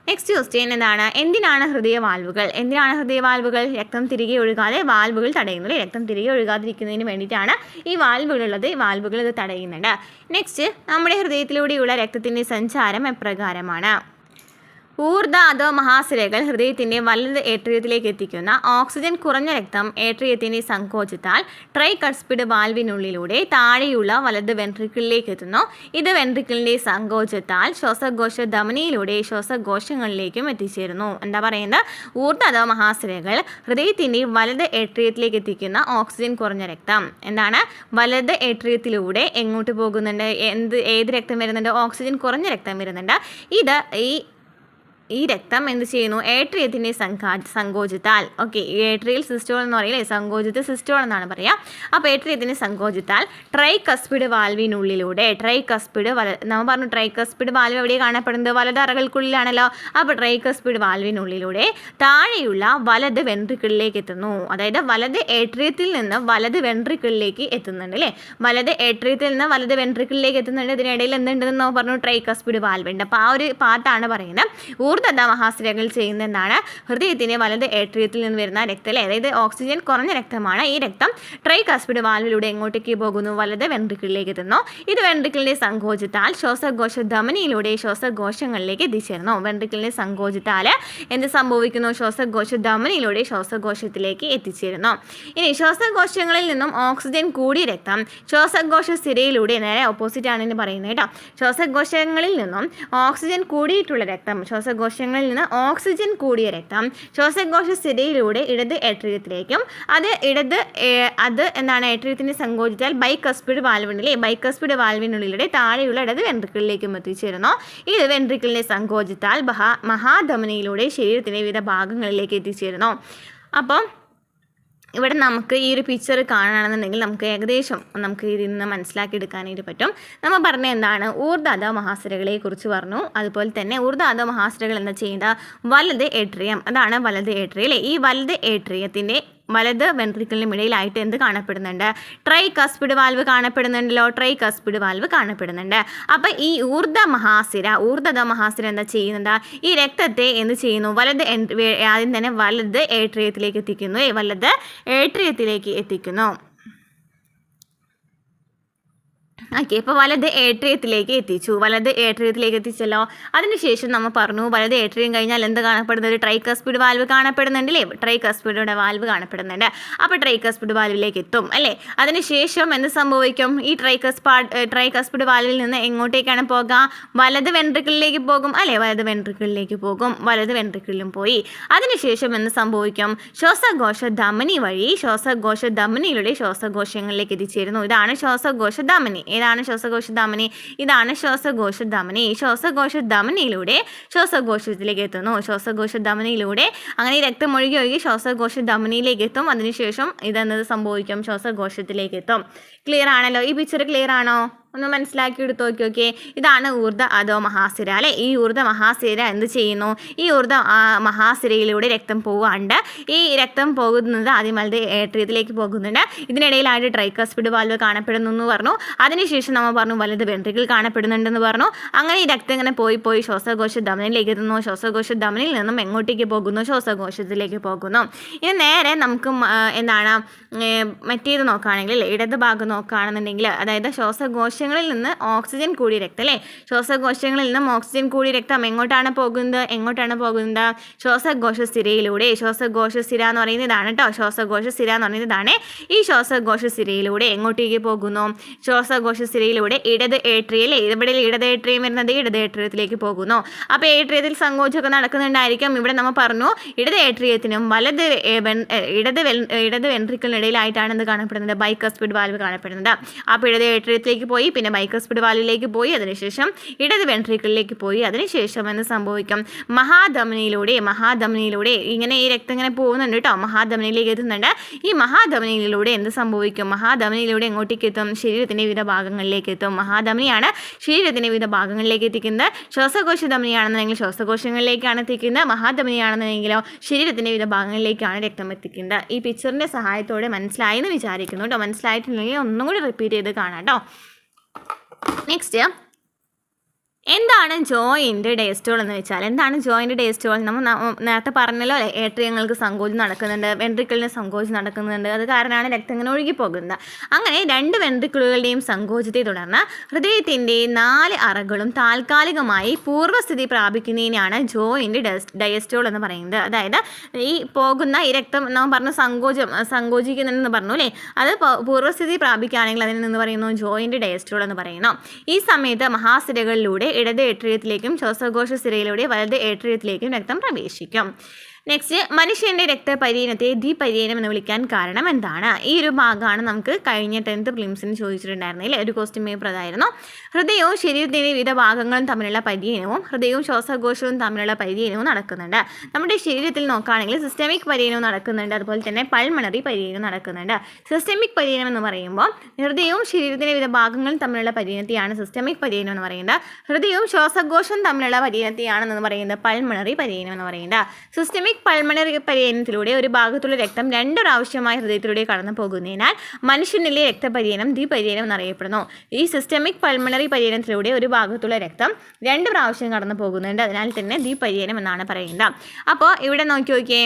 നെക്സ്റ്റ് ക്വസ്റ്റ്യൻ എന്താണ്, എന്തിനാണ് ഹൃദയവാൽവുകൾ? രക്തം തിരികെ ഒഴുകാതെ വാൽവുകൾ തടയുന്നത്. രക്തം തിരികെ ഒഴുകാതിരിക്കുന്നതിന് വേണ്ടിയിട്ടാണ് ഈ വാൽവുകളുള്ളത്. ഈ വാൽവുകൾ ഇത് തടയുന്നുണ്ട്. നെക്സ്റ്റ്, നമ്മുടെ ഹൃദയത്തിലൂടെയുള്ള രക്തത്തിൻ്റെ സഞ്ചാരം എപ്രകാരമാണ്? ഊർധ്വ അധോ മഹാസിരകൾ ഹൃദയത്തിൻ്റെ വലത് ഏട്രിയത്തിലേക്ക് എത്തിക്കുന്ന ഓക്സിജൻ കുറഞ്ഞ രക്തം ഏട്രിയത്തിൻ്റെ സങ്കോചത്താൽ ട്രൈകസ്പിഡ് വാൽവിനുള്ളിലൂടെ താഴെയുള്ള വലത് വെൻട്രിക്കിളിലേക്ക് എത്തുന്നു. ഇത് വെൻട്രിക്കിളിൻ്റെ സങ്കോചത്താൽ ശ്വാസകോശ ധമനിയിലൂടെ ശ്വാസകോശങ്ങളിലേക്കും എത്തിച്ചേരുന്നു. എന്താ പറയുന്നത്? ഊർധ്വ അധോ മഹാസിരകൾ ഹൃദയത്തിൻ്റെ വലത് ഏട്രിയത്തിലേക്ക് എത്തിക്കുന്ന ഓക്സിജൻ കുറഞ്ഞ രക്തം എന്താണ്, വലത് ഏട്രിയത്തിലൂടെ എങ്ങോട്ട് പോകുന്നുണ്ട്? ഏത് രക്തം വരുന്നുണ്ട്? ഓക്സിജൻ കുറഞ്ഞ രക്തം വരുന്നുണ്ട്. ഈ രക്തം എന്ത് ചെയ്യുന്നു? ഏട്രിയത്തിൻ്റെ സങ്കോചത്താൽ, ഓക്കെ, ഏട്രിയൽ സിസ്റ്റോൾ എന്ന് പറയില്ലേ, സങ്കോചിത സിസ്റ്റോൾ എന്നാണ് പറയുക. അപ്പോൾ ഏട്രിയത്തിൻ്റെ സങ്കോചത്താൽ ട്രൈകസ്പിഡ് വാൽവിനുള്ളിലൂടെ, നമ്മൾ പറഞ്ഞു ട്രൈകസ്പിഡ് വാൽവ് എവിടെ കാണപ്പെടുന്നത്? വലത് അറകൾക്കുള്ളിലാണല്ലോ. അപ്പോൾ ട്രൈകസ്പിഡ് വാൽവിനുള്ളിലൂടെ താഴെയുള്ള വലത് വെൻട്രിക്കിളിലേക്ക് എത്തുന്നു. അതായത് വലത് ഏട്രിയത്തിൽ നിന്ന് വലത് വെൻട്രിക്കിളിലേക്ക് എത്തുന്നുണ്ട് അല്ലേ. വലത് ഏട്രിയത്തിൽ നിന്ന് വലത് വെൻട്രിക്കിളിലേക്ക് എത്തുന്നുണ്ട്. ഇതിനിടയിൽ എന്തുണ്ടെന്ന് പറഞ്ഞു? ട്രൈകസ്പിഡ് വാൽവ് ഉണ്ട്. അപ്പോൾ ആ ഒരു പാർട്ടാണ് പറയുന്നത്. ഊർധ്വ അധോ മഹാസിരകൾ ചെയ്യുന്നതെന്നാണ്, ഹൃദയത്തിൻ്റെ വലത് ഏട്രിയത്തിൽ നിന്ന് വരുന്ന രക്തം, അതായത് ഓക്സിജൻ കുറഞ്ഞ രക്തമാണ്. ഈ രക്തം ട്രൈകസ്പിഡ് വാൽവിലൂടെ എങ്ങോട്ടേക്ക് പോകുന്നു? വലത് വെൻട്രിക്കിളിലേക്ക് എത്തുന്നു. ഇത് വെൻട്രിക്കിളിൻ്റെ സങ്കോചത്താൽ ശ്വാസകോശ ധമനിയിലൂടെ ശ്വാസകോശങ്ങളിലേക്ക് എത്തിച്ചേരുന്നു. വെൻട്രിക്കിളിൻ്റെ സങ്കോചത്താൽ എന്ത് സംഭവിക്കുന്നു? ശ്വാസകോശ ധമനിയിലൂടെ ശ്വാസകോശത്തിലേക്ക് എത്തിച്ചേരുന്നു. ഇനി ശ്വാസകോശങ്ങളിൽ നിന്നും ഓക്സിജൻ കൂടിയ രക്തം ശ്വാസകോശ സ്ഥിരയിലൂടെ, നേരെ ഓപ്പോസിറ്റ് ആണ് എന്ന് പറയുന്നത് കേട്ടോ. ശ്വാസകോശങ്ങളിൽ നിന്നും ഓക്സിജൻ കൂടിയിട്ടുള്ള രക്തം, ശ്വാസകോശങ്ങളിൽ നിന്ന് ഓക്സിജൻ കൂടിയ രക്തം ശ്വാസകോശ സ്ഥിരയിലൂടെ ഇടത് ഏട്രിയത്തിലേക്കും, അത് എന്താണ്, ഏട്രിയത്തിൻ്റെ സങ്കോചത്താൽ ബൈകസ്പിഡ് വാൽവിനുള്ളിൽ, ബൈകസ്പിഡ് വാൽവിനുള്ളിലൂടെ താഴെയുള്ള ഇടത് വെൻട്രിക്കിളിലേക്കും എത്തിച്ചേരുന്നു. ഇത് വെൻട്രിക്കിളിൻ്റെ സങ്കോചത്താൽ മഹാധമനിയിലൂടെ ശരീരത്തിൻ്റെ വിവിധ ഭാഗങ്ങളിലേക്ക് എത്തിച്ചേരുന്നു. അപ്പം ഇവിടെ നമുക്ക് ഈ ഒരു പിക്ചർ കാണുകയാണെന്നുണ്ടെങ്കിൽ നമുക്ക് ഏകദേശം ഇതിൽ നിന്ന് മനസ്സിലാക്കിയെടുക്കാനായിട്ട് പറ്റും. നമ്മൾ പറഞ്ഞ എന്താണ്, ഊർധ്വ അധോ മഹാസിരകളെ കുറിച്ച് പറഞ്ഞു. അതുപോലെ തന്നെ ഊർധ്വ അധോ മഹാസിരകൾ എന്താ ചെയ്യുന്നത്? വലത് ഏട്രിയം, അതാണ് വലത് ഏട്രിയം അല്ലേ. ഈ വലത് ഏട്രിയത്തിൻ്റെ വലത് വെൻട്രിക്കിളിനും ഇടയിലായിട്ട് എന്ത് കാണപ്പെടുന്നുണ്ട്? ട്രൈകസ്പിഡ് വാൽവ് കാണപ്പെടുന്നുണ്ടല്ലോ. ട്രൈകസ്പിഡ് വാൽവ് കാണപ്പെടുന്നുണ്ട്. അപ്പോൾ ഈ ഊർധ്വ അധോ മഹാസിര എന്താ ചെയ്യുന്നത്? ഈ രക്തത്തെ എന്ത് ചെയ്യുന്നു? ആദ്യം തന്നെ വലത് ഏട്രിയത്തിലേക്ക് എത്തിക്കുന്നു. വലത് ഏട്രിയത്തിലേക്ക് എത്തിക്കുന്നു. ഓക്കെ, ഇപ്പോൾ വലത് ഏട്രിയത്തിലേക്ക് എത്തിച്ചല്ലോ. അതിനുശേഷം നമ്മൾ പറഞ്ഞു വലത് ഏട്രിയം കഴിഞ്ഞാൽ എന്ത് കാണപ്പെടുന്നത്? ഒരു ട്രൈകസ്പിഡ് വാൽവ് കാണപ്പെടുന്നുണ്ടല്ലേ. ട്രൈകസ്പിഡ് വാൽവ് കാണപ്പെടുന്നുണ്ട്. അപ്പോൾ ട്രൈകസ്പിഡ് വാൽവിലേക്ക് എത്തും അല്ലേ. അതിനുശേഷം എന്ത് സംഭവിക്കും? ഈ ട്രൈകസ്പിഡ് വാൽവിൽ നിന്ന് എങ്ങോട്ടേക്കാണ് പോകുക? വലത് വെൻട്രിക്കിളിലേക്ക് പോകും അല്ലേ. വലത് വെൻട്രിക്കിളിലും പോയി. അതിനുശേഷം എന്ത് സംഭവിക്കും? ശ്വാസകോശ ധമനി വഴി ശ്വാസകോശ ധമനിയിലൂടെ ശ്വാസകോശങ്ങളിലേക്ക് എത്തിച്ചേരുന്നു. ഇതാണ് ശ്വാസകോശ ധമനി. ഏതാണ് ശ്വാസകോശ ധമനി? ഇതാണ് ശ്വാസകോശ ധമനി. ശ്വാസകോശ ധമനിയിലൂടെ ശ്വാസകോശത്തിലേക്ക് എത്തുന്നു. ശ്വാസകോശ ധമനിയിലൂടെ അങ്ങനെ രക്തം ഒഴുകി ശ്വാസകോശ ധമനിയിലേക്ക് എത്തും. അതിനുശേഷം ഇതെന്നത് സംഭവിക്കും? ശ്വാസകോശത്തിലേക്ക് എത്തും. ക്ലിയർ ആണല്ലോ? ഈ പിക്ചർ ക്ലിയർ ആണോ? ഒന്ന് മനസ്സിലാക്കി എടുത്ത് നോക്കി. ഇതാണ് ഊർധ്വ അധോ മഹാസിര അല്ലേ. ഈ ഊർധ്വ മഹാസിര എന്ത് ചെയ്യുന്നു? ഈ ഊർധ്വ മഹാസിരയിലൂടെ രക്തം പോവാണ്ട് ഈ രക്തം പോകുന്നത് ആദ്യം വലത് ഏട്രിയത്തിലേക്ക് പോകുന്നുണ്ട്. ഇതിനിടയിലായിട്ട് ട്രൈകസ്പിഡ് വാൽവ് കാണപ്പെടുന്നു എന്ന് പറഞ്ഞു. അതിനുശേഷം നമ്മൾ പറഞ്ഞു വലത് വെൻട്രിക്കിൾ കാണപ്പെടുന്നുണ്ടെന്ന് പറഞ്ഞു. അങ്ങനെ ഈ രക്തം ഇങ്ങനെ പോയി ശ്വാസകോശ ധമനിയിലേക്ക് എത്തുന്നു. ശ്വാസകോശ ധമനിയിൽ നിന്നും എങ്ങോട്ടേക്ക് പോകുന്നു? ശ്വാസകോശത്തിലേക്ക് പോകുന്നു. ഇനി നേരെ നമുക്ക് മറ്റേത് നോക്കുകയാണെങ്കിൽ ഇടത് ഭാഗം നോക്കുകയാണെന്നുണ്ടെങ്കിൽ, അതായത് ശ്വാസകോശ ശ്വാസകോശങ്ങളിൽ നിന്ന് ഓക്സിജൻ കൂടിയ രക്തം അല്ലേ, ശ്വാസകോശങ്ങളിൽ നിന്നും ഓക്സിജൻ കൂടിയ രക്തം എങ്ങോട്ടാണ് പോകുന്നത്? ശ്വാസകോശസ്ഥിരയിലൂടെ. ശ്വാസകോശസ്ഥിര എന്ന് പറയുന്നത് ഇതാണ് കേട്ടോ, ശ്വാസകോശസ്ഥിര എന്ന് പറയുന്നത് ഇതാണ്. ഈ ശ്വാസകോശസ്ഥിരയിലൂടെ എങ്ങോട്ടേക്ക് പോകുന്നു? ശ്വാസകോശസ്ഥിരയിലൂടെ ഇടത് ഏട്രിയം അല്ലേ, ഇവിടെ ഇടത് ഏട്രിയം വരുന്നത് ഇടത് ഏട്രിയത്തിലേക്ക് പോകുന്നു. അപ്പോൾ ഏട്രിയത്തിൽ സങ്കോചമൊക്കെ നടക്കുന്നുണ്ടായിരിക്കും. ഇവിടെ നമ്മൾ പറഞ്ഞു ഇടത് ഏട്രിയത്തിനും ഇടത് വെൻട്രിക്കിളിനിടയിലായിട്ടാണ് എന്ത് കാണപ്പെടുന്നത്? ബൈക്കസ്പിഡ് വാൽവ് കാണപ്പെടുന്നത്. അപ്പോൾ ഇടത് ഏട്രിയത്തിലേക്ക് പോയി, പിന്നെ ബൈക്കസ്പിഡ് വാൽവിലേക്ക് പോയി, അതിനുശേഷം ഇടത് വെൻട്രിക്കിളിലേക്ക് പോയി, അതിനുശേഷം എന്ത് സംഭവിക്കും? മഹാധമനിയിലൂടെ ഇങ്ങനെ ഈ രക്തം ഇങ്ങനെ പോകുന്നുണ്ട് കേട്ടോ, മഹാധമനിയിലേക്ക് എത്തുന്നുണ്ട്. ഈ മഹാധമനിയിലൂടെ എന്ത് സംഭവിക്കും? മഹാധമനിയിലൂടെ എങ്ങോട്ടേക്ക് എത്തും? ശരീരത്തിൻ്റെ വിവിധ ഭാഗങ്ങളിലേക്ക് എത്തും. മഹാധമനിയാണ് ശരീരത്തിൻ്റെ വിവിധ ഭാഗങ്ങളിലേക്ക് എത്തിക്കുന്നത്. ശ്വാസകോശ ധമനിയാണെന്നുണ്ടെങ്കിൽ ശ്വാസകോശങ്ങളിലേക്കാണ് എത്തിക്കുന്നത്. മഹാധമനിയാണെന്നുണ്ടെങ്കിലോ ശരീരത്തിൻ്റെ വിവിധ ഭാഗങ്ങളിലേക്കാണ് രക്തം എത്തിക്കുന്നത്. ഈ പിക്ചറിൻ്റെ സഹായത്തോടെ മനസ്സിലായി എന്ന് വിചാരിക്കുന്നു കേട്ടോ. മനസ്സിലായിട്ടില്ലെങ്കിൽ ഒന്നും കൂടി റിപ്പീറ്റ് ചെയ്ത് കാണാം കേട്ടോ. നെക്സ്റ്റ്, എന്താണ് ജോയിൻ്റ് ഡയസ്റ്റോൾ എന്ന് വെച്ചാൽ? എന്താണ് ജോയിൻ്റ് ഡയസ്റ്റോൾ? നമ്മൾ നേരത്തെ പറഞ്ഞല്ലോ അല്ലേ, ഏട്രിയങ്ങൾക്ക് സങ്കോചം നടക്കുന്നുണ്ട്, വെൻട്രിക്കിളിന് സങ്കോചം നടക്കുന്നുണ്ട്. അത് കാരണമാണ് രക്തം ഇങ്ങനെ ഒഴുകിപ്പോകുന്നത്. അങ്ങനെ രണ്ട് വെൻട്രിക്കിളുകളുടെയും സങ്കോചത്തെ തുടർന്ന് ഹൃദയത്തിൻ്റെ 4 അറകളും താൽക്കാലികമായി പൂർവ്വസ്ഥിതി പ്രാപിക്കുന്നതിനാണ് ജോയിൻ്റ് ഡയസ്റ്റോൾ എന്ന് പറയുന്നത്. അതായത് ഈ പോകുന്ന ഈ രക്തം നമ്മൾ പറഞ്ഞു സങ്കോചിക്കുന്നുണ്ടെന്ന് പറഞ്ഞു അല്ലേ, അത് പൂർവ്വസ്ഥിതി പ്രാപിക്കുകയാണെങ്കിൽ അതിൽ നിന്ന് പറയുന്നു ജോയിൻ്റ് ഡയസ്റ്റോൾ എന്ന് പറയുന്നു. ഈ സമയത്ത് മഹാസിരകളിലൂടെ ഇടത് ഏട്രിയത്തിലേക്കും ശ്വാസകോശസ്ഥിരയിലൂടെ വലത് ഏട്രിയത്തിലേക്കും രക്തം പ്രവേശിക്കും. നെക്സ്റ്റ്, മനുഷ്യൻ്റെ രക്തപര്യനത്തെ ദ്വിപര്യനം എന്ന് വിളിക്കാൻ കാരണം എന്താണ്? ഈ ഒരു ഭാഗമാണ് നമുക്ക് കഴിഞ്ഞ 10th പ്രിലിംസിന് ചോദിച്ചിട്ടുണ്ടായിരുന്നില്ല, ഒരു ക്വസ്റ്റ്യൻ പേപ്പർ അതായിരുന്നു. ഹൃദയവും ശരീരത്തിൻ്റെ വിവിധ ഭാഗങ്ങളും തമ്മിലുള്ള പര്യനവും ഹൃദയവും ശ്വാസകോശവും തമ്മിലുള്ള പര്യനവും നടക്കുന്നുണ്ട്. നമ്മുടെ ശരീരത്തിൽ നോക്കുകയാണെങ്കിൽ സിസ്റ്റമിക് പര്യനവും നടക്കുന്നുണ്ട്, അതുപോലെ തന്നെ പൾമണറി പര്യനവും നടക്കുന്നുണ്ട്. സിസ്റ്റമിക് പര്യനം എന്ന് പറയുമ്പോൾ ഹൃദയവും ശരീരത്തിൻ്റെ വിവിധ ഭാഗങ്ങളും തമ്മിലുള്ള പര്യനത്തെയാണ് സിസ്റ്റമിക് പര്യനം എന്ന് പറയുന്നത്. ഹൃദയവും ശ്വാസകോശവും തമ്മിലുള്ള പര്യനത്തെയാണെന്ന് പറയുന്നത് പൾമണറി പര്യനം എന്ന് പറയുന്നത്. സിസ്റ്റമിക് പൾമണറി പര്യനത്തിലൂടെ ഒരു ഭാഗത്തുള്ള രക്തം 2 പ്രാവശ്യമായി ഹൃദയത്തിലൂടെ കടന്നു പോകുന്നതിനാൽ മനുഷ്യനിലെ രക്തപര്യനം ദ്വിപര്യനം എന്നറിയപ്പെടുന്നു. ഈ സിസ്റ്റമിക് പൾമണറി പര്യനത്തിലൂടെ ഒരു ഭാഗത്തുള്ള രക്തം 2 പ്രാവശ്യം കടന്നു പോകുന്നുണ്ട്, അതിനാൽ തന്നെ ദ്വിപര്യനം എന്നാണ് പറയുന്നത്. അപ്പോൾ ഇവിടെ നോക്കിയേ,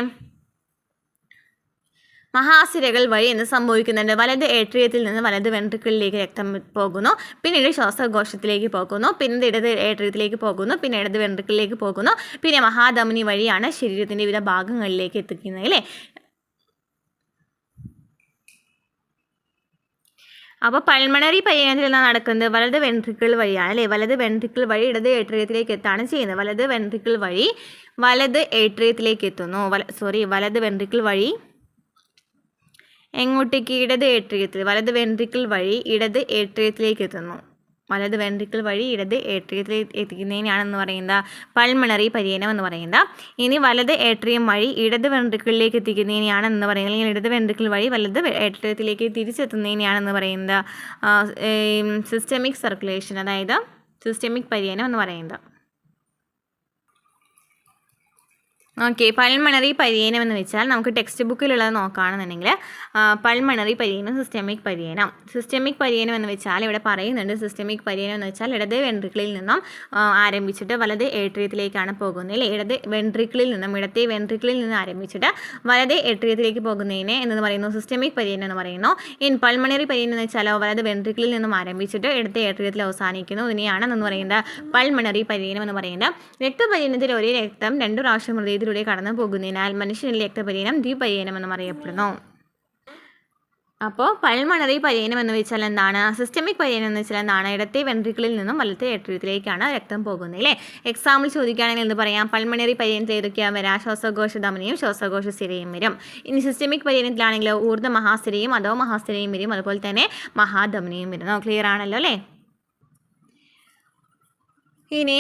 മഹാസിരകൾ വഴി എന്ത് സംഭവിക്കുന്നുണ്ട്? വലത് ഏട്രിയത്തിൽ നിന്ന് വലത് വെൻട്രിക്കിളിലേക്ക് രക്തം പോകുന്നു, പിന്നീട് ശ്വാസകോശത്തിലേക്ക് പോകുന്നു, പിന്നീട് ഇടത് ഏട്രിയത്തിലേക്ക് പോകുന്നു, പിന്നെ ഇടത് വെൻട്രിക്കിളിലേക്ക് പോകുന്നു, പിന്നെ മഹാധമനി വഴിയാണ് ശരീരത്തിൻ്റെ വിവിധ ഭാഗങ്ങളിലേക്ക് എത്തിക്കുന്നത് അല്ലേ. അപ്പോൾ പൾമണറി പര്യനത്തിൽ നിന്നാണ് നടക്കുന്നത് വലത് വെൻട്രിക്കിൾ വഴിയാണ് അല്ലേ. വലത് വെൻട്രിക്കിൾ വഴി ഇടത് ഏട്രിയത്തിലേക്ക് എത്താണ് ചെയ്യുന്നത്. വലത് വെൻട്രിക്കിൾ വഴി വലത് ഏട്രിയത്തിലേക്ക് എത്തുന്നു. വലത് വെൻട്രിക്കിൾ വഴി എങ്ങോട്ടേക്ക്? ഇടത് ഏട്രിയത്തിൽ. വലത് വെൻട്രിക്കിൾ വഴി ഇടത് ഏട്രിയത്തിലേക്ക് എത്തുന്നു. വലത് വെൻട്രിക്കിൾ വഴി ഇടത് ഏട്രിയത്തിലേക്ക് എത്തിക്കുന്നതിനാണെന്ന് പറയുന്നത് പൾമണറി പര്യനം എന്ന് പറയുന്നത്. ഇനി വലത് ഏട്രിയം വഴി ഇടത് വെൻട്രിക്കിളിലേക്ക് എത്തിക്കുന്നതിനാണെന്ന് പറയുന്നത്, അല്ലെങ്കിൽ ഇടത് വെൻട്രിക്കിൾ വഴി വലത് ഏട്രിയത്തിലേക്ക് തിരിച്ചെത്തുന്നതിനാണെന്ന് പറയുന്നത് സിസ്റ്റമിക് സർക്കുലേഷൻ, അതായത് സിസ്റ്റമിക് പര്യനം എന്ന് പറയുന്നത്. ഓക്കെ, പൾമണറി പര്യനം എന്ന് വെച്ചാൽ നമുക്ക് ടെക്സ്റ്റ് ബുക്കിലുള്ളത് നോക്കുകയാണെന്നുണ്ടെങ്കിൽ പൾമണറി പര്യനം, സിസ്റ്റമിക് പര്യനം. സിസ്റ്റമിക് പര്യനം എന്ന് വെച്ചാൽ ഇവിടെ പറയുന്നുണ്ട്, സിസ്റ്റമിക് പര്യനം എന്ന് വെച്ചാൽ ഇടത് വെൻട്രിക്കിളിൽ നിന്നും ആരംഭിച്ചിട്ട് വലത് ഏട്രിയത്തിലേക്കാണ് പോകുന്നത് അല്ലേ. ഇടത്തെ വെൻട്രിക്കിളിൽ നിന്ന് ആരംഭിച്ചിട്ട് വലത് ഏട്രിയത്തിലേക്ക് പോകുന്നതിനെ എന്ന് പറയുന്നു സിസ്റ്റമിക് പര്യനം എന്ന് പറയുന്നു. ഇൻ പൾമണറി പര്യനം എന്ന് വെച്ചാൽ വലത് വെൻട്രിക്കിളിൽ നിന്നും ആരംഭിച്ചിട്ട് ഇടത്തെ ഏട്രിയത്തിൽ അവസാനിക്കുന്നു, ഇതിനെയാണ് എന്ന് പറയുന്നത് പൾമണറി പര്യനം എന്ന് പറയുന്നത്. രക്തപര്യനത്തിൽ ഒരേ രക്തം 2 പ്രാവശ്യം ഹൃദയത്തിൽ കടന്നു പോകുന്നതിനാൽ മനുഷ്യനിലെ രക്തപര്യനം ദ്വിപര്യനം എന്നും അറിയപ്പെടുന്നു. അപ്പോൾ പൾമണറി പര്യനം എന്ന് വെച്ചാൽ എന്താണ്? സിസ്റ്റമിക് പര്യനം എന്ന് വെച്ചാൽ എന്താണ്? ഇടത്തെ വെൻട്രിക്കിളിൽ നിന്നും വലത്തെ ഏട്രിയത്തിലേക്കാണ് രക്തം പോകുന്നത് അല്ലേ. എക്സാമ്പിൾ ചോദിക്കുകയാണെങ്കിൽ എന്ത് പറയാം? പൾമണറി പര്യനത്തിൽ ഏതൊക്കെയാണ് വരാം? ശ്വാസകോശ ധമനിയും ശ്വാസകോശ സ്ഥിരയും വരും. ഇനി സിസ്റ്റമിക് പര്യനത്തിലാണെങ്കിൽ ഊർജ്ജ മഹാസ്ഥിരയും അധോ മഹാസ്ഥിരയും വരും, അതുപോലെ തന്നെ മഹാധമനിയും വരുന്നു. ക്ലിയർ ആണല്ലോ അല്ലേ. ഇനി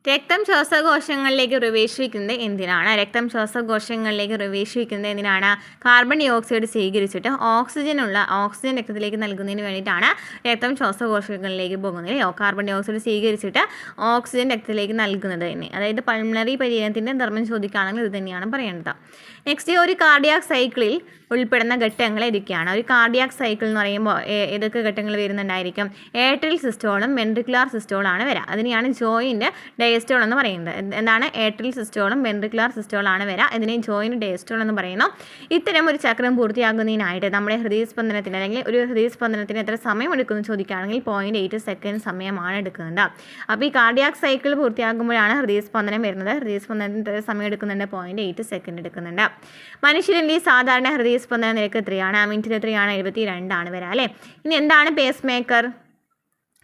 രക്തം ശ്വാസകോശങ്ങളിലേക്ക് പ്രവേശിക്കുന്നത് എന്തിനാണ്? കാർബൺ ഡൈ ഓക്സൈഡ് സ്വീകരിച്ചിട്ട് ഓക്സിജൻ രക്തത്തിലേക്ക് നൽകുന്നതിന് വേണ്ടിയിട്ടാണ് രക്തം ശ്വാസകോശങ്ങളിലേക്ക് പോകുന്നത്. കാർബൺ ഡൈ ഓക്സൈഡ് സ്വീകരിച്ചിട്ട് ഓക്സിജൻ രക്തത്തിലേക്ക് നൽകുന്നത് തന്നെ, അതായത് പൾമണറി പര്യനത്തിൻ്റെ ധർമ്മം ചോദിക്കുകയാണെങ്കിൽ ഇത് തന്നെയാണ് പറയേണ്ടത്. നെക്സ്റ്റ്, ഒരു കാർഡിയാക് സൈക്കിളിൽ ഉൾപ്പെടുന്ന ഘട്ടങ്ങൾ ഏതൊക്കെയാണ്? ഒരു കാർഡിയാക് സൈക്കിൾ എന്ന് പറയുമ്പോൾ ഏതൊക്കെ ഘട്ടങ്ങൾ വരുന്നുണ്ടായിരിക്കും? ഏട്രിയൽ സിസ്റ്റോളും വെൻട്രിക്കുലാർ സിസ്റ്റോളാണ് വരിക. അതിനെയാണ് ജോയിൻറ്റ് ഡയസ്റ്റോൾ എന്ന് പറയുന്നത്. എന്താണ്? ഏട്രിയൽ സിസ്റ്റോളും വെൻട്രിക്കുലാർ സിസ്റ്റോളാണ് വരിക. ഇതിനെ ജോയിൻറ്റ് ഡയസ്റ്റോൾ എന്ന് പറയുന്നു. ഇത്തരം ഒരു ചക്രം പൂർത്തിയാക്കുന്നതിനായിട്ട് നമ്മുടെ ഹൃദയസ്പന്ദനത്തിന് അല്ലെങ്കിൽ ഒരു ഹൃദയസ്പന്ദനത്തിന് എത്ര സമയം എടുക്കുമെന്ന് ചോദിക്കുകയാണെങ്കിൽ 0.8 സെക്കൻഡ് സമയമാണ് എടുക്കുന്നത്. അപ്പോൾ ഈ കാർഡിയാക് സൈക്കിൾ പൂർത്തിയാകുമ്പോഴാണ് ഹൃദയസ്പന്ദനം വരുന്നത്. ഹൃദയസ്പന്ദനത്തിന് എത്ര സമയം എടുക്കുന്നുണ്ട്? 0.8 സെക്കൻഡ് എടുക്കുന്നുണ്ട്. മനുഷ്യരിൻ്റെ സാധാരണ ഹൃദയസ്പന്ദന നിരക്ക് എത്രയാണ്? മിനിറ്റിൽ എത്രയാണ്? 72 വരിക അല്ലേ. ഇനി എന്താണ് പേസ് മേക്കർ?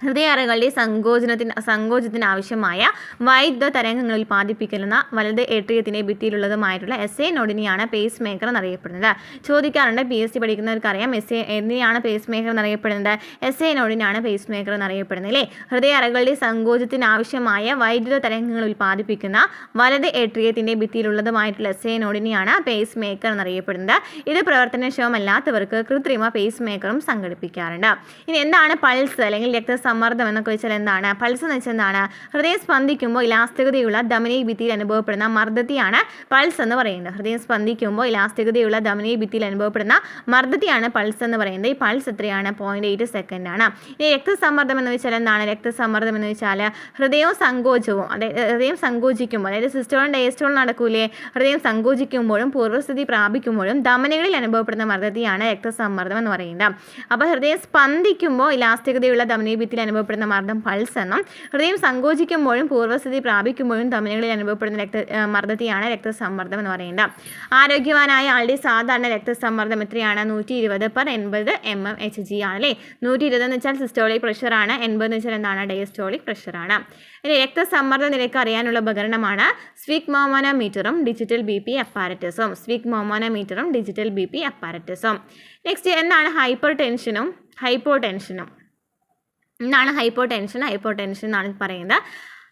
ഹൃദയാറകളുടെ സങ്കോചത്തിന് ആവശ്യമായ വൈദ്യുത തരംഗങ്ങൾ ഉൽപ്പാദിപ്പിക്കുന്ന വലത് ഏട്രിയത്തിൻ്റെ ഭിത്തിയിലുള്ളതുമായിട്ടുള്ള SA നോഡിനെയാണ് പേസ് മേക്കർ എന്നറിയപ്പെടുന്നത്. ചോദിക്കാറുണ്ട്, PSC പഠിക്കുന്നവർക്കറിയാം എന്തിനാണ് പേസ് മേക്കർ എന്നറിയപ്പെടുന്നത്? SA നോഡിനാണ് പേസ് മേക്കർ എന്നറിയപ്പെടുന്നത് അല്ലേ. ഹൃദയാറകളുടെ സങ്കോചത്തിന് ആവശ്യമായ വൈദ്യുത തരംഗങ്ങൾ ഉൽപ്പാദിപ്പിക്കുന്ന വലത് ഏട്രിയത്തിൻ്റെ ഭിത്തിയിലുള്ളതുമായിട്ടുള്ള SA നോഡിനെയാണ് പേസ് മേക്കർ എന്നറിയപ്പെടുന്നത്. ഇത് പ്രവർത്തനക്ഷമമല്ലാത്തവർക്ക് കൃത്രിമ പേസ് മേക്കറും സംഘടിപ്പിക്കാറുണ്ട്. ഇനി എന്താണ് പൾസ് അല്ലെങ്കിൽ സമ്മർദ്ദം എന്നൊക്കെ വെച്ചാൽ എന്താണ്? പൾസ് എന്ന് വെച്ചാൽ എന്താണ്? ഹൃദയം സ്പന്ദിക്കുമ്പോൾ ഇലാസ്തികതയുള്ള ധമനി ഭിത്തിയിൽ അനുഭവപ്പെടുന്ന മർദ്ദത്തെയാണ് പൾസ് എന്ന് പറയുന്നത്. ഹൃദയം സ്പന്ദിക്കുമ്പോൾ ഇലാസ്തികതയുള്ള ധമനി ഭിത്തിയിൽ അനുഭവപ്പെടുന്ന മർദ്ദത്തെയാണ് പൾസ് എന്ന് പറയുന്നത്. ഈ പൾസ് എത്രയാണ്? 0.8 സെക്കൻഡാണ്. ഇനി രക്തസമ്മർദ്ദം എന്ന് വെച്ചാൽ എന്താണ്? രക്തസമ്മർദ്ദം എന്ന് വെച്ചാൽ ഹൃദയവും സങ്കോചവും, അതായത് ഹൃദയം സങ്കോചിക്കുമ്പോൾ, അതായത് സിസ്റ്റോളും ഡയസ്റ്റോളും നടക്കൂലേ, ഹൃദയം സങ്കോചിക്കുമ്പോഴും പൂർവ്വസ്ഥിതി പ്രാപിക്കുമ്പോഴും ധമനികളിൽ അനുഭവപ്പെടുന്ന മർദ്ദത്തെയാണ് രക്തസമ്മർദ്ദം എന്ന് പറയുന്നത്. അപ്പോൾ ഹൃദയം സ്പന്ദിക്കുമ്പോൾ ഇലാസ്തികതയുള്ള ധമനി ഭിത്തിയിൽ അനുഭവപ്പെടുന്ന മർദ്ദം പൾസ് എന്നും, ഹൃദയം സങ്കോചിക്കുമ്പോഴും പൂർവ്വസ്ഥിതി പ്രാപിക്കുമ്പോഴും ധമനികളിൽ അനുഭവപ്പെടുന്ന മർദ്ദത്തെയാണ് രക്തസമ്മർദ്ദം എന്ന് പറയുന്നത്. ആരോഗ്യവാനായ ആളുടെ സാധാരണ രക്തസമ്മർദ്ദം എത്രയാണ്? 120/80 mmHg ആണ് അല്ലേ. 120 എന്ന് വെച്ചാൽ സിസ്റ്റോളിക് പ്രഷറാണ്, 80 എന്ന് വെച്ചാൽ എന്താണ്? ഡയസ്റ്റോളിക് പ്രഷറാണ്. ഇനി രക്തസമ്മർദ്ദ നിരക്ക് അറിയാനുള്ള ഉപകരണമാണ് സ്ഫിഗ്മോമോനോമീറ്ററും ഡിജിറ്റൽ BP അപ്പാരറ്റസും. സ്ഫിഗ്മോമോനോമീറ്ററും ഡിജിറ്റൽ BP അപ്പാരറ്റസും. നെക്സ്റ്റ് എന്താണ് ഹൈപ്പർ ടെൻഷനും ഹൈപ്പോടെൻഷനും? എന്താണ് ഹൈപ്പോടെൻഷൻ എന്നാണ് പറയുന്നത്.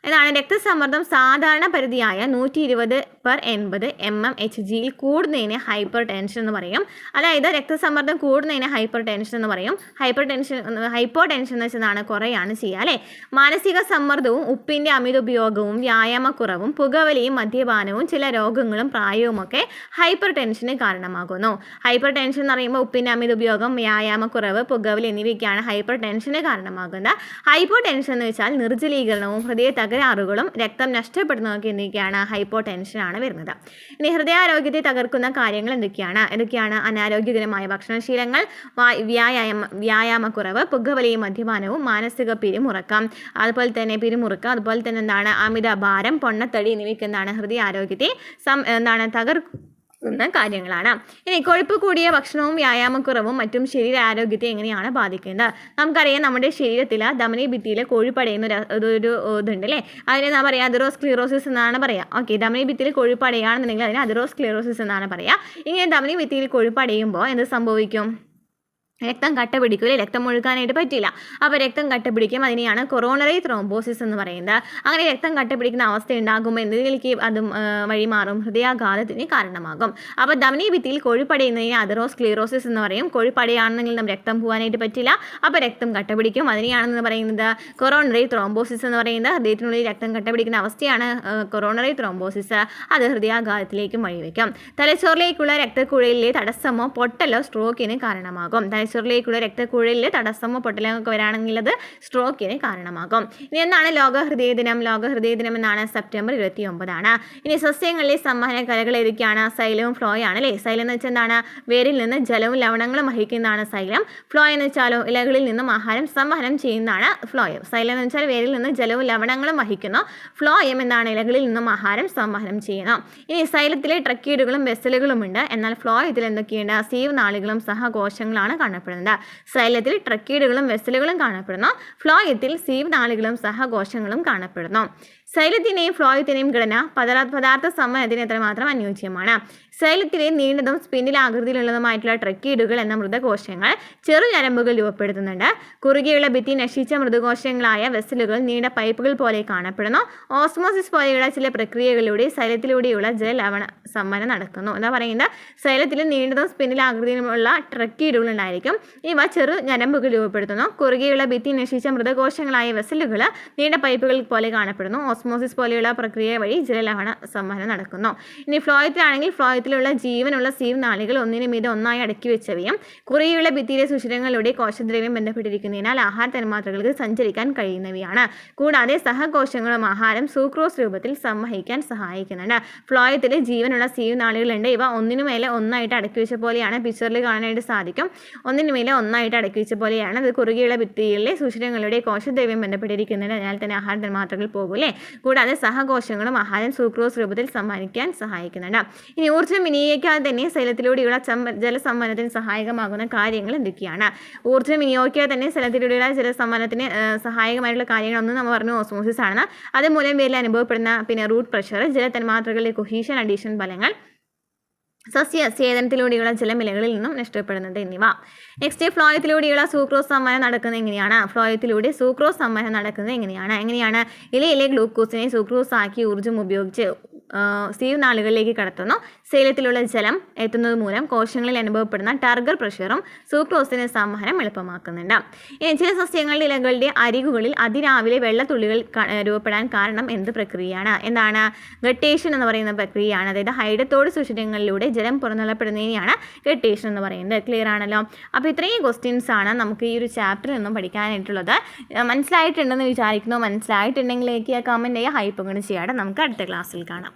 ഇതാണ് രക്തസമ്മർദ്ദം സാധാരണ പരിധിയായ 120/80 mmHgയിൽ കൂടുന്നതിന് ഹൈപ്പർ ടെൻഷൻ എന്ന് പറയും. അതായത് രക്തസമ്മർദ്ദം കൂടുന്നതിന് ഹൈപ്പർ ടെൻഷൻ എന്ന് പറയും. ഹൈപ്പോടെൻഷൻ എന്ന് വെച്ചതാണ് കുറയാണ് ചെയ്യുക അല്ലേ. മാനസിക സമ്മർദ്ദവും ഉപ്പിൻ്റെ അമിത ഉപയോഗവും വ്യായാമക്കുറവും പുകവലിയും മദ്യപാനവും ചില രോഗങ്ങളും പ്രായവുമൊക്കെ ഹൈപ്പർ ടെൻഷന് കാരണമാകുന്നു. ഹൈപ്പർ ടെൻഷൻ എന്ന് പറയുമ്പോൾ ഉപ്പിൻ്റെ അമിത ഉപയോഗം, വ്യായാമക്കുറവ്, പുകവലി എന്നിവയ്ക്കാണ് ഹൈപ്പർ ടെൻഷന് കാരണമാകുന്നത്. ഹൈപ്പോ ടെൻഷൻ എന്ന് വെച്ചാൽ നിർജ്ജലീകരണവും ഹൃദയ തകരാറുകളും രക്തം നഷ്ടപ്പെടുന്നതൊക്കെ എന്തൊക്കെയാണ്? ഹൈപ്പോ ടെൻഷനാണ് വരുന്നത്. ഇനി ഹൃദയാരോഗ്യത്തെ തകർക്കുന്ന കാര്യങ്ങൾ എന്തൊക്കെയാണ്? അനാരോഗ്യകരമായ ഭക്ഷണശീലങ്ങൾ, വ്യായാമക്കുറവ്, പുകവലിയും മദ്യപാനവും, മാനസിക പിരിമുറുക്കം, അതുപോലെ തന്നെ എന്താണ്? അമിതഭാരം, പൊണ്ണത്തടി എന്നിവയ്ക്ക് എന്താണ്? ഹൃദയാരോഗ്യത്തെ തകർക്കുന്ന കാര്യങ്ങളാണ്. ഇനി കൊഴുപ്പ് കൂടിയ ഭക്ഷണവും വ്യായാമക്കുറവും മറ്റും ശരീരാരോഗ്യത്തെ എങ്ങനെയാണ് ബാധിക്കുന്നത്? നമുക്കറിയാം, നമ്മുടെ ശരീരത്തിൽ ധമനി ഭിത്തിയിൽ കൊഴുപ്പടയുന്ന ഒരു ഇതുണ്ട് അല്ലേ. അതിനെ എന്താ പറയുക? അതിറോസ്ക്ലീറോസിസ് എന്നാണ് പറയുക. ഓക്കെ, ധമനി ഭിത്തിയിൽ കൊഴുപ്പടയാണെന്നുണ്ടെങ്കിൽ അതിന് അതിറോസ്ക്ലീറോസിസ് എന്നാണ് പറയുക. ഇങ്ങനെ ധമനി ഭിത്തിയിൽ കൊഴുപ്പടയുമ്പോൾ എന്ത് സംഭവിക്കും? രക്തം കട്ട പിടിക്കില്ല, രക്തം ഒഴുകാനായിട്ട് പറ്റില്ല. അപ്പോൾ രക്തം കട്ട പിടിക്കും. അതിനെയാണ് കൊറോണറി ത്രോംബോസിസ് എന്ന് പറയുന്നത്. അങ്ങനെ രക്തം കട്ട പിടിക്കുന്ന അവസ്ഥ ഉണ്ടാകുമ്പോൾ എന്തിലേക്ക് അതും വഴിമാറും? ഹൃദയാഘാതത്തിന് കാരണമാകും. അപ്പോൾ ധമനി ഭിത്തിയിൽ കൊഴുപ്പടയുന്നതിന് അതിറോസ്ക്ലീറോസിസ് എന്ന് പറയും. കൊഴുപ്പടയാണെന്നെങ്കിൽ നമുക്ക് രക്തം പോകാനായിട്ട് പറ്റില്ല, അപ്പോൾ രക്തം കട്ട പിടിക്കും. അതിനെയാണെന്ന് പറയുന്നത് കൊറോണറി ത്രോംബോസിസ് എന്ന് പറയുന്നത്. ഹൃദയത്തിനുള്ളിൽ രക്തം കട്ട പിടിക്കുന്ന അവസ്ഥയാണ് കൊറോണറി ത്രോംബോസിസ്. അത് ഹൃദയാഘാതത്തിലേക്കും വഴിവെക്കും. തലച്ചോറിലേക്കുള്ള രക്തക്കുഴലിലെ തടസ്സമോ പൊട്ടലോ സ്ട്രോക്കിന് കാരണമാകും. തലച്ചോറിലേക്കുള്ള രക്തക്കുഴലിൽ തടസ്സമോ പൊട്ടലൊക്കെ വരാണെങ്കിൽ അത് സ്ട്രോക്കിന് കാരണമാകും. ഇനി എന്താണ് ലോക ഹൃദയ ദിനം എന്നാണ് സെപ്റ്റംബർ 29. ഇനി സസ്യങ്ങളിലെ സംവഹന കലകൾ ഏതൊക്കെയാണ്? സൈലവും ഫ്ലോയും ആണ് അല്ലേ. സൈലം എന്ന് വെച്ചാൽ എന്താണ്? വേരിൽ നിന്ന് ജലവും ലവണങ്ങളും വഹിക്കുന്നതാണ് സൈലം. ഫ്ലോ എന്ന് വെച്ചാലോ ഇലകളിൽ നിന്നും ആഹാരം സംവഹനം ചെയ്യുന്നതാണ് ഫ്ലോയം. സൈലം എന്ന് വെച്ചാൽ വേരിൽ നിന്ന് ജലവും ലവണങ്ങളും വഹിക്കുന്നു. ഫ്ലോയം എന്താണ്? ഇലകളിൽ നിന്നും ആഹാരം സംവഹനം ചെയ്യുന്നു. ഇനി സൈലത്തിലെ ട്രക്കീഡുകളും വെസലുകളും ഉണ്ട്. എന്നാൽ ഫ്ലോയത്തിൽ എന്തൊക്കെയുണ്ട്? സീവ് നാളികളും സഹകോശങ്ങളാണ് കാണപ്പെടുന്നത്. സൈലത്തിൽ ട്രക്കീഡുകളും വെസലുകളും കാണപ്പെടുന്നു. ഫ്ലോയത്തിൽ സീവ് നാളികളും സഹകോശങ്ങളും കാണപ്പെടുന്നു. സൈലത്തിൻ്റെയും ഫ്ലോയത്തിൻ്റെയും ഘടന പദാർത്ഥ സമയത്തിന് എത്രമാത്രം അനുയോജ്യമാണ്? സൈലത്തിലെ നീണ്ടതും സ്പിൻഡിൽ ആകൃതിയിലുള്ളതുമായിട്ടുള്ള ട്രക്കീഡുകൾ എന്ന മൃതകോശങ്ങൾ ചെറുഞരമ്പുകൾ രൂപപ്പെടുത്തുന്നുണ്ട്. കുറുകെയുള്ള ഭിത്തി നശിച്ച മൃതകോശങ്ങളായ വെസലുകൾ നീണ്ട പൈപ്പുകൾ പോലെ കാണപ്പെടുന്നു. ഓസ്മോസിസ് പോലെയുള്ള ചില പ്രക്രിയകളിലൂടെ സൈലത്തിലൂടെയുള്ള ജലലവണ സംവഹനം നടക്കുന്നു. എന്താ പറയുന്നത്? സൈലത്തിൽ നീണ്ടതും സ്പിൻഡിൽ ആകൃതിയിലുള്ള ട്രക്കീഡുകൾ ഉണ്ടായിരിക്കും. ഇവ ചെറു ഞരമ്പുകൾ രൂപപ്പെടുത്തുന്നു. കുറുകെയുള്ള ഭിത്തി നശിച്ച മൃതകോശങ്ങളായ വെസലുകൾ നീണ്ട പൈപ്പുകൾ പോലെ കാണപ്പെടുന്നു. ഓസ്മോസിസ് പോലെയുള്ള പ്രക്രിയ വഴി ജലലവണ സംവഹനം നടക്കുന്നു. ഇനി ഫ്ലോയത്തിലാണെങ്കിൽ ഫ്ലോയത്തിലുള്ള ജീവനുള്ള സീവ്നാളികൾ ഒന്നിനു മീതെ ഒന്നായി അടക്കി വെച്ചവയും കുറിയുള്ള ഭിത്തിയിലെ സുഷിരങ്ങളിലൂടെ കോശദ്രവ്യം ബന്ധപ്പെട്ടിരിക്കുന്നതിനാൽ ആഹാര തന്മാത്രകൾക്ക് സഞ്ചരിക്കാൻ കഴിയുന്നവയാണ്. കൂടാതെ സഹകോശങ്ങളും ആഹാരം സൂക്രോസ് രൂപത്തിൽ സംവഹിക്കാൻ സഹായിക്കുന്നുണ്ട്. ഫ്ലോയത്തിൽ ജീവനുള്ള സീവ്നാളികളുണ്ട്. ഇവ ഒന്നിനുമേലെ ഒന്നായിട്ട് അടക്കി വെച്ച പോലെയാണ്. പിക്ചറിൽ കാണാനായിട്ട് സാധിക്കും. ഒന്നിനുമേലെ ഒന്നായിട്ട് അടക്കി വെച്ച പോലെയാണ്. അത് കുറുകിയുള്ള ഭിത്തിയിലെ സുഷിരങ്ങളുടെ കോശദ്രവ്യം ബന്ധപ്പെട്ടിരിക്കുന്നതിന് അതിനാൽ തന്നെ ആഹാര തന്മാത്രകൾ പോകൂലേ. കൂടാതെ സഹകോശങ്ങളും ആഹാരം സൂക്രോസ് രൂപത്തിൽ സംവഹിക്കാൻ സഹായിക്കുന്നുണ്ട്. ഇനി ഊർജ്ജം വിനിയോഗിക്കാതെ തന്നെ സൈലത്തിലൂടെയുള്ള ജലസംവഹനത്തിന് സഹായകമാകുന്ന കാര്യങ്ങൾ എന്തൊക്കെയാണ്? ഊർജ്ജം വിനിയോഗിക്കാതെ തന്നെ സൈലത്തിലൂടെയുള്ള ജലസംവഹനത്തിന് സഹായകമായിട്ടുള്ള കാര്യങ്ങളൊന്നും നമ്മൾ പറഞ്ഞു ഓസ്മോസിസ് ആണ്. അതുമൂലം പേരിൽ അനുഭവപ്പെടുന്ന റൂട്ട് പ്രഷർ, ജലതന്മാത്രകളിലെ കൊഹീഷൻ അഡീഷൻ ഫലങ്ങൾ, സസ്യഛേദനത്തിലൂടെയുള്ള ജലമിലകളിൽ നിന്നും നഷ്ടപ്പെടുന്നത് എന്നിവ. നെക്സ്റ്റ്, ഫ്ലോയത്തിലൂടെയുള്ള സൂക്രോസ് സംവഹനം നടക്കുന്നത് എങ്ങനെയാണ്? ഫ്ലോയത്തിലൂടെ സൂക്രോസ് സംവഹനം നടക്കുന്നത് എങ്ങനെയാണ്? ഇലയിലെ ഗ്ലൂക്കോസിനെ സൂക്രോസ് ആക്കി ഊർജ്ജം ഉപയോഗിച്ച് സീവ്നാളികളിലേക്ക് കടത്തുന്നു. സൈലത്തിലുള്ള ജലം എത്തുന്നത് മൂലം കോശങ്ങളിൽ അനുഭവപ്പെടുന്ന ടർഗർ പ്രഷറും സൂക്രോസിന്റെ സംവഹനം എളുപ്പമാക്കുന്നുണ്ട്. ഇനി ചില സസ്യങ്ങളുടെ ഇലകളുടെ അരികുകളിൽ അതിരാവിലെ വെള്ളത്തുള്ളികൾ രൂപപ്പെടാൻ കാരണം എന്ത് പ്രക്രിയയാണ്? എന്താണ്? ഗട്ടേഷൻ എന്ന് പറയുന്ന പ്രക്രിയയാണ്. അതായത് ഹൈഡത്തോട് സുഷിരങ്ങളിലൂടെ ജലം പുറന്തള്ളപ്പെടുന്നതിനെയാണ് ഗട്ടേഷൻ എന്ന് പറയുന്നത്. ക്ലിയർ ആണല്ലോ? അപ്പോൾ ഇത്രയും ക്വസ്റ്റ്യൻസ് ആണ് നമുക്ക് ഈ ഒരു ചാപ്റ്ററിൽ നിന്നും പഠിക്കാനായിട്ടുള്ളത്. മനസ്സിലായിട്ടുണ്ടെന്ന് വിചാരിക്കുന്നു. മനസ്സിലായിട്ടുണ്ടെങ്കിലേക്ക് കമൻറ്റ് ചെയ്യുക, ഹൈപ്പ് കൊണ്ട് ചെയ്യാതെ നമുക്ക് അടുത്ത ക്ലാസ്സിൽ കാണാം.